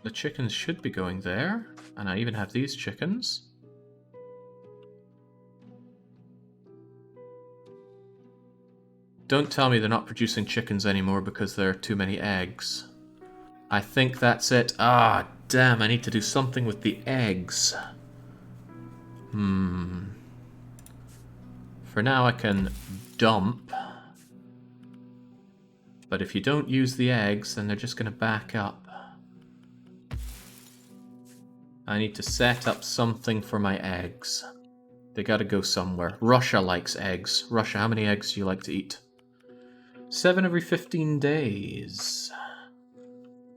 S1: The chickens should be going there. And I even have these chickens. Don't tell me they're not producing chickens anymore because there are too many eggs. I think that's it. Ah, damn, I need to do something with the eggs. For now I can dump. But if you don't use the eggs, then they're just going to back up. I need to set up something for my eggs. They gotta go somewhere. Russia likes eggs. Russia, how many eggs do you like to eat? 7 every 15 days.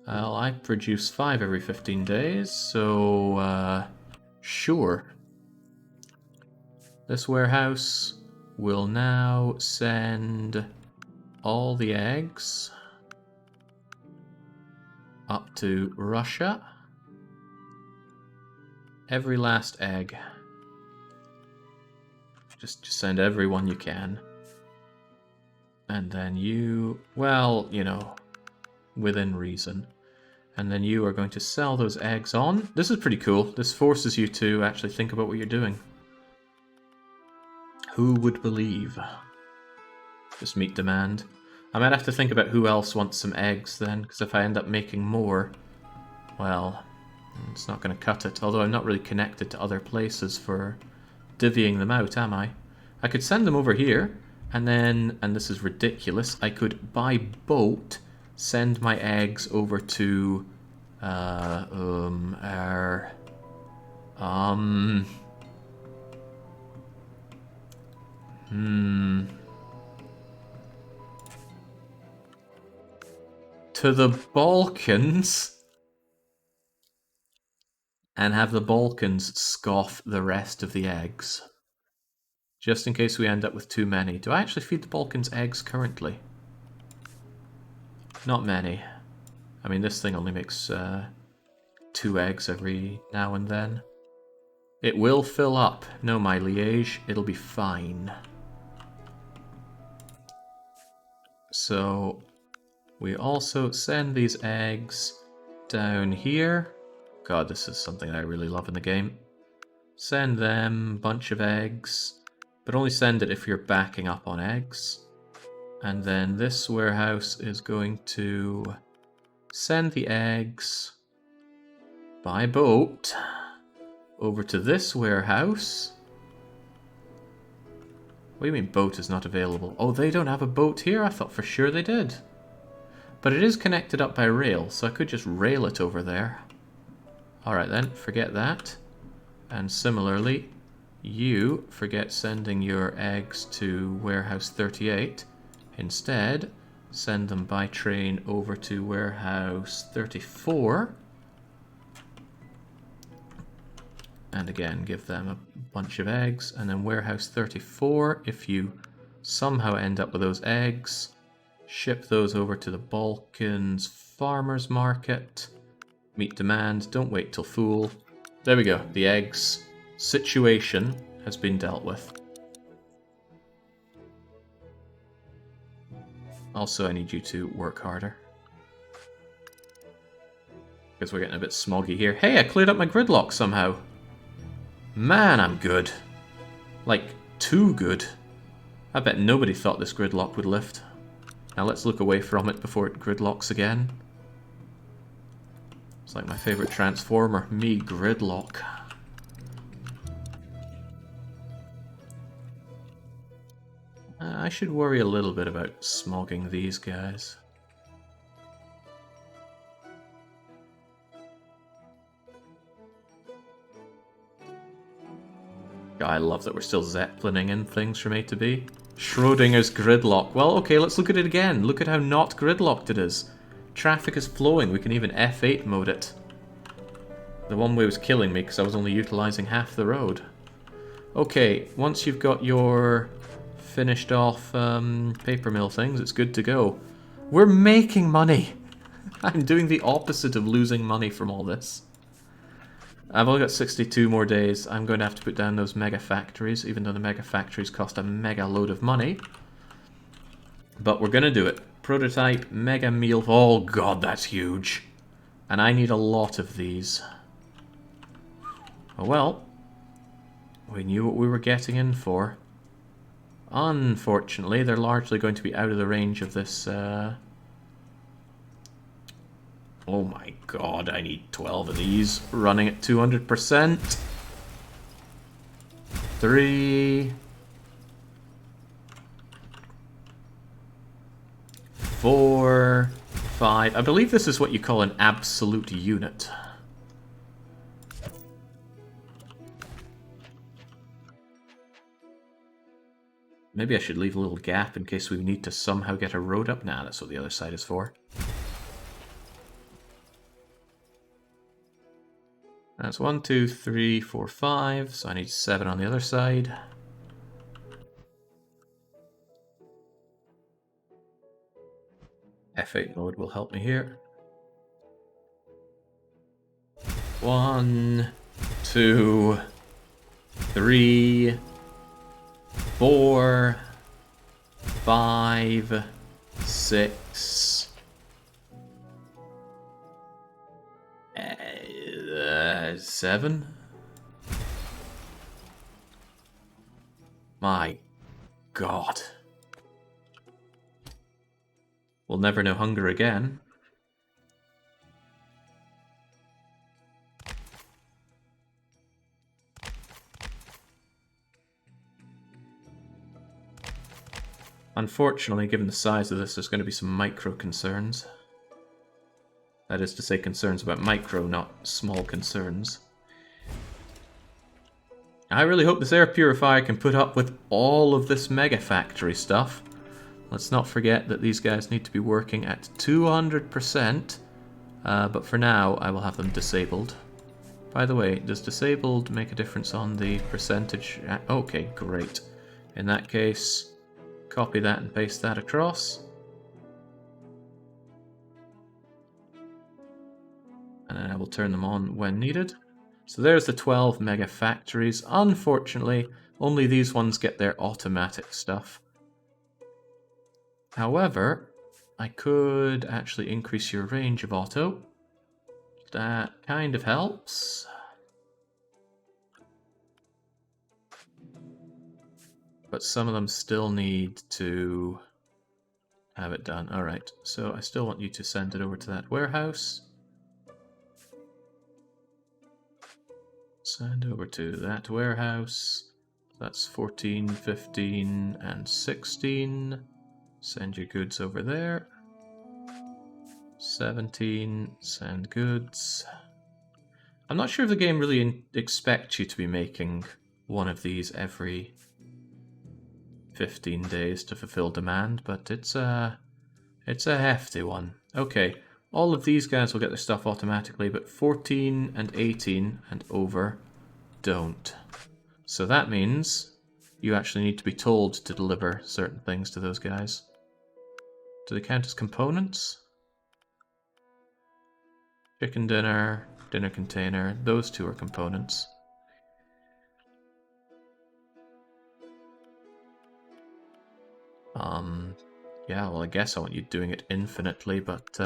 S1: Well, I produce 5 every 15 days, so, sure. This warehouse will now send all the eggs up to Russia. Every last egg. Just send everyone you can. And then you, well, you know, within reason. And then you are going to sell those eggs on. This is pretty cool. This forces you to actually think about what you're doing. Who would believe? Just meet demand. I might have to think about who else wants some eggs then, because if I end up making more, well, it's not going to cut it. Although I'm not really connected to other places for divvying them out, am I? I could send them over here, and then, and this is ridiculous, I could by boat send my eggs over to to the Balkans and have the Balkans scoff the rest of the eggs. Just in case we end up with too many. Do I actually feed the Balkans eggs currently? Not many. I mean, this thing only makes 2 eggs every now and then. It will fill up. No, my liege, it'll be fine. So, we also send these eggs down here. God, this is something I really love in the game. Send them a bunch of eggs. But only send it if you're backing up on eggs. And then this warehouse is going to send the eggs by boat over to this warehouse. What do you mean boat is not available? Oh, they don't have a boat here? I thought for sure they did. But it is connected up by rail, so I could just rail it over there. Alright then, forget that. And similarly, you forget sending your eggs to warehouse 38. Instead, send them by train over to warehouse 34. And again, give them a bunch of eggs. And then warehouse 34, if you somehow end up with those eggs, ship those over to the Balkans farmers market, meet demand, don't wait till full. There we go, the eggs situation has been dealt with. Also, I need you to work harder, because we're getting a bit smoggy here. Hey, I cleared up my gridlock somehow. Man, I'm good. Like, too good. I bet nobody thought this gridlock would lift. Now let's look away from it before it gridlocks again. It's like my favorite transformer, me gridlock. I should worry a little bit about smogging these guys. I love that we're still zeppelining in things from A to B. Schrodinger's gridlock. Well, okay, let's look at it again. Look at how not gridlocked it is. Traffic is flowing. We can even F8 mode it. The one way was killing me because I was only utilizing half the road. Okay, once you've got your finished off paper mill things, it's good to go. We're making money! I'm doing the opposite of losing money from all this. I've only got 62 more days. I'm going to have to put down those mega factories, even though the mega factories cost a mega load of money. But we're going to do it. Prototype, mega meal. Oh god, that's huge. And I need a lot of these. Oh well. We knew what we were getting in for. Unfortunately, they're largely going to be out of the range of this... Oh my god, I need 12 of these running at 200%. 3... 4... 5... I believe this is what you call an absolute unit. Maybe I should leave a little gap in case we need to somehow get a road up. Nah, that's what the other side is for. That's 1, 2, 3, 4, 5, so I need 7 on the other side. F8 mode will help me here. 1, 2, 3, 4, 5, 6... 7? My god. We'll never know hunger again. Unfortunately, given the size of this, there's going to be some micro concerns. That is to say, concerns about micro, not small concerns. I really hope this air purifier can put up with all of this Megafactory stuff. Let's not forget that these guys need to be working at 200%, but for now I will have them disabled. By the way, does disabled make a difference on the percentage? Okay, great. In that case, copy that and paste that across. And then I will turn them on when needed. So there's the 12 mega factories. Unfortunately, only these ones get their automatic stuff. However, I could actually increase your range of auto. That kind of helps. But some of them still need to have it done. Alright, so I still want you to send it over to that warehouse. Send over to that warehouse. That's 14, 15, and 16. Send your goods over there. 17, send goods. I'm not sure if the game really expects you to be making one of these every 15 days to fulfill demand, but it's a hefty one. Okay. All of these guys will get their stuff automatically, but 14 and 18 and over don't. So that means You actually need to be told to deliver certain things to those guys. Do they count as components? Chicken dinner, dinner container, those two are components. Yeah, well, I guess I want you doing it infinitely, but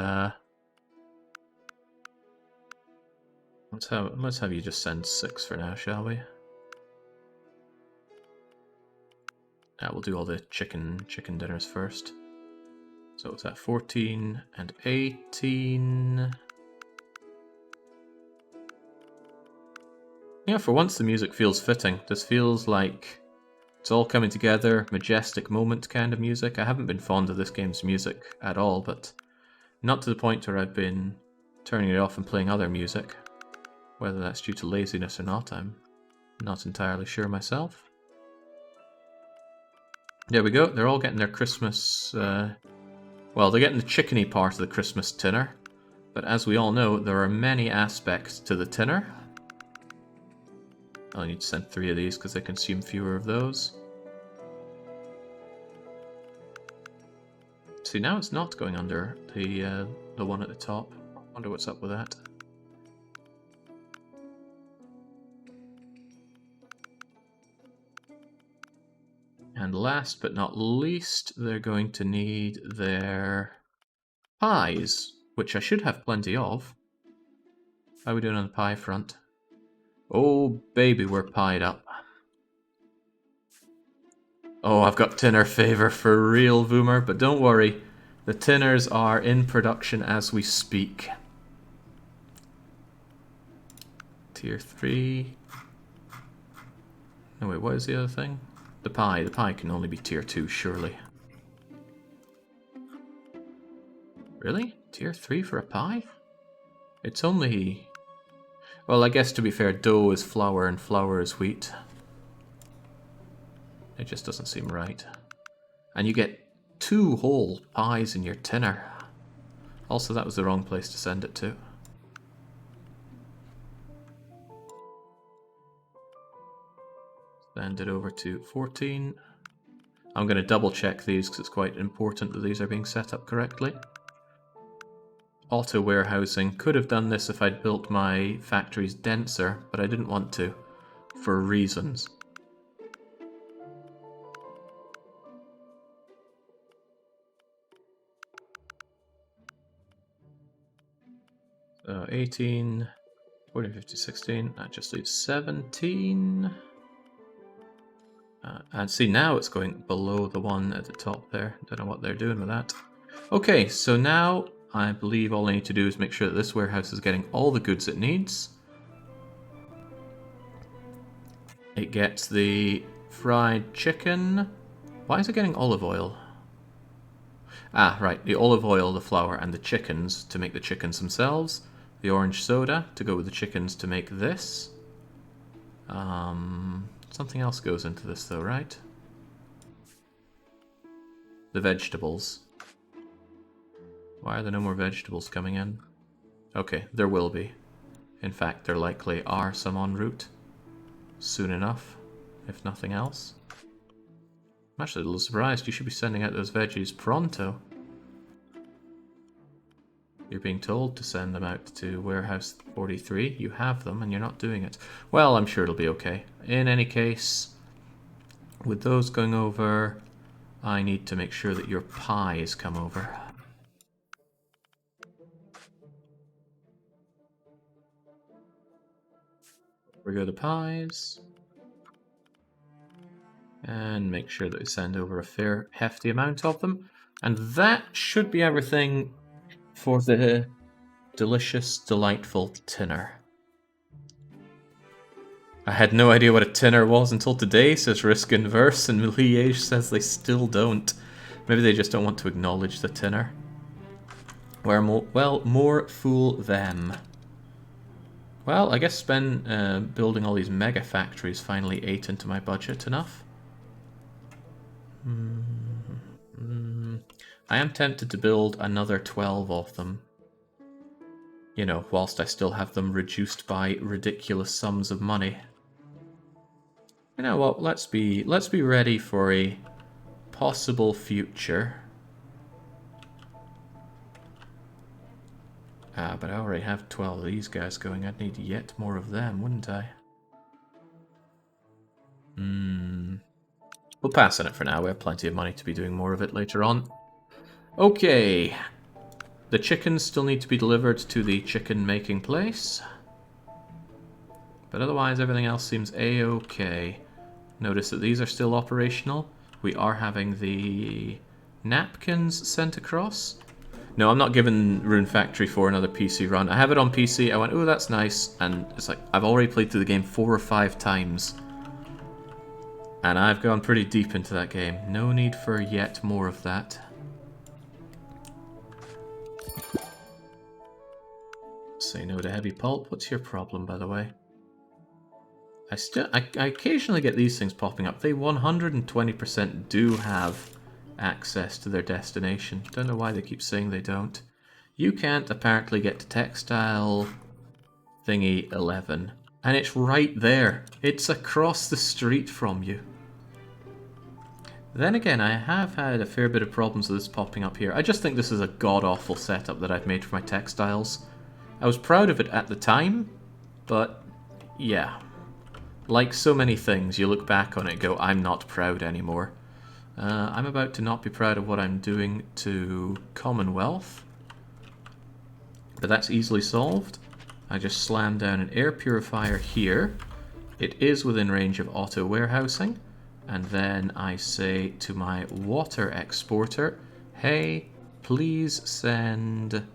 S1: let's have you just send 6 for now, shall we? Yeah, we'll do all the chicken dinners first. So it's at 14 and 18. Yeah, for once the music feels fitting. This feels like it's all coming together, majestic moment kind of music. I haven't been fond of this game's music at all, but not to the point where I've been turning it off and playing other music. Whether that's due to laziness or not, I'm not entirely sure myself. There we go, they're all getting their Christmas... well, they're getting the chickeny part of the Christmas dinner. But as we all know, there are many aspects to the dinner. I need to send 3 of these because they consume fewer of those. See, now it's not going under the one at the top. I wonder what's up with that. And last but not least, they're going to need their pies, which I should have plenty of. How are we doing on the pie front? Oh, baby, we're pied up. Oh, I've got tinner favor for real, Voomer, but don't worry. The tinners are in production as we speak. Tier 3. No, wait, what is the other thing? The pie. The pie can only be tier 2, surely. Really? Tier 3 for a pie? It's only... Well, I guess to be fair, dough is flour and flour is wheat. It just doesn't seem right. And you get 2 whole pies in your tinner. Also, that was the wrong place to send it to. Send it over to 14. I'm going to double check these because it's quite important that these are being set up correctly. Auto warehousing. Could have done this if I'd built my factories denser, but I didn't want to, for reasons. So 18, 14, 15, 16, that just leaves 17. And see, now it's going below the one at the top there. Don't know what they're doing with that. Okay, so now I believe all I need to do is make sure that this warehouse is getting all the goods it needs. It gets the fried chicken. Why is it getting olive oil? Ah, right, the olive oil, the flour, and the chickens to make the chickens themselves. The orange soda to go with the chickens to make this. Something else goes into this though, right? The vegetables. Why are there no more vegetables coming in? Okay, there will be. In fact, there likely are some en route. Soon enough, if nothing else. I'm actually a little surprised. You should be sending out those veggies pronto. You're being told to send them out to warehouse 43. You have them and you're not doing it. Well, I'm sure it'll be okay. In any case, with those going over, I need to make sure that your pies come over. We go to pies. And make sure that we send over a fair, hefty amount of them. And that should be everything for the delicious, delightful tinner. I had no idea what a tinner was until today, says Risk Inverse, and Liège says they still don't. Maybe they just don't want to acknowledge the tinner. Well, more fool them. Well, I guess building all these mega factories finally ate into my budget enough. I am tempted to build another 12 of them. You know, whilst I still have them reduced by ridiculous sums of money. You know what? Let's be ready for a possible future. But I already have 12 of these guys going. I'd need yet more of them, wouldn't I? We'll pass on it for now. We have plenty of money to be doing more of it later on. Okay. The chickens still need to be delivered to the chicken making place. But otherwise, everything else seems a-okay. Notice that these are still operational. We are having the napkins sent across. No, I'm not giving Rune Factory 4 another PC run. I have it on PC. I went, oh, that's nice. And it's like, I've already played through the game 4 or 5 times. And I've gone pretty deep into that game. No need for yet more of that. Say no to heavy pulp. What's your problem, by the way? I occasionally get these things popping up. They 120% do have access to their destination. Don't know why they keep saying they don't. You can't apparently get to textile thingy 11. And it's right there. It's across the street from you. Then again, I have had a fair bit of problems with this popping up here. I just think this is a god-awful setup that I've made for my textiles. I was proud of it at the time, but yeah. Like so many things, you look back on it and go, I'm not proud anymore. I'm about to not be proud of what I'm doing to Commonwealth. But that's easily solved. I just slam down an air purifier here. It is within range of auto warehousing. And then I say to my water exporter, hey, please send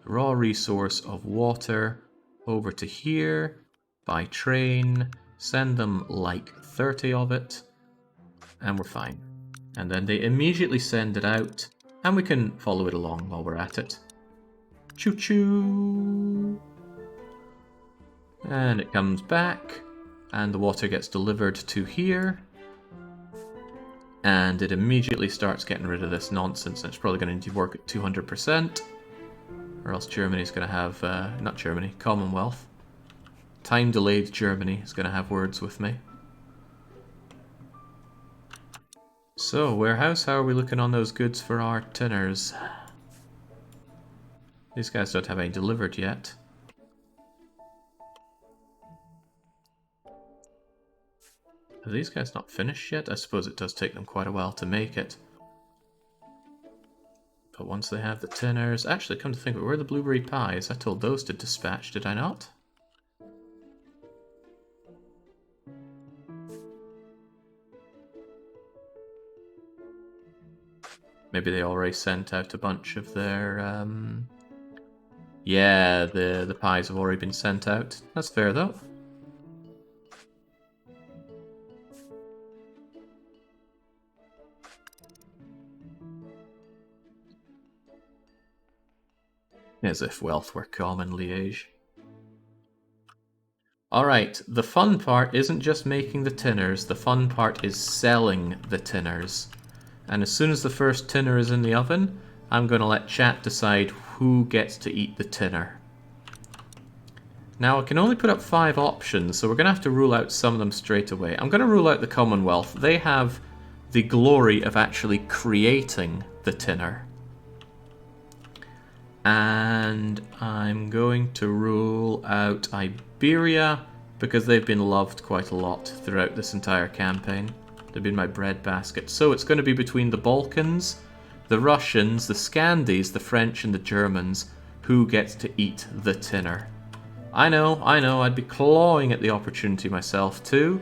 S1: raw resource of water over to here by train. Send them like 30 of it, and we're fine. And then they immediately send it out, and we can follow it along while we're at it. Choo-choo! And it comes back, and the water gets delivered to here. And it immediately starts getting rid of this nonsense, and it's probably going to need to work at 200%. Or else Germany's going to have, not Germany, Commonwealth. Time-delayed Germany is going to have words with me. So, warehouse, how are we looking on those goods for our tinners? These guys don't have any delivered yet. Are these guys not finished yet? I suppose it does take them quite a while to make it. But once they have the tinners... Actually, come to think of it, where are the blueberry pies? I told those to dispatch, did I not? Maybe they already sent out a bunch of their... Yeah, the pies have already been sent out. That's fair, though. As if wealth were common, Liège. Alright, the fun part isn't just making the tinners, the fun part is selling the tinners. And as soon as the first tinner is in the oven, I'm going to let chat decide who gets to eat the tinner. Now I can only put up 5 options, so we're going to have to rule out some of them straight away. I'm going to rule out the Commonwealth. They have the glory of actually creating the tinner. And I'm going to rule out Iberia, because they've been loved quite a lot throughout this entire campaign. They've been my breadbasket. So it's going to be between the Balkans, the Russians, the Scandies, the French, and the Germans. Who gets to eat the tinner? I know, I'd be clawing at the opportunity myself too,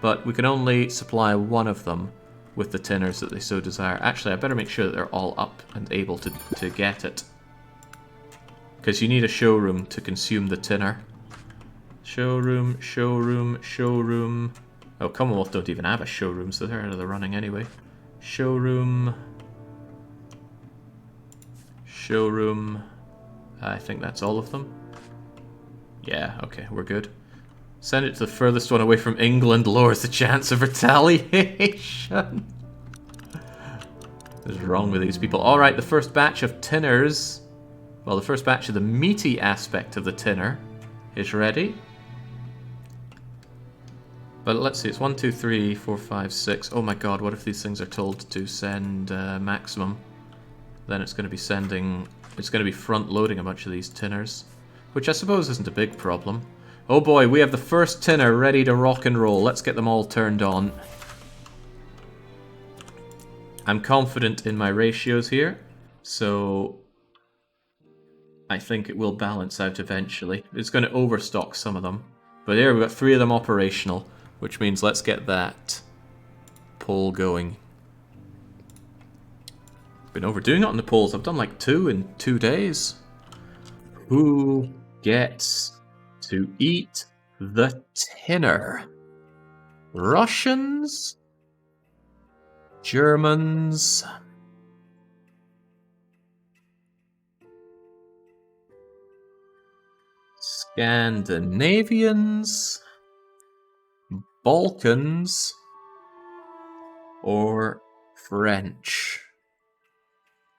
S1: but we can only supply one of them with the tinners that they so desire. Actually, I better make sure that they're all up and able to get it. Because you need a showroom to consume the tinner. Showroom, showroom, showroom. Oh, Commonwealth don't even have a showroom, so they're out of the running anyway. Showroom. Showroom. I think that's all of them. Yeah, okay, we're good. Send it to the furthest one away from England, lowers the chance of retaliation. What is wrong with these people? Alright, the first batch of tinners. Well, the first batch of the meaty aspect of the tinner is ready. But let's see, it's 1, 2, 3, 4, 5, 6. Oh my god, what if these things are told to send maximum? Then it's going to be sending... It's going to be front-loading a bunch of these tinners. Which I suppose isn't a big problem. Oh boy, we have the first tinner ready to rock and roll. Let's get them all turned on. I'm confident in my ratios here, so I think it will balance out eventually. It's going to overstock some of them. But there, we've got 3 of them operational, which means let's get that poll going. Been overdoing it on the polls. I've done like 2 in 2 days. Who gets to eat the tinner? Russians? Germans? Scandinavians? Balkans? Or French?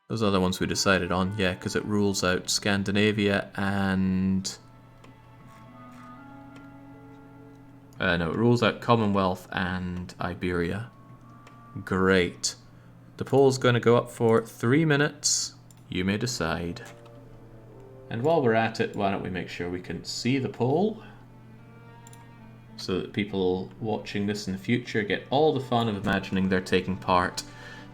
S1: Those are the ones we decided on, yeah, because it rules out Scandinavia and... no, it rules out Commonwealth and Iberia. Great. The poll's going to go up for 3 minutes. You may decide. And while we're at it, why don't we make sure we can see the poll? So that people watching this in the future get all the fun of imagining they're taking part.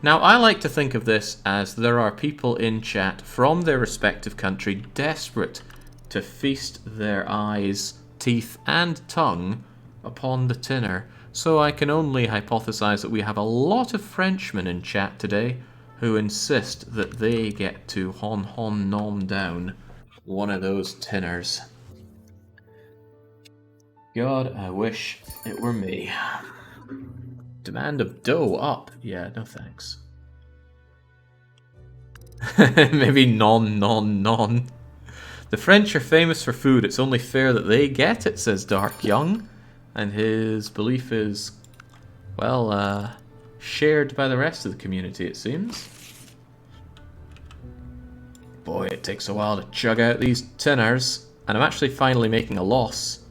S1: Now, I like to think of this as there are people in chat from their respective country desperate to feast their eyes, teeth, and tongue upon the tinner. So I can only hypothesize that we have a lot of Frenchmen in chat today who insist that they get to hon nom down one of those tinners. God, I wish it were me. Demand of dough up. Yeah, no thanks. Maybe non. The French are famous for food. It's only fair that they get it, says Dark Young. And his belief is, well, shared by the rest of the community, it seems. Boy, it takes a while to chug out these tinners. And I'm actually finally making a loss.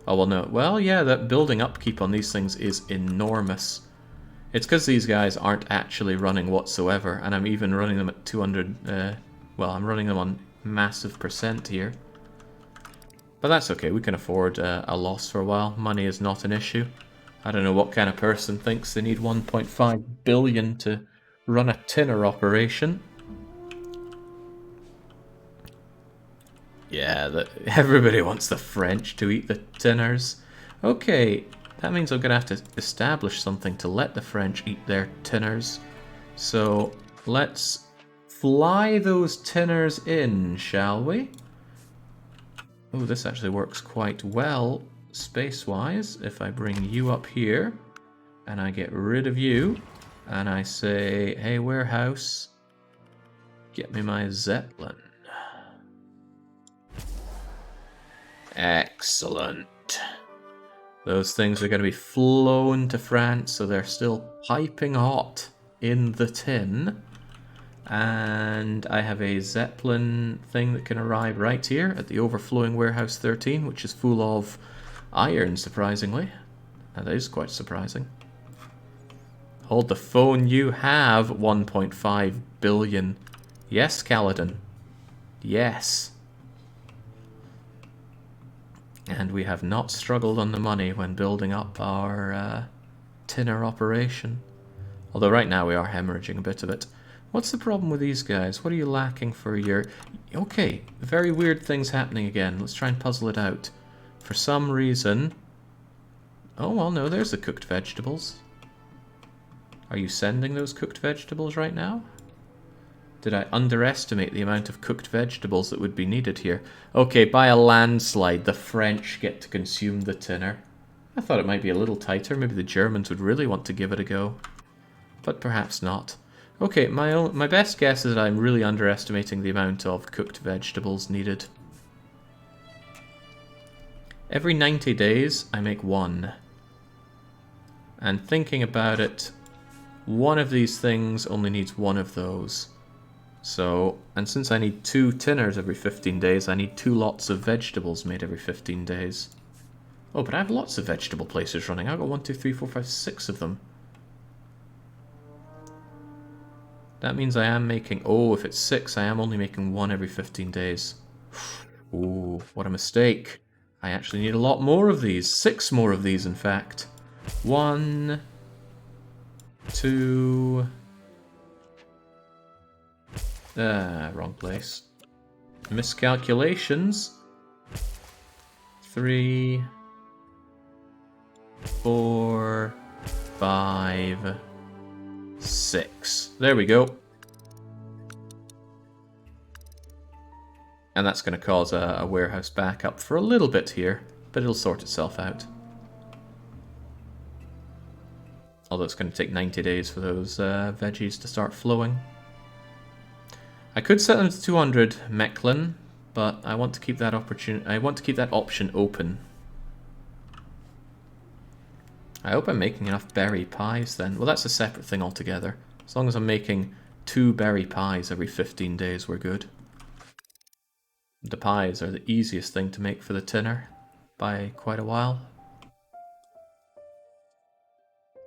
S1: Oh, well, no. Well, yeah, that building upkeep on these things is enormous. It's because these guys aren't actually running whatsoever, and I'm even running them at 200, well, I'm running them on massive percent here. But that's okay, we can afford a loss for a while. Money is not an issue. I don't know what kind of person thinks they need 1.5 billion to run a tinner operation. Yeah, everybody wants the French to eat the tinners. Okay, that means I'm going to have to establish something to let the French eat their tinners. So let's fly those tinners in, shall we? Oh, this actually works quite well space-wise. If I bring you up here and I get rid of you and I say, hey, warehouse, get me my Zeppelin. Excellent. Those things are going to be flown to France, so they're still piping hot in the tin. And I have a Zeppelin thing that can arrive right here at the overflowing warehouse 13, which is full of iron, surprisingly. And that is quite surprising. Hold the phone, you have 1.5 billion. Yes, Kaladin. Yes. And we have not struggled on the money when building up our tinner operation. Although right now we are hemorrhaging a bit of it. What's the problem with these guys? What are you lacking for your... Okay, very weird things happening again. Let's try and puzzle it out. For some reason... Oh, well, no, there's the cooked vegetables. Are you sending those cooked vegetables right now? Did I underestimate the amount of cooked vegetables that would be needed here? Okay, by a landslide, the French get to consume the tinner. I thought it might be a little tighter. Maybe the Germans would really want to give it a go. But perhaps not. Okay, my best guess is that I'm really underestimating the amount of cooked vegetables needed. Every 90 days, I make one. And thinking about it, one of these things only needs one of those. So, and since I need 2 tinners every 15 days, I need 2 lots of vegetables made every 15 days. Oh, but I have lots of vegetable places running. I've got 1, 2, 3, 4, 5, 6 of them. That means I am making... Oh, if it's 6, I am only making 1 every 15 days. Ooh, what a mistake. I actually need a lot more of these. 6 more of these, in fact. 1, 2... wrong place. Miscalculations. 3, 4, 5, 6. There we go. And that's going to cause a warehouse backup for a little bit here, but it'll sort itself out. Although it's going to take 90 days for those veggies to start flowing. I could set them to 200 Mechlin, but I want to keep that option open. I hope I'm making enough berry pies then. Well, that's a separate thing altogether. As long as I'm making 2 berry pies every 15 days, we're good. The pies are the easiest thing to make for the tinner by quite a while.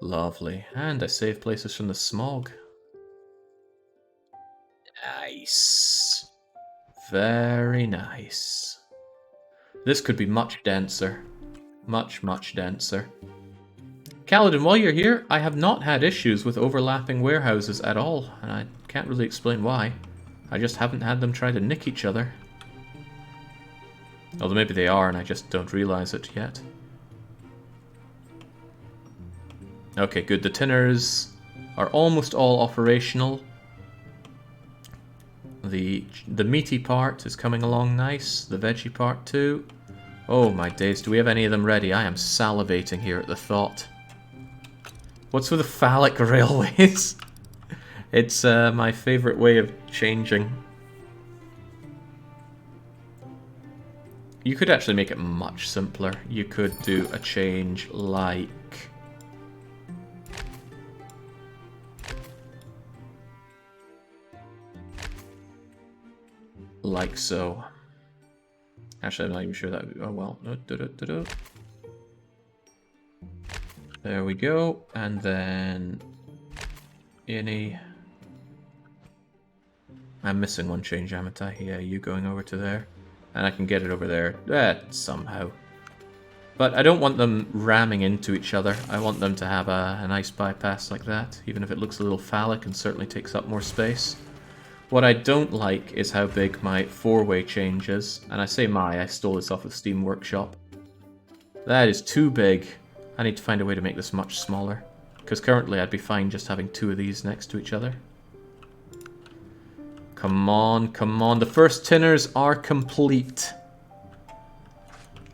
S1: Lovely. And I save places from the smog. Nice. Very nice. This could be much denser. Much, much denser. Kaladin, while you're here, I have not had issues with overlapping warehouses at all, and I can't really explain why. I just haven't had them try to nick each other. Although maybe they are and I just don't realize it yet. Okay, good. The tinners are almost all operational. The meaty part is coming along nice. The veggie part too. Oh my days, do we have any of them ready? I am salivating here at the thought. What's with the phallic railways? It's my favorite way of changing. You could actually make it much simpler. You could do a change like... like so. Actually, I'm not even sure that... Oh, well. There we go. And then... any... I'm missing one change, haven't I? Yeah, you going over to there. And I can get it over there somehow. But I don't want them ramming into each other. I want them to have a nice bypass like that, even if it looks a little phallic and certainly takes up more space. What I don't like is how big my 4-way change is. And I say I stole this off of Steam Workshop. That is too big. I need to find a way to make this much smaller. Because currently I'd be fine just having 2 of these next to each other. Come on, come on. The first tinners are complete.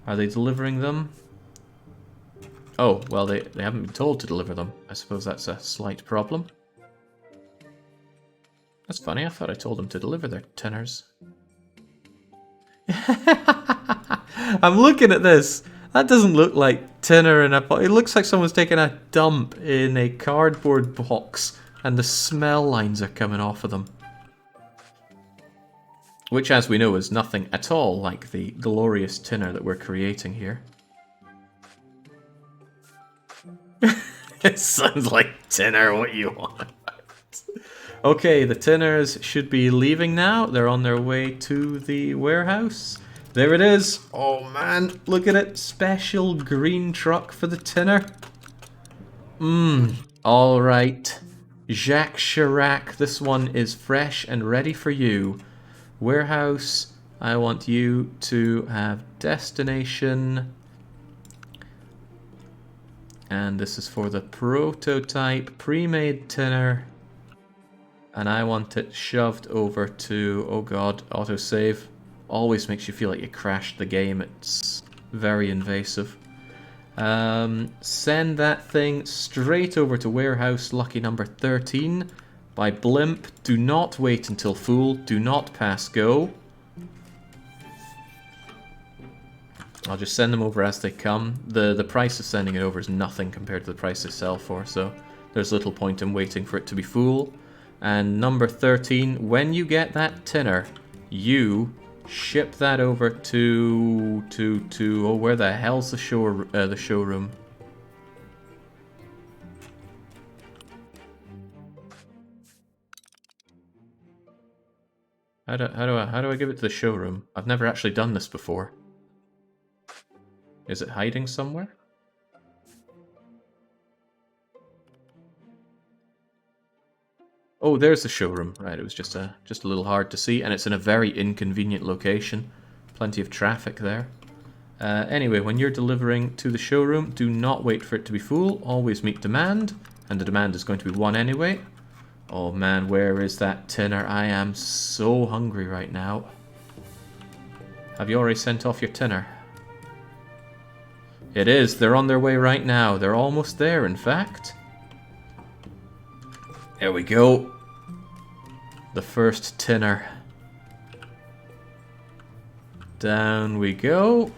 S1: Are they delivering them? Oh, well, they haven't been told to deliver them. I suppose that's a slight problem. That's funny. I thought I told them to deliver their tinners. I'm looking at this. That doesn't look like tinner in a pot. It looks like someone's taken a dump in a cardboard box and the smell lines are coming off of them. Which, as we know, is nothing at all like the glorious tinner that we're creating here. It sounds like tinner, what you want. Okay, the tinners should be leaving now. They're on their way to the warehouse. There it is. Oh man, look at it. Special green truck for the tinner. Alright. Jacques Chirac, this one is fresh and ready for you. Warehouse, I want you to have destination. And this is for the prototype pre-made tinner. And I want it shoved over to, oh god, autosave. Always makes you feel like you crashed the game. It's very invasive. Send that thing straight over to warehouse lucky number 13. By blimp, do not wait until full, do not pass go. I'll just send them over as they come. The price of sending it over is nothing compared to the price they sell for, so there's little point in waiting for it to be full. And number 13, when you get that tinner, you Ship that over to oh, where the hell's the showroom? How do I give it to the showroom? I've never actually done this before. Is it hiding somewhere? Oh, there's the showroom. Right, it was just a little hard to see, and it's in a very inconvenient location. Plenty of traffic there. Anyway, when you're delivering to the showroom, do not wait for it to be full. Always meet demand, and the demand is going to be 1 anyway. Oh man, where is that tinner? I am so hungry right now. Have you already sent off your tinner? It is. They're on their way right now. They're almost there, in fact. There we go. The first tinner. Down we go.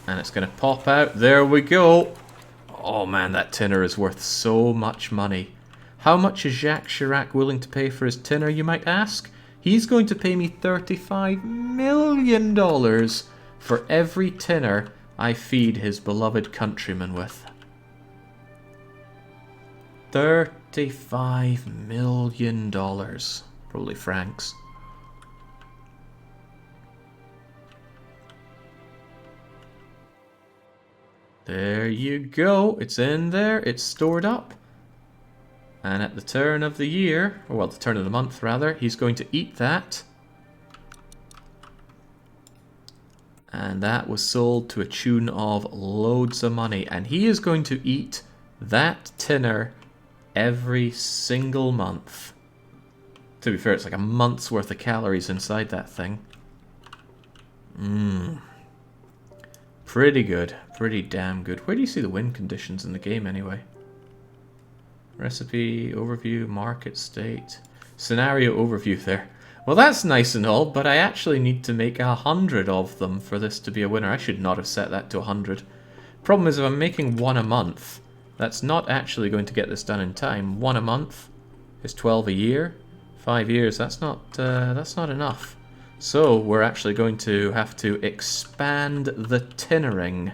S1: And it's going to pop out. There we go. Oh man, that tinner is worth so much money. How much is Jacques Chirac willing to pay for his tinner, you might ask? He's going to pay me $35 million for every tinner I feed his beloved countrymen with. $35 million. Probably francs. There you go. It's in there. It's stored up. And at the turn of the year, or well, the turn of the month rather, he's going to eat that. And that was sold to a tune of loads of money. And he is going to eat that tinner every single month. To be fair, it's like a month's worth of calories inside that thing. Pretty good. Pretty damn good. Where do you see the win conditions in the game anyway? Recipe, overview, market state, scenario overview there. Well, that's nice and all, but I actually need to make 100 of them for this to be a winner. I should not have set that to 100. Problem is, if I'm making 1 a month, that's not actually going to get this done in time. 1 a month is 12 a year. 5 years, that's not enough. So we're actually going to have to expand the tinnering.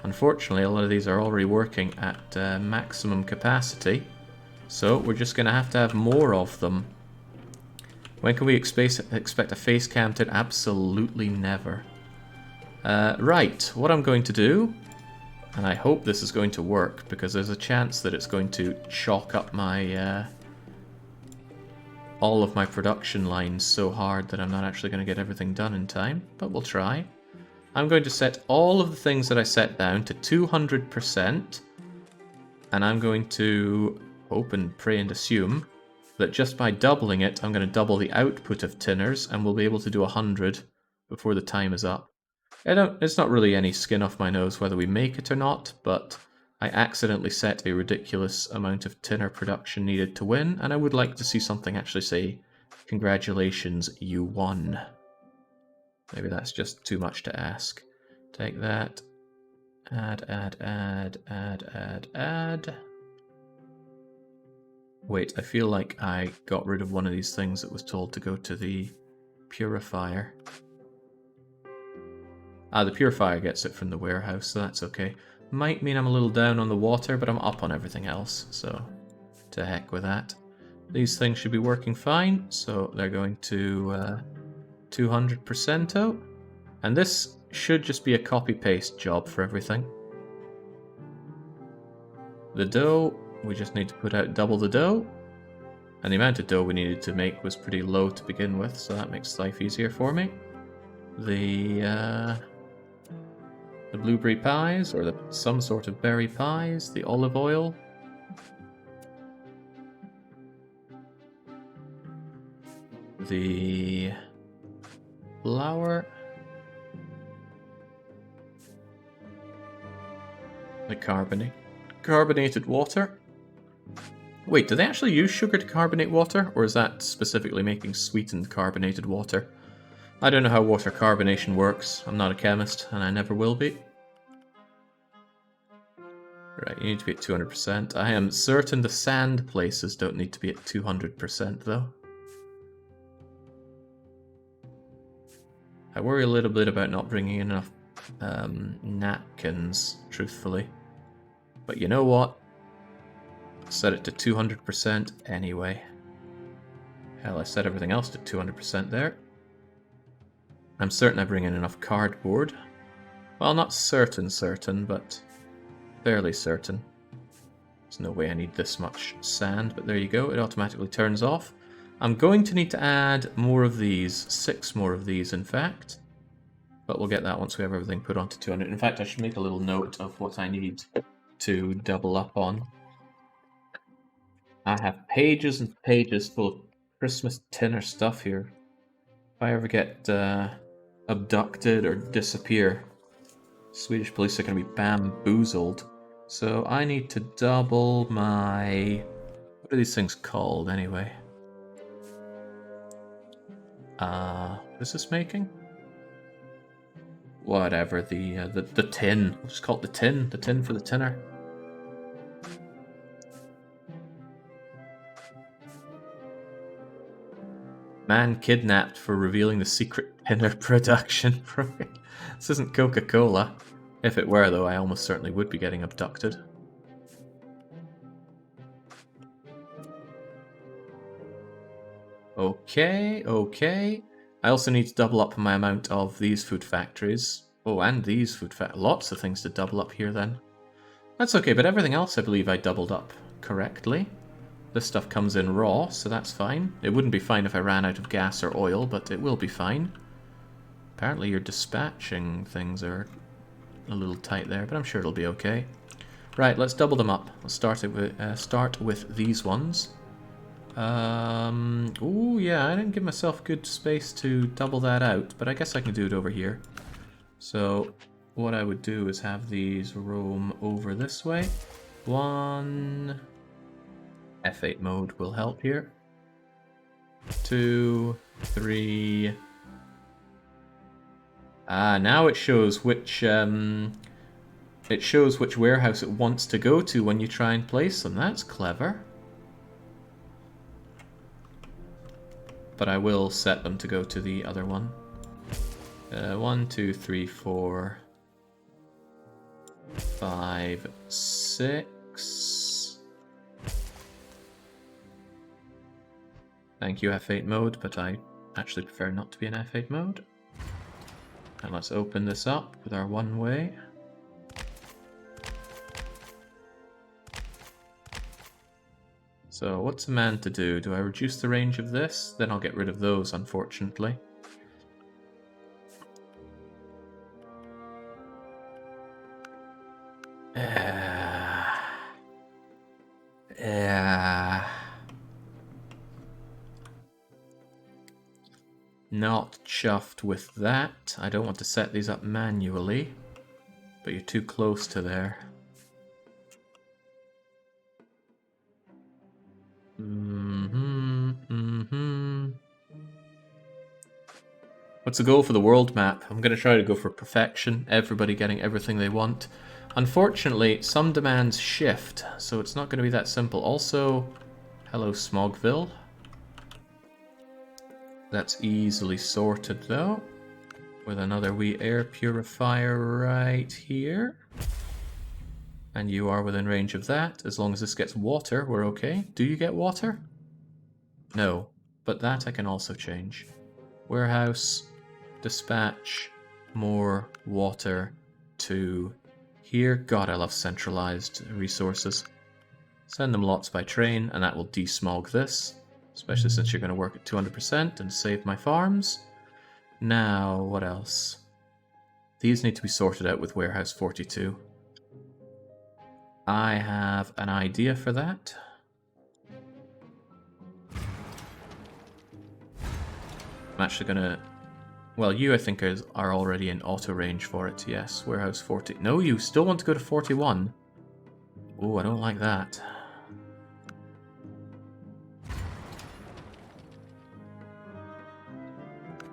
S1: Unfortunately, a lot of these are already working at maximum capacity, so we're just going to have more of them. When can we expect a face cam tin? Absolutely never. Right, what I'm going to do, and I hope this is going to work, because there's a chance that it's going to chalk up my all of my production lines so hard that I'm not actually going to get everything done in time, but we'll try. I'm going to set all of the things that I set down to 200%, and I'm going to hope and pray and assume that just by doubling it, I'm going to double the output of tinners, and we'll be able to do 100 before the time is up. It's not really any skin off my nose whether we make it or not, but I accidentally set a ridiculous amount of tinner production needed to win, and I would like to see something actually say, "Congratulations, you won." Maybe that's just too much to ask. Take that. Add. Wait, I feel like I got rid of one of these things that was told to go to the purifier. The purifier gets it from the warehouse, so that's okay. Might mean I'm a little down on the water, but I'm up on everything else, so to heck with that. These things should be working fine, so they're going to 200% out. And this should just be a copy-paste job for everything. The dough, we just need to put out double the dough. And the amount of dough we needed to make was pretty low to begin with, so that makes life easier for me. The blueberry pies, or some sort of berry pies, the olive oil. The flour. The carbonated water. Wait, do they actually use sugar to carbonate water, or is that specifically making sweetened carbonated water? I don't know how water carbonation works. I'm not a chemist, and I never will be. Right, you need to be at 200%. I am certain the sand places don't need to be at 200% though. I worry a little bit about not bringing enough napkins, truthfully. But you know what? I'll set it to 200% anyway. Hell, I set everything else to 200% there. I'm certain I bring in enough cardboard. Well, not certain, but fairly certain. There's no way I need this much sand, but there you go. It automatically turns off. I'm going to need to add more of these. 6 more of these, in fact. But we'll get that once we have everything put onto 200. In fact, I should make a little note of what I need to double up on. I have pages and pages full of Christmas dinner stuff here. If I ever get abducted or disappear, Swedish police are going to be bamboozled. So I need to double my... What are these things called, anyway? What is this making? Whatever, the tin. We'll just call it the tin for the tinner. Man kidnapped for revealing the secret tinner production. This isn't Coca-Cola. If it were, though, I almost certainly would be getting abducted. Okay. I also need to double up my amount of these food factories. Oh, and these food factories. Lots of things to double up here, then. That's okay, but everything else I believe I doubled up correctly. This stuff comes in raw, so that's fine. It wouldn't be fine if I ran out of gas or oil, but it will be fine. Apparently your dispatching things are a little tight there, but I'm sure it'll be okay. Right, let's double them up. Let's start with these ones. Oh yeah, I didn't give myself good space to double that out, but I guess I can do it over here. So what I would do is have these roam over this way. 1... F8 mode will help here. 2, 3... now it shows which warehouse it wants to go to when you try and place them. That's clever. But I will set them to go to the other one. 1, 2, 3, 4, 5, 6. Thank you, F8 mode, but I actually prefer not to be in F8 mode. And let's open this up with our one way. So what's a man to do? Do I reduce the range of this? Then I'll get rid of those, unfortunately. Not chuffed with that. I don't want to set these up manually, but you're too close to there. What's the goal for the world map? I'm going to try to go for perfection, everybody getting everything they want. Unfortunately, some demands shift, so it's not going to be that simple. Also, hello Smogville. That's easily sorted though, with another wee air purifier right here. And you are within range of that. As long as this gets water, we're okay. Do you get water? No, but that I can also change. Warehouse, dispatch, more water to here. God, I love centralized resources. Send them lots by train, and that will desmog this. Especially since you're going to work at 200% and save my farms. Now, what else? These need to be sorted out with Warehouse 42. I have an idea for that. I'm actually going to... Well, you, I think, are already in auto range for it, yes. Warehouse 40... No, you still want to go to 41. Oh, I don't like that.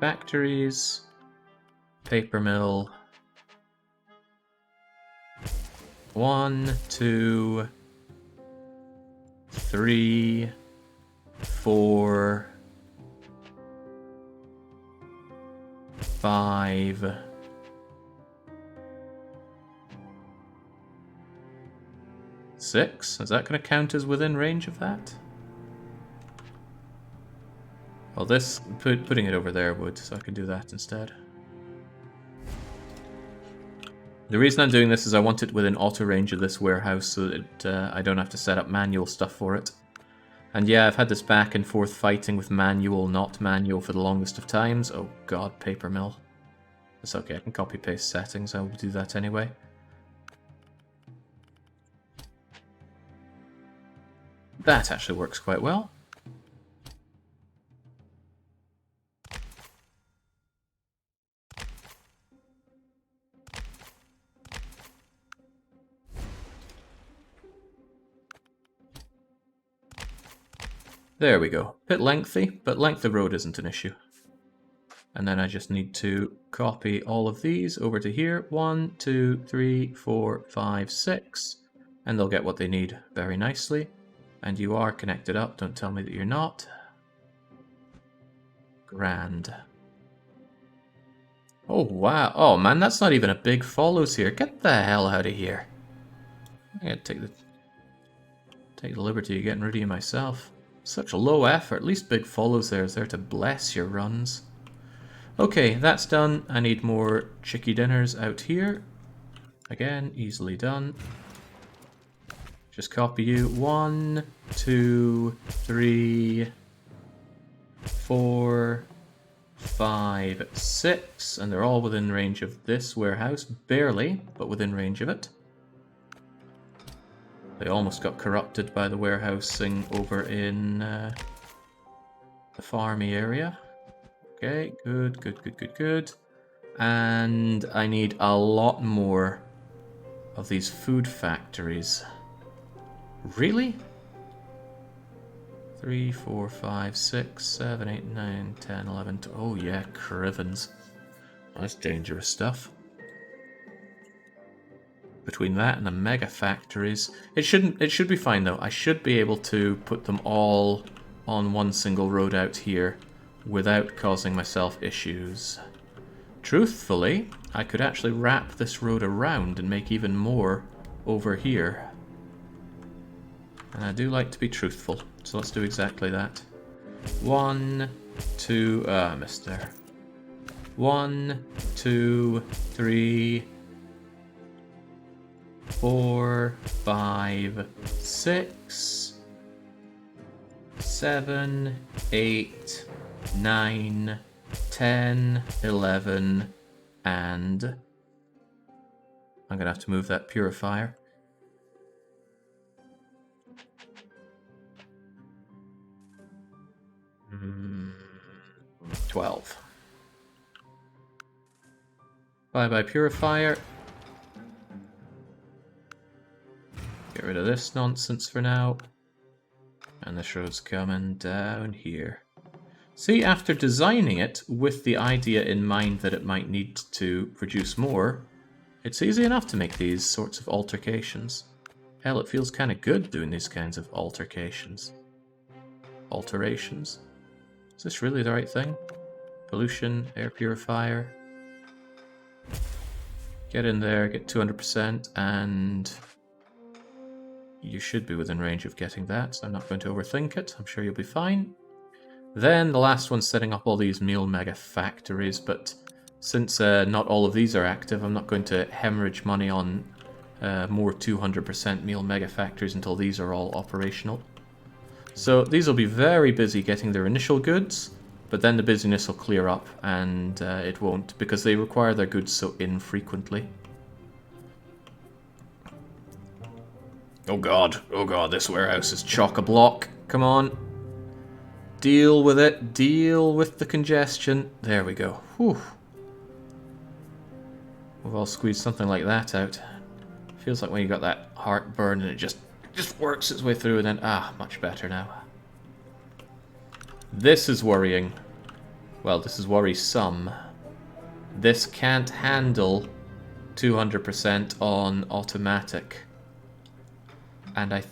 S1: Factories, paper mill. 1, 2, 3, 4, 5. Six? Is that going to count as within range of that? Well, this, putting it over there would, so I can do that instead. The reason I'm doing this is I want it within auto range of this warehouse so that I don't have to set up manual stuff for it. And yeah, I've had this back and forth fighting with manual, not manual for the longest of times. Oh god, paper mill. It's okay, I can copy paste settings, I will do that anyway. That actually works quite well. There we go. Bit lengthy, but length of road isn't an issue. And then I just need to copy all of these over to here. 1, 2, 3, 4, 5, 6. And they'll get what they need very nicely. And you are connected up, don't tell me that you're not. Grand. Oh wow, oh man, that's not even a big follows here. Get the hell out of here. I gotta take the liberty of getting rid of you myself. Such a low effort, at least big follows there is there to bless your runs. Okay, that's done. I need more chicky dinners out here. Again, easily done. Just copy you. 1, 2, 3, 4, 5, 6, and they're all within range of this warehouse. Barely, but within range of it. They almost got corrupted by the warehousing over in the farmy area. Okay, good, good, good, good, good. And I need a lot more of these food factories. Really? 3, 4, 5, 6, 7, 8, 9, 10, 11, 12. Oh yeah, crivens. That's dangerous stuff. Between that and the mega factories, it should be fine though. I should be able to put them all on one single road out here without causing myself issues. Truthfully, I could actually wrap this road around and make even more over here. And I do like to be truthful, so let's do exactly that. 1, 2, I missed there. 1, 2, 3, 4, 5, 6, 7, 8, 9, 10, 11, and I'm gonna have to move that purifier. Mm, 12. Bye-bye purifier. Get rid of this nonsense for now. And this road's coming down here. See, after designing it with the idea in mind that it might need to produce more, it's easy enough to make these sorts of altercations. Hell, it feels kind of good doing these kinds of alterations. Is this really the right thing? Pollution, air purifier. Get in there, get 200%, and you should be within range of getting that, so I'm not going to overthink it. I'm sure you'll be fine. Then the last one's setting up all these meal mega factories, but since not all of these are active, I'm not going to hemorrhage money on more 200% meal mega factories until these are all operational. So these will be very busy getting their initial goods, but then the busyness will clear up and it won't, because they require their goods so infrequently. Oh god, this warehouse is chock-a-block. Come on. Deal with it, deal with the congestion. There we go. Whew. We've all squeezed something like that out. Feels like when you got that heartburn and it just works its way through and then, much better now. This is worrying. Well, this is worrisome. This can't handle 200% on automatic. And I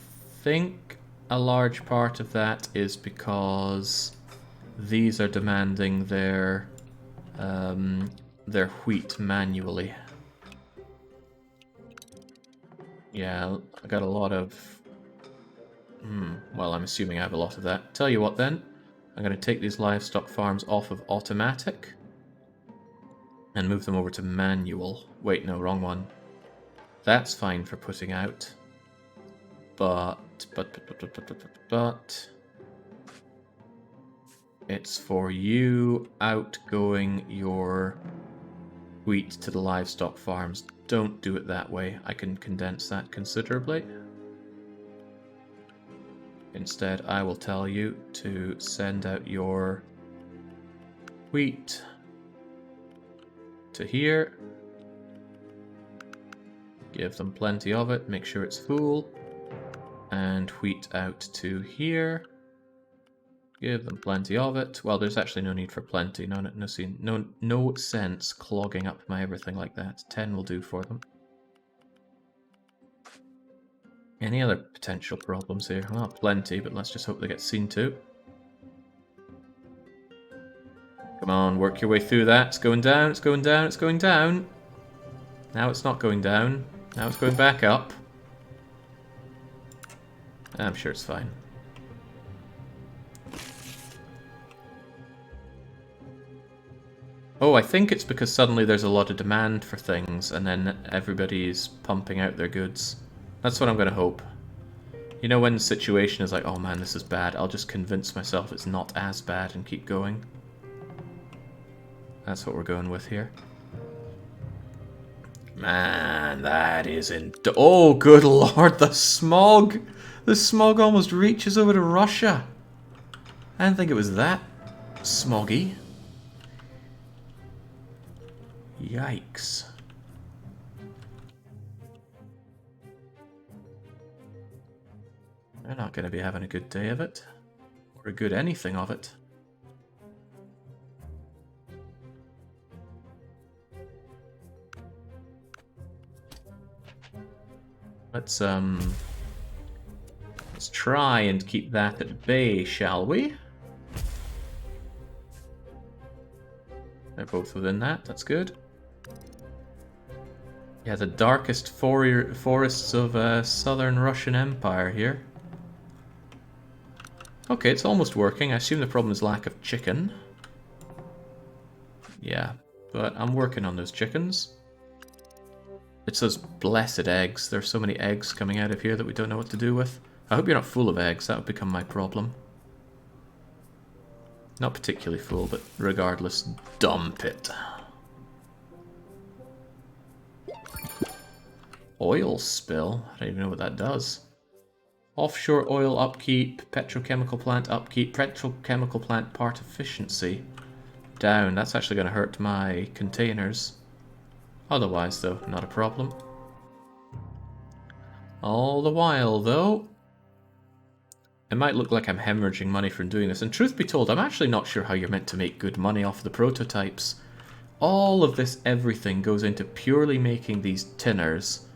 S1: think a large part of that is because these are demanding their their wheat manually. Yeah, I got a lot of... well, I'm assuming I have a lot of that. Tell you what then, I'm going to take these livestock farms off of automatic and move them over to manual. Wait, no, wrong one. That's fine for putting out. But it's for you outgoing your wheat to the livestock farms. Don't do it that way. I can condense that considerably. Instead, I will tell you to send out your wheat to here. Give them plenty of it. Make sure it's full. And wheat out to here. Give them plenty of it. Well, there's actually no need for plenty. No sense clogging up my everything like that. 10 will do for them. Any other potential problems here? Well, plenty, but let's just hope they get seen to. Come on, work your way through that. It's going down, it's going down, it's going down. Now it's not going down. Now it's going back up. I'm sure it's fine. Oh, I think it's because suddenly there's a lot of demand for things, and then everybody's pumping out their goods. That's what I'm going to hope. You know, when the situation is like, oh man, this is bad, I'll just convince myself it's not as bad and keep going. That's what we're going with here. Man, that isn't... Oh, good lord, the smog! The smog almost reaches over to Russia. I didn't think it was that smoggy. Yikes. They're not going to be having a good day of it. Or a good anything of it. Let's try and keep that at bay, shall we? They're both within that, that's good. Yeah, the darkest forests of southern Russian Empire here. Okay, it's almost working. I assume the problem is lack of chicken. Yeah, but I'm working on those chickens. It's those blessed eggs. There's so many eggs coming out of here that we don't know what to do with. I hope you're not full of eggs. That would become my problem. Not particularly full, but regardless, dump it. Oil spill? I don't even know what that does. Offshore oil upkeep, petrochemical plant upkeep, petrochemical plant part efficiency. Down. That's actually going to hurt my containers. Otherwise, though, not a problem. All the while, though, it might look like I'm hemorrhaging money from doing this. And truth be told, I'm actually not sure how you're meant to make good money off the prototypes. All of this everything goes into purely making these tinners.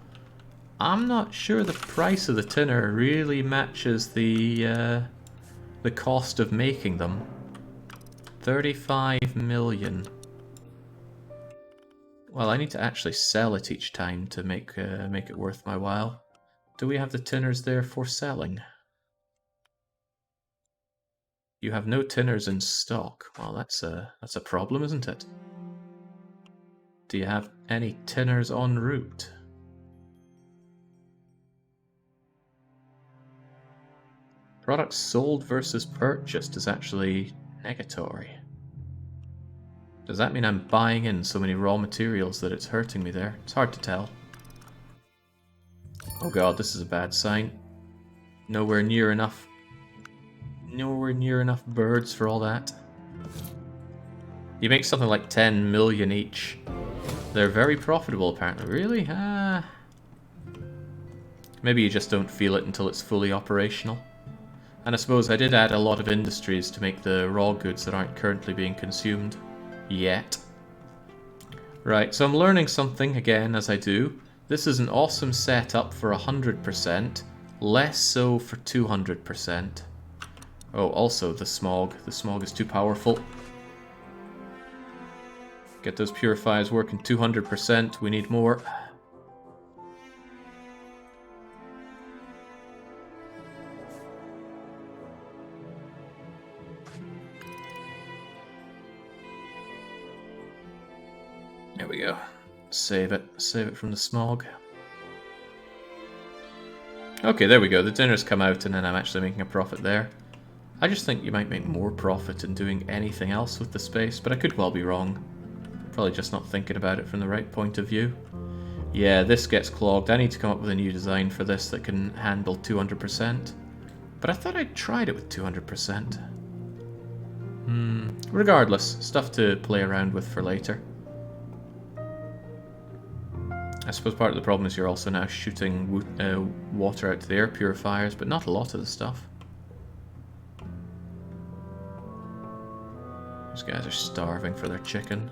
S1: I'm not sure the price of the tinner really matches the cost of making them. 35 million. Well, I need to actually sell it each time to make it worth my while. Do we have the tinners there for selling? You have no tinners in stock. Well, that's a problem, isn't it? Do you have any tinners en route? Products sold versus purchased is actually negatory. Does that mean I'm buying in so many raw materials that it's hurting me there? It's hard to tell. Oh god, this is a bad sign. Nowhere near enough birds for all that. You make something like 10 million each. They're very profitable apparently. Really? Maybe you just don't feel it until it's fully operational. And I suppose I did add a lot of industries to make the raw goods that aren't currently being consumed. Yet. Right, so I'm learning something again as I do. This is an awesome setup for 100%, less so for 200%. Oh, also the smog. The smog is too powerful. Get those purifiers working 200%. We need more. There we go. Save it. Save it from the smog. Okay, there we go. The dinner's come out and then I'm actually making a profit there. I just think you might make more profit in doing anything else with the space, but I could well be wrong. Probably just not thinking about it from the right point of view. Yeah, this gets clogged. I need to come up with a new design for this that can handle 200%. But I thought I'd tried it with 200%. Regardless, stuff to play around with for later. I suppose part of the problem is you're also now shooting water out to the air purifiers, but not a lot of the stuff. These guys are starving for their chicken.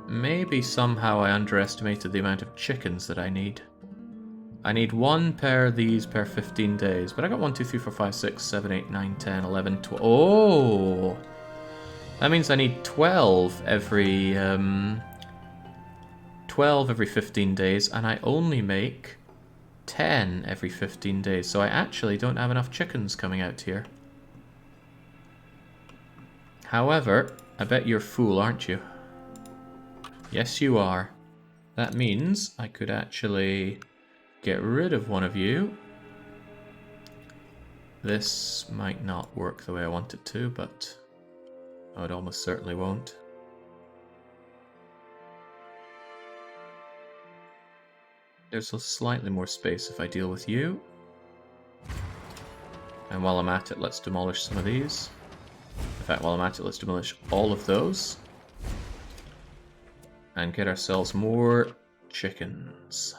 S1: Maybe somehow I underestimated the amount of chickens that I need. I need 1 pair of these per 15 days, but I got 1, 2, 3, 4, 5, 6, 7, 8, 9, 10, 11, 12. Oh! That means I need 12 every 15 days, and I only make 10 every 15 days, so I actually don't have enough chickens coming out here. However, I bet you're a fool, aren't you? Yes, you are. That means I could actually get rid of one of you. This might not work the way I want it to, but it almost certainly won't. There's a slightly more space if I deal with you. And while I'm at it, let's demolish some of these. In fact, while I'm at it, let's demolish all of those. And get ourselves more chickens.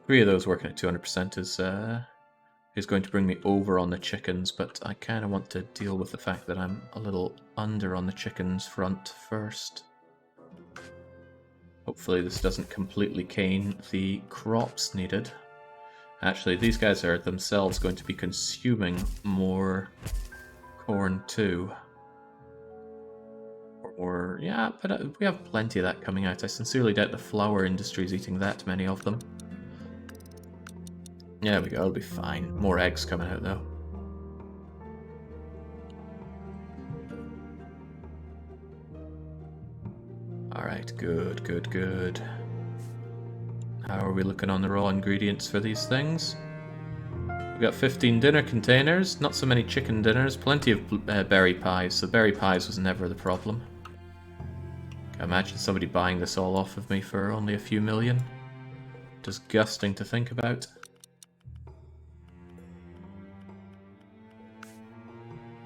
S1: Three of those working at 200% is going to bring me over on the chickens, but I kind of want to deal with the fact that I'm a little under on the chickens front first. Hopefully this doesn't completely cane the crops needed. Actually, these guys are themselves going to be consuming more corn too. Or yeah, but we have plenty of that coming out. I sincerely doubt the flour industry is eating that many of them. Yeah, there we go, it'll be fine. More eggs coming out though. Alright, good, good, good. How are we looking on the raw ingredients for these things? We've got 15 dinner containers, not so many chicken dinners, plenty of berry pies, so berry pies was never the problem. Imagine somebody buying this all off of me for only a few million. Disgusting to think about.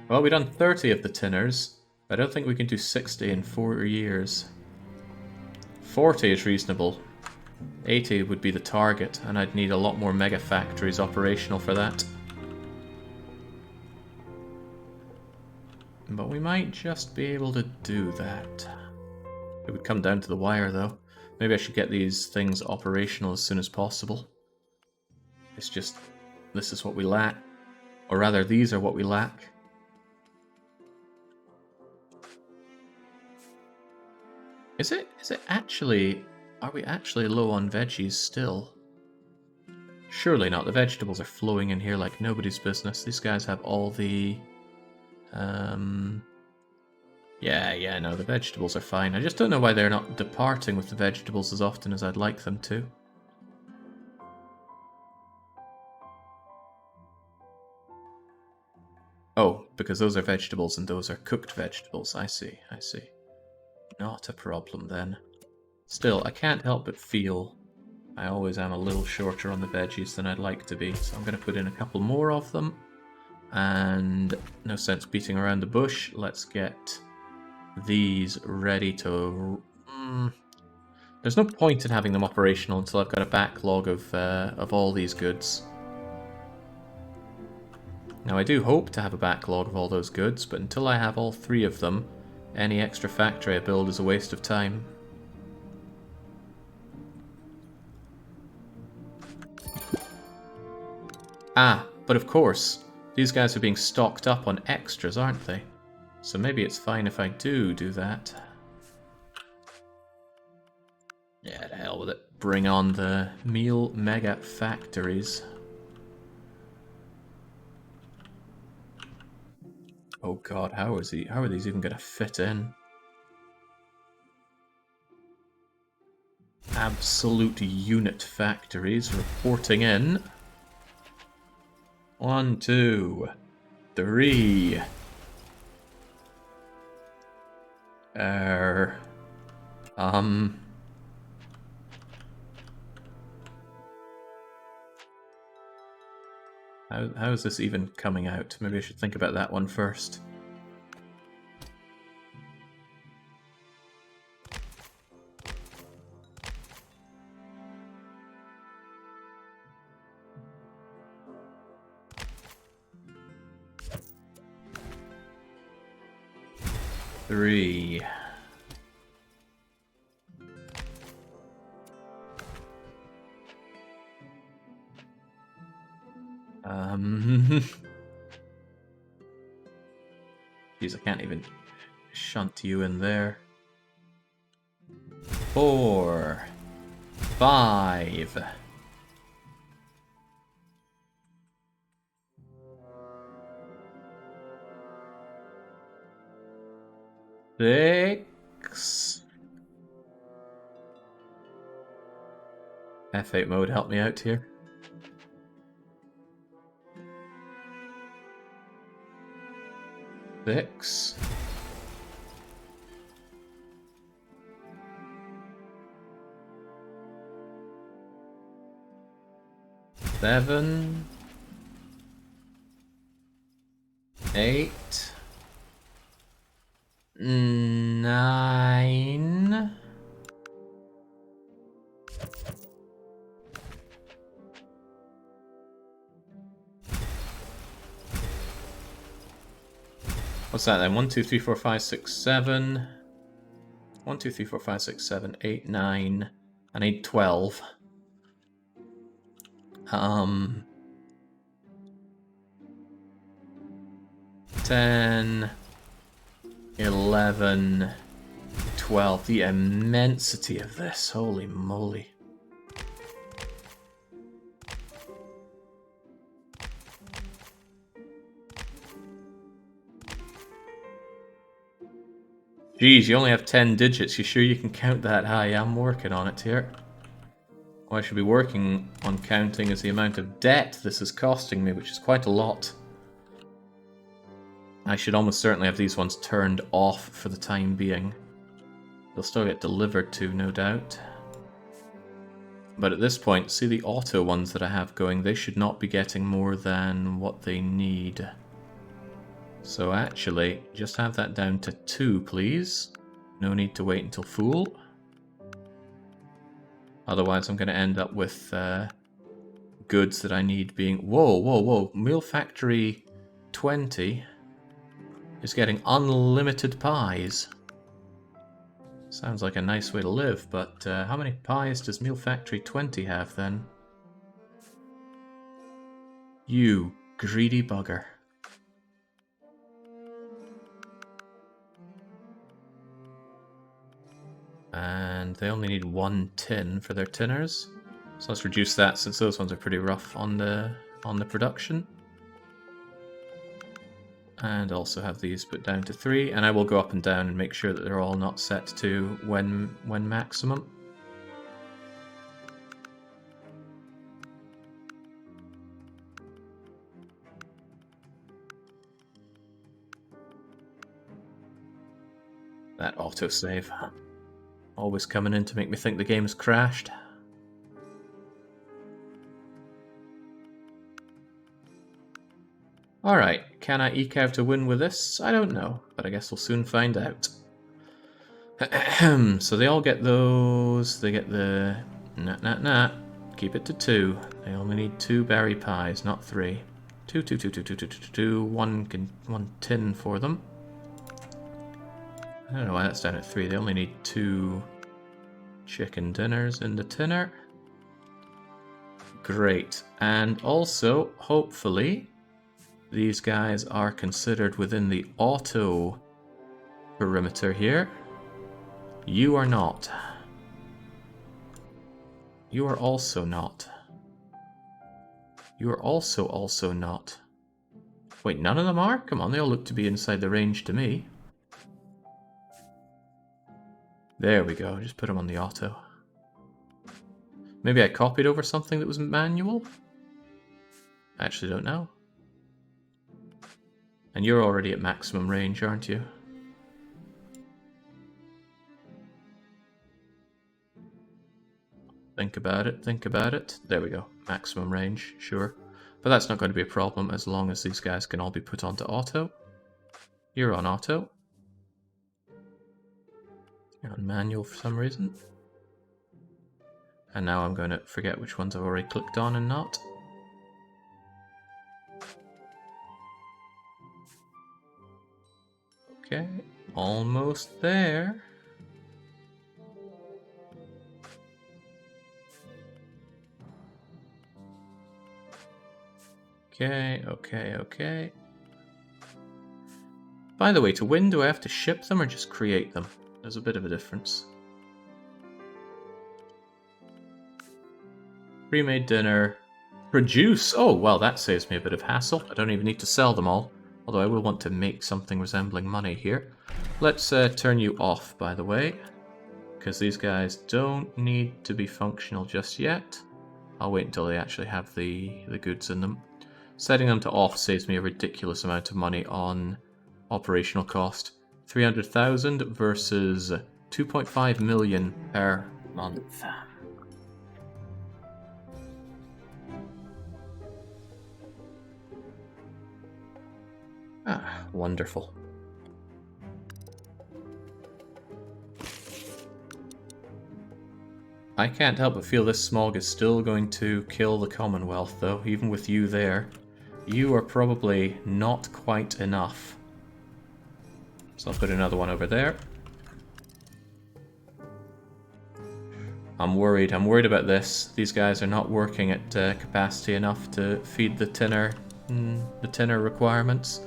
S1: Well, we've done 30 of the tinners. I don't think we can do 60 in 4 years. 40 is reasonable. 80 would be the target, and I'd need a lot more megafactories operational for that. But we might just be able to do that. It would come down to the wire, though. Maybe I should get these things operational as soon as possible. It's just, this is what we lack. Or rather, these are what we lack. Is it actually... Are we actually low on veggies still? Surely not. The vegetables are flowing in here like nobody's business. These guys have all the... Yeah, no, the vegetables are fine. I just don't know why they're not departing with the vegetables as often as I'd like them to. Oh, because those are vegetables and those are cooked vegetables. I see, I see. Not a problem then. Still, I can't help but feel I always am a little shorter on the veggies than I'd like to be, so I'm going to put in a couple more of them. And no sense beating around the bush, let's get these ready to... There's no point in having them operational until I've got a backlog of all these goods. Now I do hope to have a backlog of all those goods, but until I have all 3 of them, any extra factory I build is a waste of time. Ah, but of course, these guys are being stocked up on extras, aren't they? So maybe it's fine if I do that. Yeah, to hell with it. Bring on the meal mega factories. Oh god, how are these even going to fit in? Absolute unit factories reporting in. 1, 2, 3. How is this even coming out? Maybe I should think about that one first. Three. Jeez, I can't even shunt you in there. 4, 5. 6. F8 mode, help me out here. 6. 7. 8. 9. What's that then? 1, 2, 3, 4, 5, 6, 7. 1, 2, 3, 4, 5, 6, 7, 8, 9. I need 12. 10, 11, 12. The immensity of this. Holy moly. Geez, you only have 10 digits. You sure you can count that high? I'm working on it here. What I should be working on counting is the amount of debt this is costing me, which is quite a lot. I should almost certainly have these ones turned off for the time being. They'll still get delivered to, no doubt. But at this point, see the auto ones that I have going, they should not be getting more than what they need. So actually, just have that down to 2, please. No need to wait until full. Otherwise, I'm going to end up with goods that I need being... Whoa. Meal Factory 20 is getting unlimited pies. Sounds like a nice way to live, but how many pies does Meal Factory 20 have then? You greedy bugger. And they only need 1 tin for their tinners. So let's reduce that since those ones are pretty rough on the production. And also have these put down to 3, and I will go up and down and make sure that they're all not set to when maximum. That autosave. Always coming in to make me think the game's crashed. Alright, can I eke out a win with this? I don't know, but I guess we'll soon find out. So they all get those, they get the... Nah. Keep it to 2. They only need 2 berry pies, not 3. 2. 1 tin for them. I don't know why that's down at 3. They only need 2 chicken dinners in the tinner. Great. And also, hopefully, these guys are considered within the auto perimeter here. You are not. You are also not. You are also not. Wait, none of them are? Come on, they all look to be inside the range to me. There we go, just put them on the auto. Maybe I copied over something that was manual? I actually don't know. And you're already at maximum range, aren't you? Think about it, think about it. There we go, maximum range, sure. But that's not going to be a problem as long as these guys can all be put onto auto. You're on auto. You're on manual for some reason. And now I'm going to forget which ones I've already clicked on and not. Okay, almost there. Okay, okay, okay. By the way, to win, do I have to ship them or just create them? There's a bit of a difference. Pre-made dinner. Produce! Oh, well, that saves me a bit of hassle. I don't even need to sell them all. Although I will want to make something resembling money here. Let's turn you off, by the way. Because these guys don't need to be functional just yet. I'll wait until they actually have the goods in them. Setting them to off saves me a ridiculous amount of money on operational cost. 300,000 versus 2.5 million per month. Ah, wonderful. I can't help but feel this smog is still going to kill the Commonwealth, though, even with you there. You are probably not quite enough. So I'll put another one over there. I'm worried about this. These guys are not working at capacity enough to feed the tinner requirements.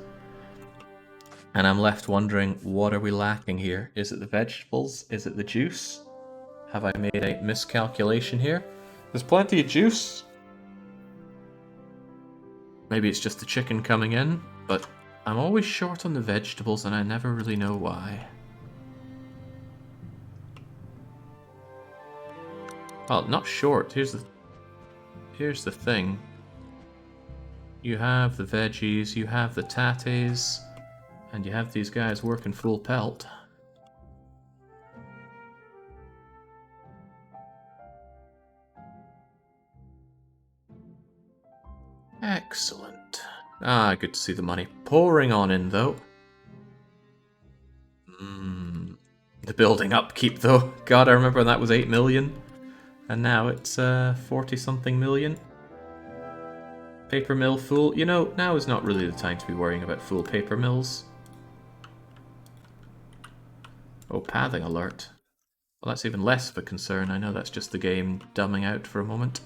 S1: And I'm left wondering, what are we lacking here? Is it the vegetables? Is it the juice? Have I made a miscalculation here? There's plenty of juice. Maybe it's just the chicken coming in, but I'm always short on the vegetables and I never really know why. Well, not short. Here's the thing. You have the veggies, you have the tatties, and you have these guys working full pelt. Excellent. Ah, good to see the money pouring on in, though. The building upkeep, though. God, I remember when that was 8 million. And now it's 40-something million. Paper mill full. You know, now is not really the time to be worrying about full paper mills. Oh, pathing alert. Well, that's even less of a concern. I know that's just the game dumbing out for a moment.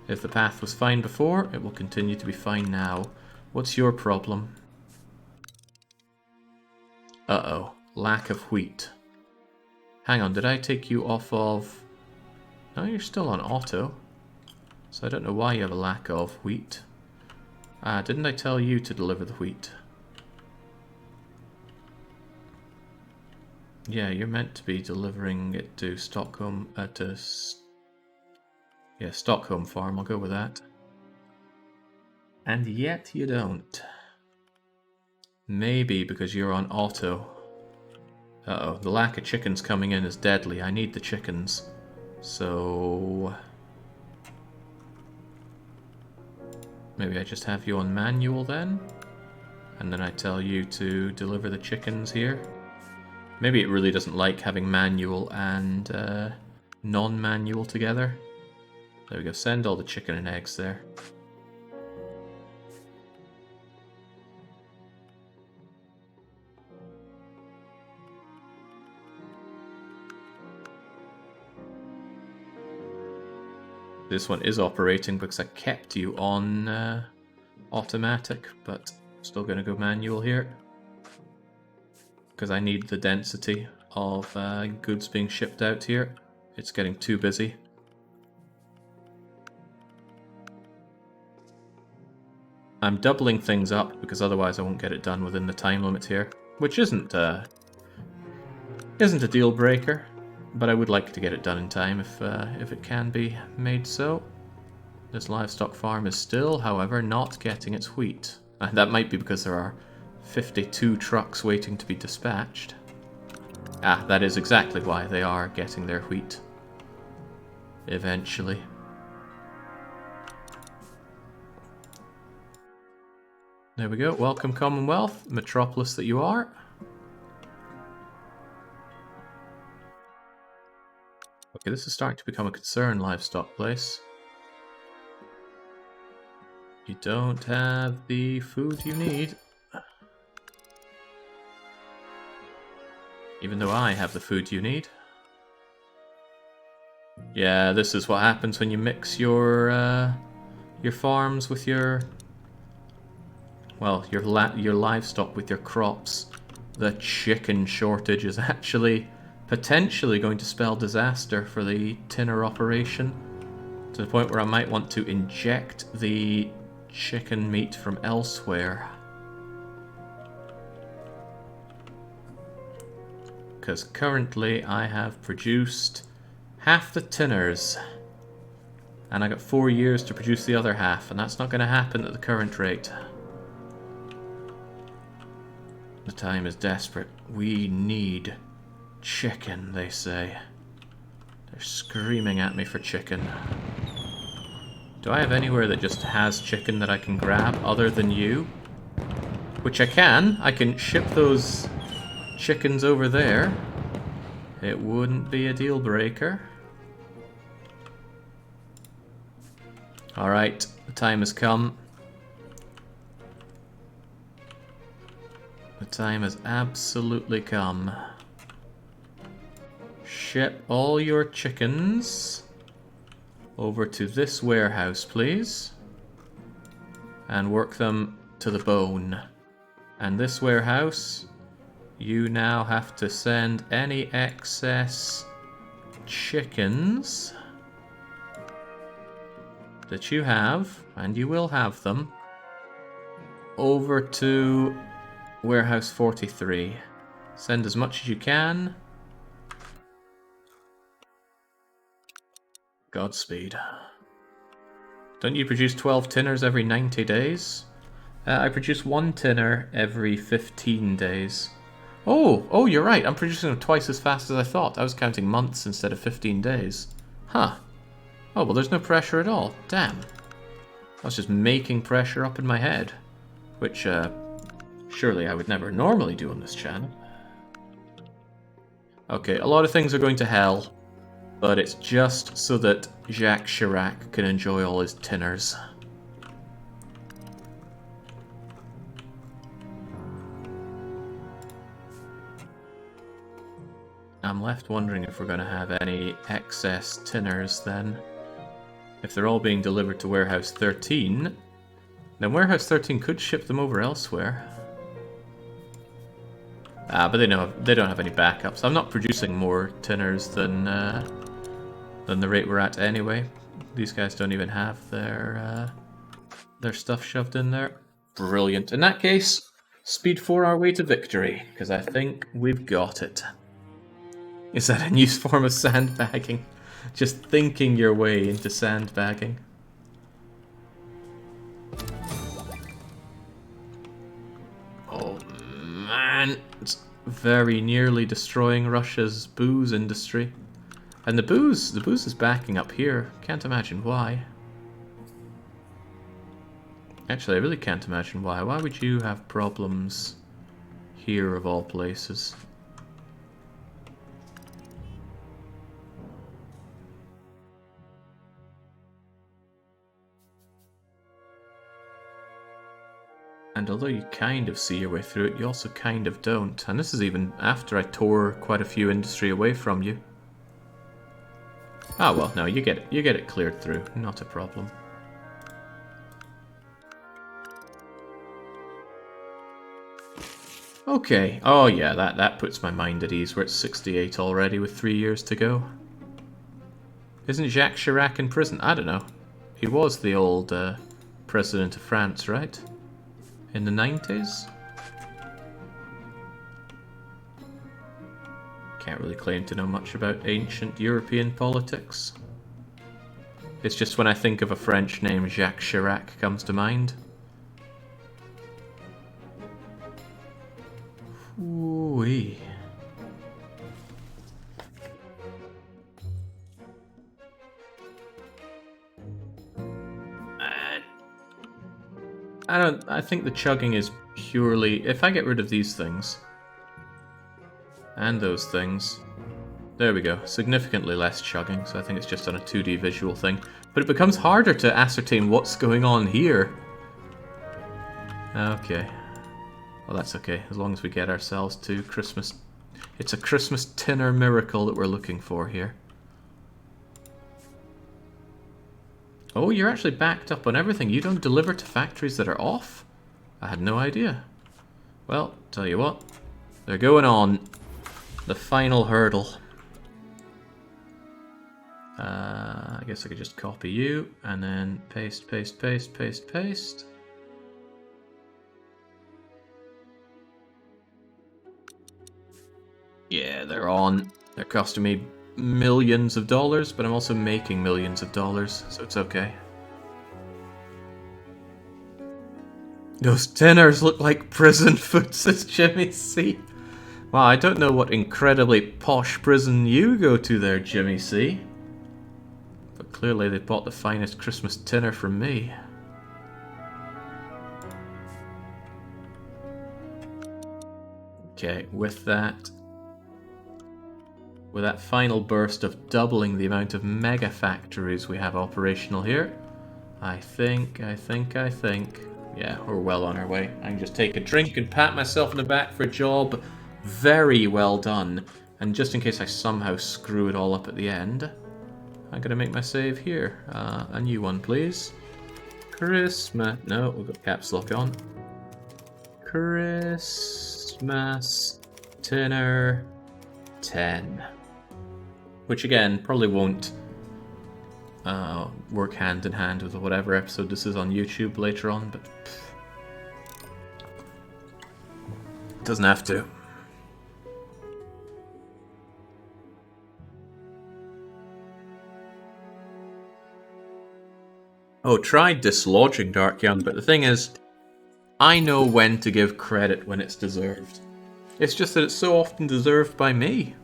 S1: If the path was fine before, it will continue to be fine now. What's your problem? Uh-oh. Lack of wheat. Hang on, did I take you off of... No, you're still on auto. So I don't know why you have a lack of wheat. Didn't I tell you to deliver the wheat? Yeah, you're meant to be delivering it to Stockholm, Stockholm Farm, I'll go with that. And yet you don't. Maybe because you're on auto. Uh-oh, the lack of chickens coming in is deadly. I need the chickens. So... maybe I just have you on manual then? And then I tell you to deliver the chickens here? Maybe it really doesn't like having manual and non-manual together. There we go, send all the chicken and eggs there. This one is operating because I kept you on automatic, but still going to go manual here. Because I need the density of goods being shipped out here. It's getting too busy. I'm doubling things up because otherwise I won't get it done within the time limit here, which isn't a deal breaker, but I would like to get it done in time if it can be made so. This livestock farm is still, however, not getting its wheat. And that might be because there are 52 trucks waiting to be dispatched. Ah, that is exactly why they are getting their wheat. Eventually. There we go. Welcome, Commonwealth, metropolis that you are. Okay, this is starting to become a concern, livestock place. You don't have the food you need. Even though I have the food you need. Yeah, this is what happens when you mix your farms with your... well, your livestock with your crops. The chicken shortage is actually potentially going to spell disaster for the tinner operation. To the point where I might want to inject the chicken meat from elsewhere. Because currently I have produced half the tinners. And I got 4 years to produce the other half, and that's not going to happen at the current rate. The time is desperate. We need chicken, they say. They're screaming at me for chicken. Do I have anywhere that just has chicken that I can grab other than you? Which I can. I can ship those chickens over there. It wouldn't be a deal breaker. Alright, the time has come. The time has absolutely come. Ship all your chickens over to this warehouse, please. And work them to the bone. And this warehouse, you now have to send any excess chickens that you have, and you will have them, over to warehouse 43. Send as much as you can. Godspeed. Don't you produce 12 tinners every 90 days? I produce 1 tinner every 15 days. Oh, you're right. I'm producing them twice as fast as I thought. I was counting months instead of 15 days. Huh. Oh, well, there's no pressure at all. Damn. I was just making pressure up in my head. Which, surely I would never normally do on this channel. Okay, a lot of things are going to hell. But it's just so that Jacques Chirac can enjoy all his tinners. I'm left wondering if we're going to have any excess tinners then. If they're all being delivered to Warehouse 13, then Warehouse 13 could ship them over elsewhere. But they don't have any backups. I'm not producing more tinners than the rate we're at anyway. These guys don't even have their stuff shoved in there. Brilliant. In that case, speed for our way to victory, because I think we've got it. Is that a new form of sandbagging? Just thinking your way into sandbagging. Oh man, it's very nearly destroying Russia's booze industry. And the booze is backing up here. Can't imagine why. Actually, I really can't imagine why. Why would you have problems here of all places? And although you kind of see your way through it, you also kind of don't. And this is even after I tore quite a few industry away from you. Ah, well, no, you get it cleared through. Not a problem. Okay. Oh, yeah, that puts my mind at ease. We're at 68 already with 3 years to go. Isn't Jacques Chirac in prison? I don't know. He was the old president of France, right? In the 90s? Can't really claim to know much about ancient European politics. It's just when I think of a French name, Jacques Chirac comes to mind. Ooh-wee. I think the chugging is purely... If I get rid of these things... and those things... There we go. Significantly less chugging, so I think it's just on a 2D visual thing. But it becomes harder to ascertain what's going on here. Okay. Well, that's okay, as long as we get ourselves to Christmas... It's a Christmas tinner miracle that we're looking for here. Oh, you're actually backed up on everything. You don't deliver to factories that are off? I had no idea. Well, tell you what. They're going on. The final hurdle. I guess I could just copy you, and then paste, paste, paste, paste, paste. Yeah, they're on. They're costing me millions of dollars, but I'm also making millions of dollars, so it's okay. Those tinners look like prison food, says Jimmy C. Well, I don't know what incredibly posh prison you go to there, Jimmy C. But clearly they bought the finest Christmas tinner from me. Okay, with that final burst of doubling the amount of megafactories we have operational here, I think, yeah, we're well on our way. I can just take a drink and pat myself in the back for a job very well done. And just in case I somehow screw it all up at the end, I'm gonna make my save here. A new one, please. Christmas. No, we've got caps lock on. Christmas tinner 10. Which again, probably won't work hand in hand with whatever episode this is on YouTube later on, but it doesn't have to. Oh, try dislodging Dark Young, but the thing is, I know when to give credit when it's deserved. It's just that it's so often deserved by me.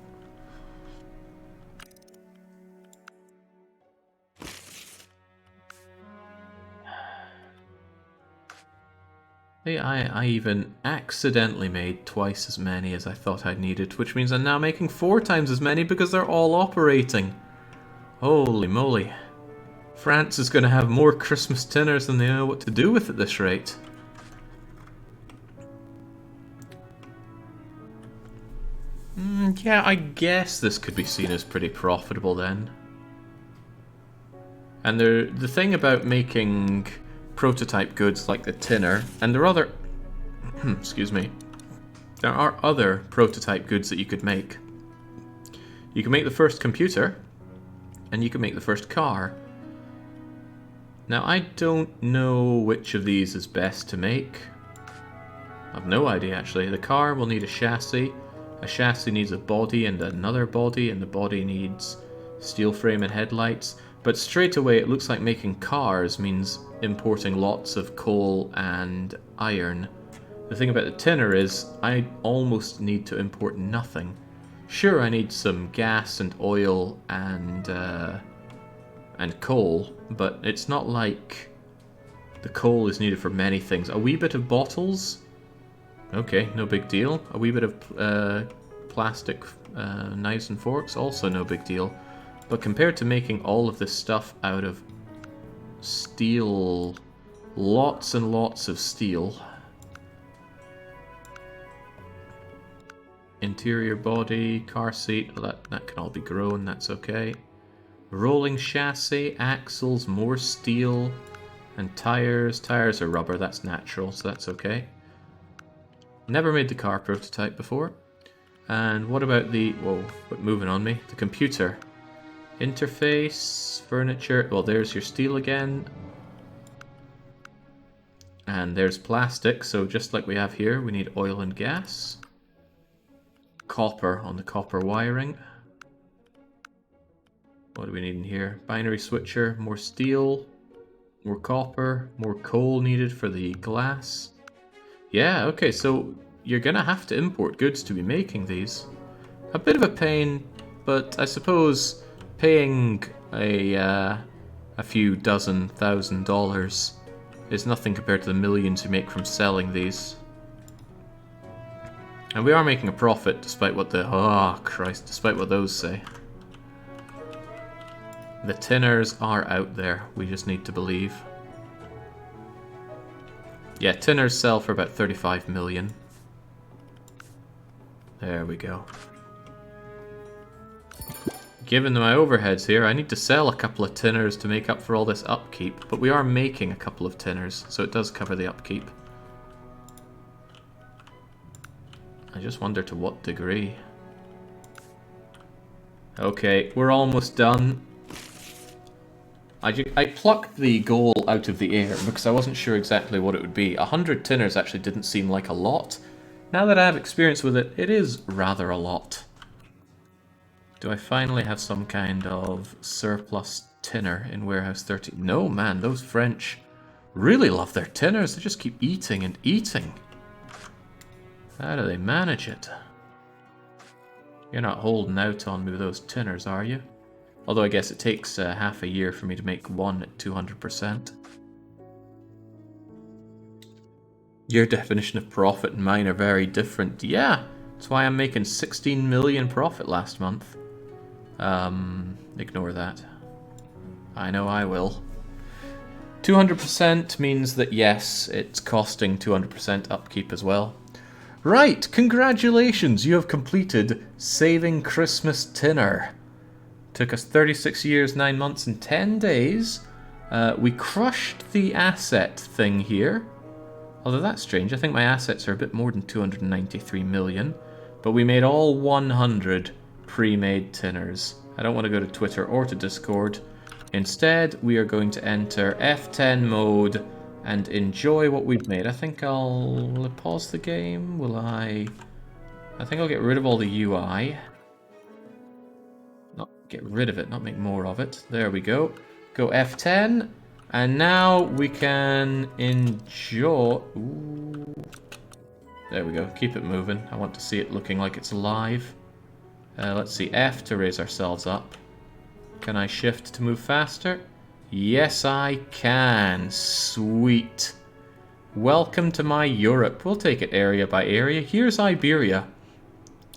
S1: I even accidentally made twice as many as I thought I needed, which means I'm now making 4 times as many because they're all operating. Holy moly. France is going to have more Christmas dinners than they know what to do with at this rate. Yeah, I guess this could be seen as pretty profitable then. And the thing about making prototype goods like the tinner, and there are other... excuse me. There are other prototype goods that you could make. You can make the first computer, and you can make the first car. Now, I don't know which of these is best to make. I've no idea, actually. The car will need a chassis needs a body and another body, and the body needs steel frame and headlights. But straight away, it looks like making cars means importing lots of coal and iron. The thing about the tinner is, I almost need to import nothing. Sure, I need some gas and oil and coal, but it's not like the coal is needed for many things. A wee bit of bottles? Okay, no big deal. A wee bit of plastic knives and forks? Also no big deal. But compared to making all of this stuff out of steel, lots and lots of steel. Interior body, car seat, that can all be grown, that's okay. Rolling chassis, axles, more steel, and tires. Tires are rubber, that's natural, so that's okay. Never made the car prototype before. And what about the... whoa, quit moving on me. The computer. Interface, furniture. Well, there's your steel again. And there's plastic, so just like we have here, we need oil and gas. Copper on the copper wiring. What do we need in here? Binary switcher, more steel, more copper, more coal needed for the glass. Yeah, okay, so you're gonna have to import goods to be making these. A bit of a pain, but I suppose paying a few dozen $1,000 is nothing compared to the millions you make from selling these. And we are making a profit, despite what the... oh, Christ, despite what those say. The tinners are out there, we just need to believe. Yeah, tinners sell for about 35 million. There we go. Given my overheads here, I need to sell a couple of tinners to make up for all this upkeep, but we are making a couple of tinners, so it does cover the upkeep. I just wonder to what degree. Okay, we're almost done. I plucked the goal out of the air because I wasn't sure exactly what it would be. 100 tinners actually didn't seem like a lot. Now that I have experience with it, it is rather a lot. Do I finally have some kind of surplus tinner in Warehouse 30? No, man, those French really love their tinners. They just keep eating and eating. How do they manage it? You're not holding out on me with those tinners, are you? Although I guess it takes half a year for me to make one at 200%. Your definition of profit and mine are very different. Yeah, that's why I'm making 16 million profit last month. Ignore that. I know I will. 200% means that yes, it's costing 200% upkeep as well. Right, congratulations, you have completed Saving Christmas Tinner. Took us 36 years, 9 months, and 10 days. We crushed the asset thing here. Although that's strange, I think my assets are a bit more than 293 million. But we made all 100 pre-made tinners. I don't want to go to Twitter or to Discord. Instead, we are going to enter F10 mode and enjoy what we've made. I think I'll pause the game. Will I think I'll get rid of all the UI. Not get rid of it, not make more of it. There we go. Go F10. And now we can enjoy... Ooh. There we go. Keep it moving. I want to see it looking like it's alive. Let's see. F to raise ourselves up. Can I shift to move faster? Yes, I can. Sweet. Welcome to my Europe. We'll take it area by area. Here's Iberia.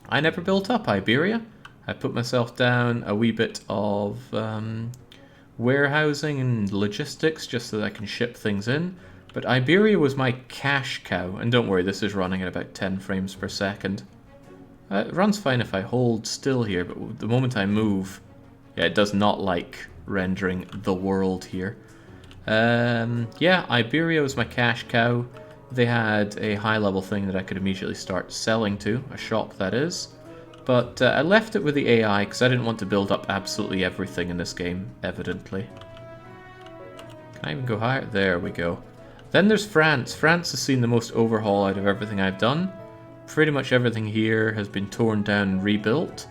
S1: I never built up Iberia. I put myself down a wee bit of warehousing and logistics just so that I can ship things in. But Iberia was my cash cow. And don't worry, this is running at about 10 frames per second. It runs fine if I hold still here, but the moment I move... yeah, it does not like rendering the world here. Yeah, Iberia was my cash cow. They had a high-level thing that I could immediately start selling to, a shop that is. But I left it with the AI because I didn't want to build up absolutely everything in this game, evidently. Can I even go higher? There we go. Then there's France. France has seen the most overhaul out of everything I've done. Pretty much everything here has been torn down and rebuilt.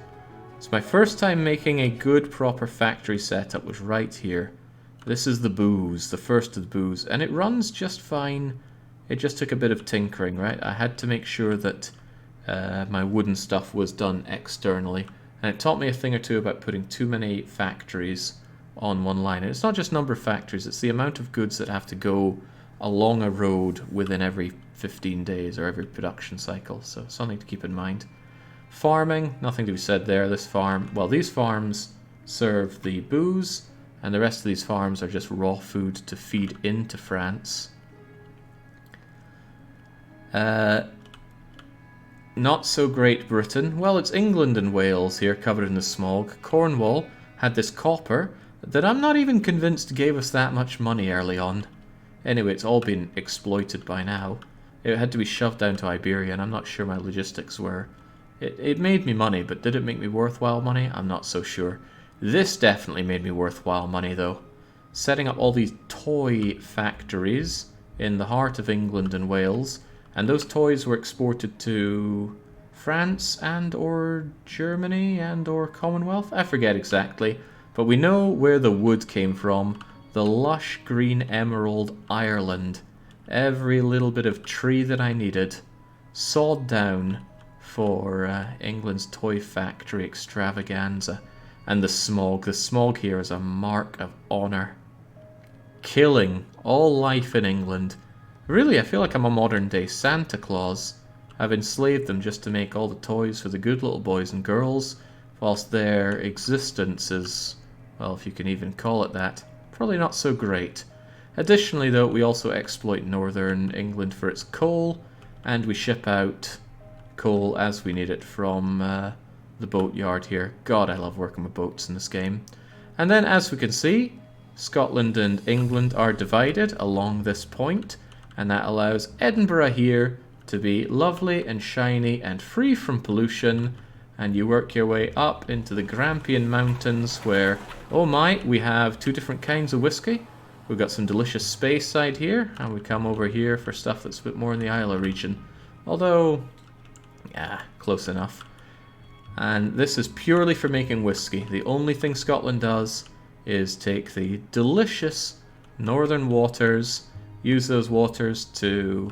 S1: It's my first time making a good proper factory setup was right here. This is the booze, the first of the booze, and it runs just fine. It just took a bit of tinkering, right? I had to make sure that my wooden stuff was done externally, and it taught me a thing or two about putting too many factories on one line. And it's not just number of factories, it's the amount of goods that have to go along a road within every 15 days or every production cycle, so something to keep in mind. Farming, nothing to be said there. This farm, well, these farms serve the booze, and the rest of these farms are just raw food to feed into France. Not so great Britain. Well, it's England and Wales here covered in the smog. Cornwall had this copper that I'm not even convinced gave us that much money early on. Anyway, it's all been exploited by now. It had to be shoved down to Iberia, and I'm not sure my logistics were. It made me money, but did it make me worthwhile money? I'm not so sure. This definitely made me worthwhile money, though. Setting up all these toy factories in the heart of England and Wales, and those toys were exported to France and or Germany and or Commonwealth? I forget exactly, but we know where the wood came from. The lush green emerald Ireland. Every little bit of tree that I needed sawed down for England's toy factory extravaganza. And the smog here is a mark of honour. Killing all life in England. Really, I feel like I'm a modern day Santa Claus. I've enslaved them just to make all the toys for the good little boys and girls, whilst their existence is, well, if you can even call it that, probably not so great. Additionally, though, we also exploit northern England for its coal, and we ship out coal as we need it from the boatyard here. God, I love working with boats in this game. And then, as we can see, Scotland and England are divided along this point, and that allows Edinburgh here to be lovely and shiny and free from pollution, and you work your way up into the Grampian Mountains where, oh my, we have two different kinds of whiskey. We've got some delicious Speyside here, and we come over here for stuff that's a bit more in the Isla region. Although, yeah, close enough. And this is purely for making whiskey. The only thing Scotland does is take the delicious northern waters, use those waters to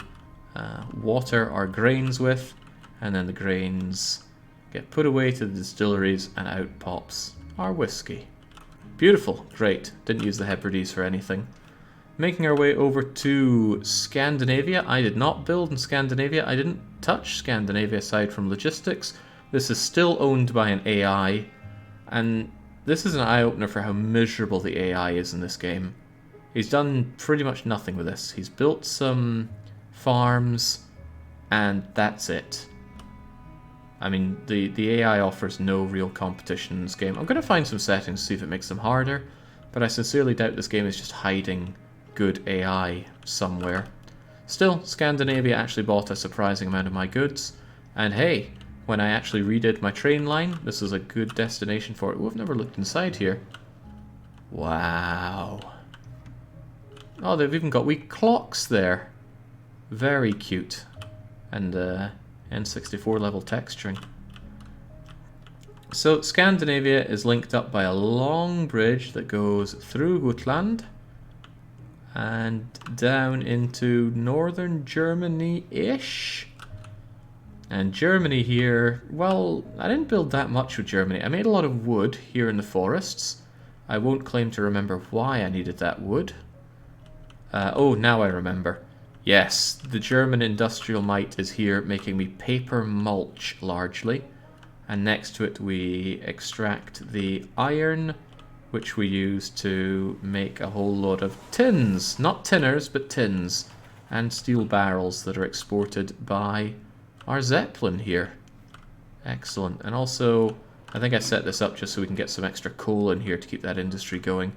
S1: water our grains with, and then the grains get put away to the distilleries and out pops our whiskey. Beautiful, great, didn't use the Hebrides for anything. Making our way over to Scandinavia. I did not build in Scandinavia, I didn't touch Scandinavia aside from logistics. This is still owned by an AI, and this is an eye-opener for how miserable the AI is in this game. He's done pretty much nothing with this. He's built some farms, and that's it. I mean, the AI offers no real competition in this game. I'm going to find some settings to see if it makes them harder, but I sincerely doubt this game is just hiding good AI somewhere. Still, Scandinavia actually bought a surprising amount of my goods, and hey, when I actually redid my train line, this is a good destination for it. Ooh, I've never looked inside here. Wow. Oh, they've even got wee clocks there. Very cute. And N64 level texturing. So Scandinavia is linked up by a long bridge that goes through Gotland and down into northern Germany-ish. And Germany here, well, I didn't build that much with Germany. I made a lot of wood here in the forests. I won't claim to remember why I needed that wood. Oh, now I remember. Yes, the German industrial might is here making me paper mulch largely. And next to it we extract the iron, which we use to make a whole lot of tins. Not tinners, but tins. And steel barrels that are exported by our Zeppelin here. Excellent. And also, I think I set this up just so we can get some extra coal in here to keep that industry going.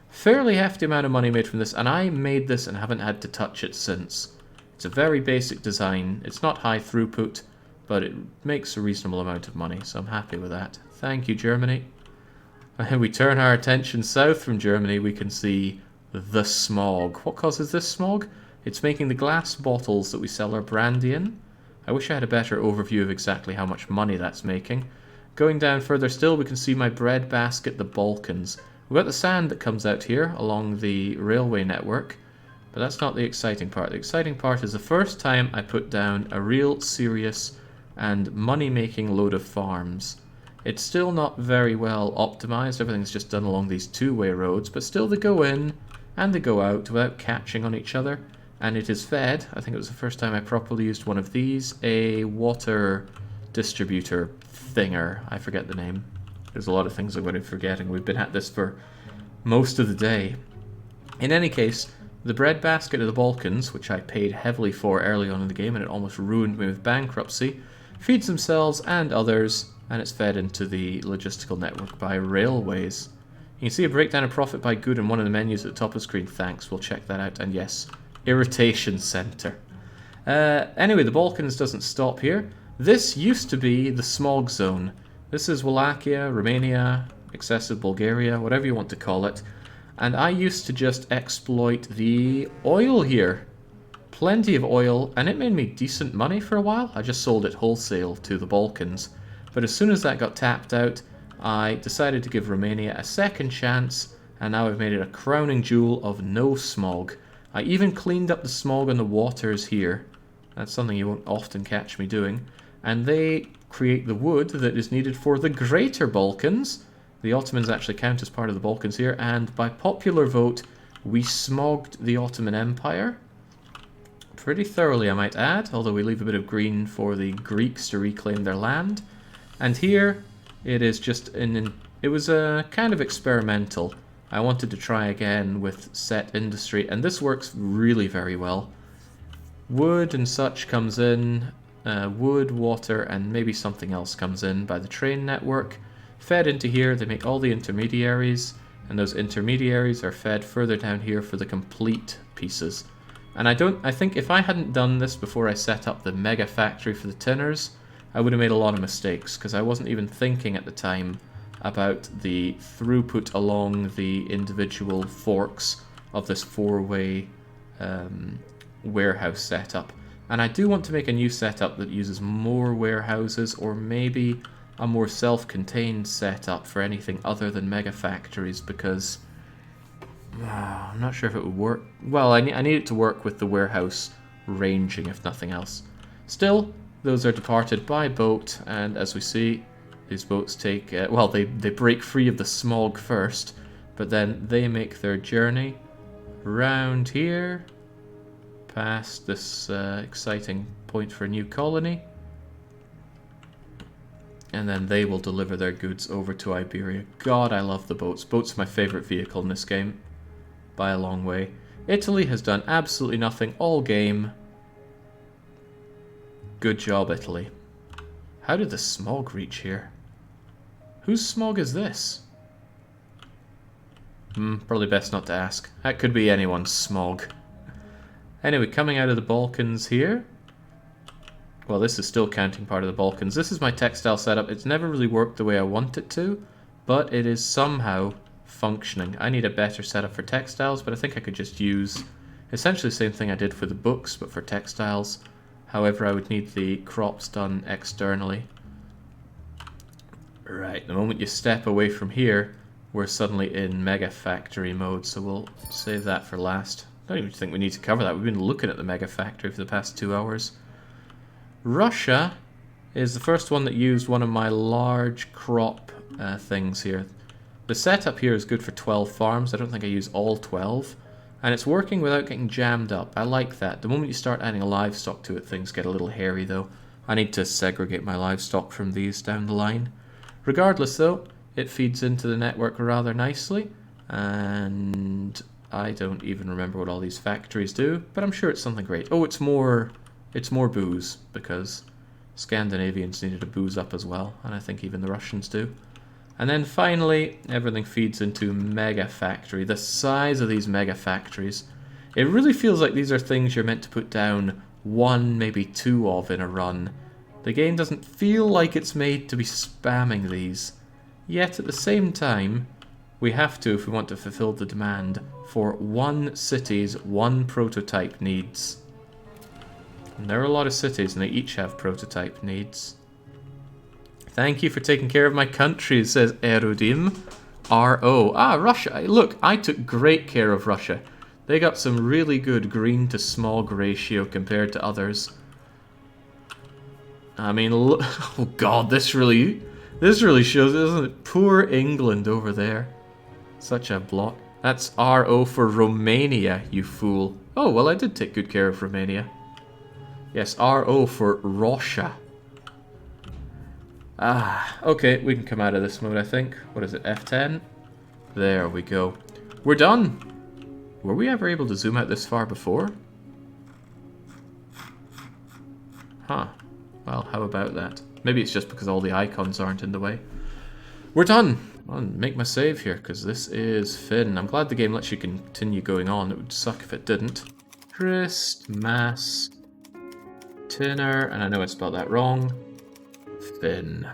S1: Fairly hefty amount of money made from this, and I made this and haven't had to touch it since. It's a very basic design. It's not high throughput, but it makes a reasonable amount of money, so I'm happy with that. Thank you, Germany. When we turn our attention south from Germany, we can see the smog. What causes this smog? It's making the glass bottles that we sell our brandy in. I wish I had a better overview of exactly how much money that's making. Going down further still, we can see my breadbasket, the Balkans. We've got the sand that comes out here along the railway network, but that's not the exciting part. The exciting part is the first time I put down a real serious and money-making load of farms. It's still not very well optimized. Everything's just done along these two-way roads, but still they go in and they go out without catching on each other. And it is fed, I think it was the first time I properly used one of these, a water distributor thinger. I forget the name. There's a lot of things I'm going to be forgetting. We've been at this for most of the day. In any case, the breadbasket of the Balkans, which I paid heavily for early on in the game and it almost ruined me with bankruptcy, feeds themselves and others, and it's fed into the logistical network by railways. You can see a breakdown of profit by good in one of the menus at the top of the screen. Thanks, we'll check that out. And yes, irritation center. Anyway, the Balkans doesn't stop here. This used to be the smog zone. This is Wallachia, Romania, excessive Bulgaria, whatever you want to call it. And I used to just exploit the oil here. Plenty of oil, and it made me decent money for a while. I just sold it wholesale to the Balkans. But as soon as that got tapped out, I decided to give Romania a second chance, and now I've made it a crowning jewel of no smog. I even cleaned up the smog on the waters here. That's something you won't often catch me doing. And they create the wood that is needed for the Greater Balkans. The Ottomans actually count as part of the Balkans here, and by popular vote, we smogged the Ottoman Empire. Pretty thoroughly, I might add, although we leave a bit of green for the Greeks to reclaim their land. And here, it is just it was a kind of experimental. I wanted to try again with set industry, and this works really very well. Wood and such comes in, wood, water, and maybe something else comes in by the train network. Fed into here, they make all the intermediaries, and those intermediaries are fed further down here for the complete pieces. And I think if I hadn't done this before I set up the Megafactory for the tinners, I would have made a lot of mistakes, because I wasn't even thinking at the time about the throughput along the individual forks of this four-way warehouse setup. And I do want to make a new setup that uses more warehouses, or maybe a more self-contained setup for anything other than megafactories, because I'm not sure if it would work. Well, I need it to work with the warehouse ranging, if nothing else. Still, those are departed by boat, and as we see, these boats take, well, they break free of the smog first, but then they make their journey round here, past this exciting point for a new colony, and then they will deliver their goods over to Iberia. God, I love the boats. Boats are my favourite vehicle in this game, by a long way. Italy has done absolutely nothing all game. Good job, Italy. How did the smog reach here? Whose smog is this? Probably best not to ask. That could be anyone's smog. Anyway, coming out of the Balkans here. Well, this is still counting part of the Balkans. This is my textile setup. It's never really worked the way I want it to, but it is somehow functioning. I need a better setup for textiles, but I think I could just use essentially the same thing I did for the books, but for textiles. However, I would need the crops done externally. Right, the moment you step away from here, we're suddenly in Megafactory mode, so we'll save that for last. I don't even think we need to cover that. We've been looking at the Megafactory for the past 2 hours. Russia is the first one that used one of my large crop things here. The setup here is good for 12 farms. I don't think I use all 12. And it's working without getting jammed up. I like that. The moment you start adding a livestock to it, things get a little hairy though. I need to segregate my livestock from these down the line. Regardless though, it feeds into the network rather nicely. And I don't even remember what all these factories do, but I'm sure it's something great. Oh, it's more booze, because Scandinavians needed to booze up as well, and I think even the Russians do. And then finally, everything feeds into Megafactory. The size of these Megafactories. It really feels like these are things you're meant to put down 1, maybe 2 of in a run. The game doesn't feel like it's made to be spamming these. Yet at the same time, we have to if we want to fulfill the demand for 1 city's 1 prototype needs. And there are a lot of cities, and they each have prototype needs. Thank you for taking care of my country, says Erodim. R-O. Ah, Russia. Look, I took great care of Russia. They got some really good green to smog ratio compared to others. I mean, look, oh god, this really shows, doesn't it? Poor England over there. Such a blot. That's R-O for Romania, you fool. Oh, well, I did take good care of Romania. Yes, R-O for Russia. Ah, okay, we can come out of this mode, I think. What is it, F10? There we go. We're done! Were we ever able to zoom out this far before? Huh. Well, how about that? Maybe it's just because all the icons aren't in the way. We're done! I'll make my save here, because this is Finn. I'm glad the game lets you continue going on. It would suck if it didn't. Christmas Tinner, and I know I spelled that wrong. Finn.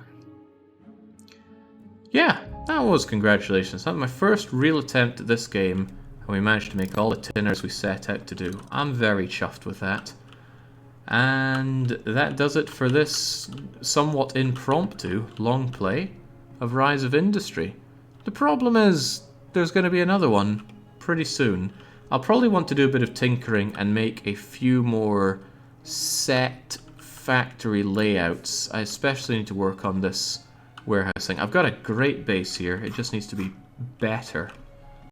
S1: Yeah, that was congratulations. That was my first real attempt at this game, and we managed to make all the tinners we set out to do. I'm very chuffed with that. And that does it for this somewhat impromptu long play of Rise of Industry. The problem is, there's going to be another one pretty soon. I'll probably want to do a bit of tinkering and make a few more set factory layouts. I especially need to work on this warehousing. I've got a great base here, it just needs to be better.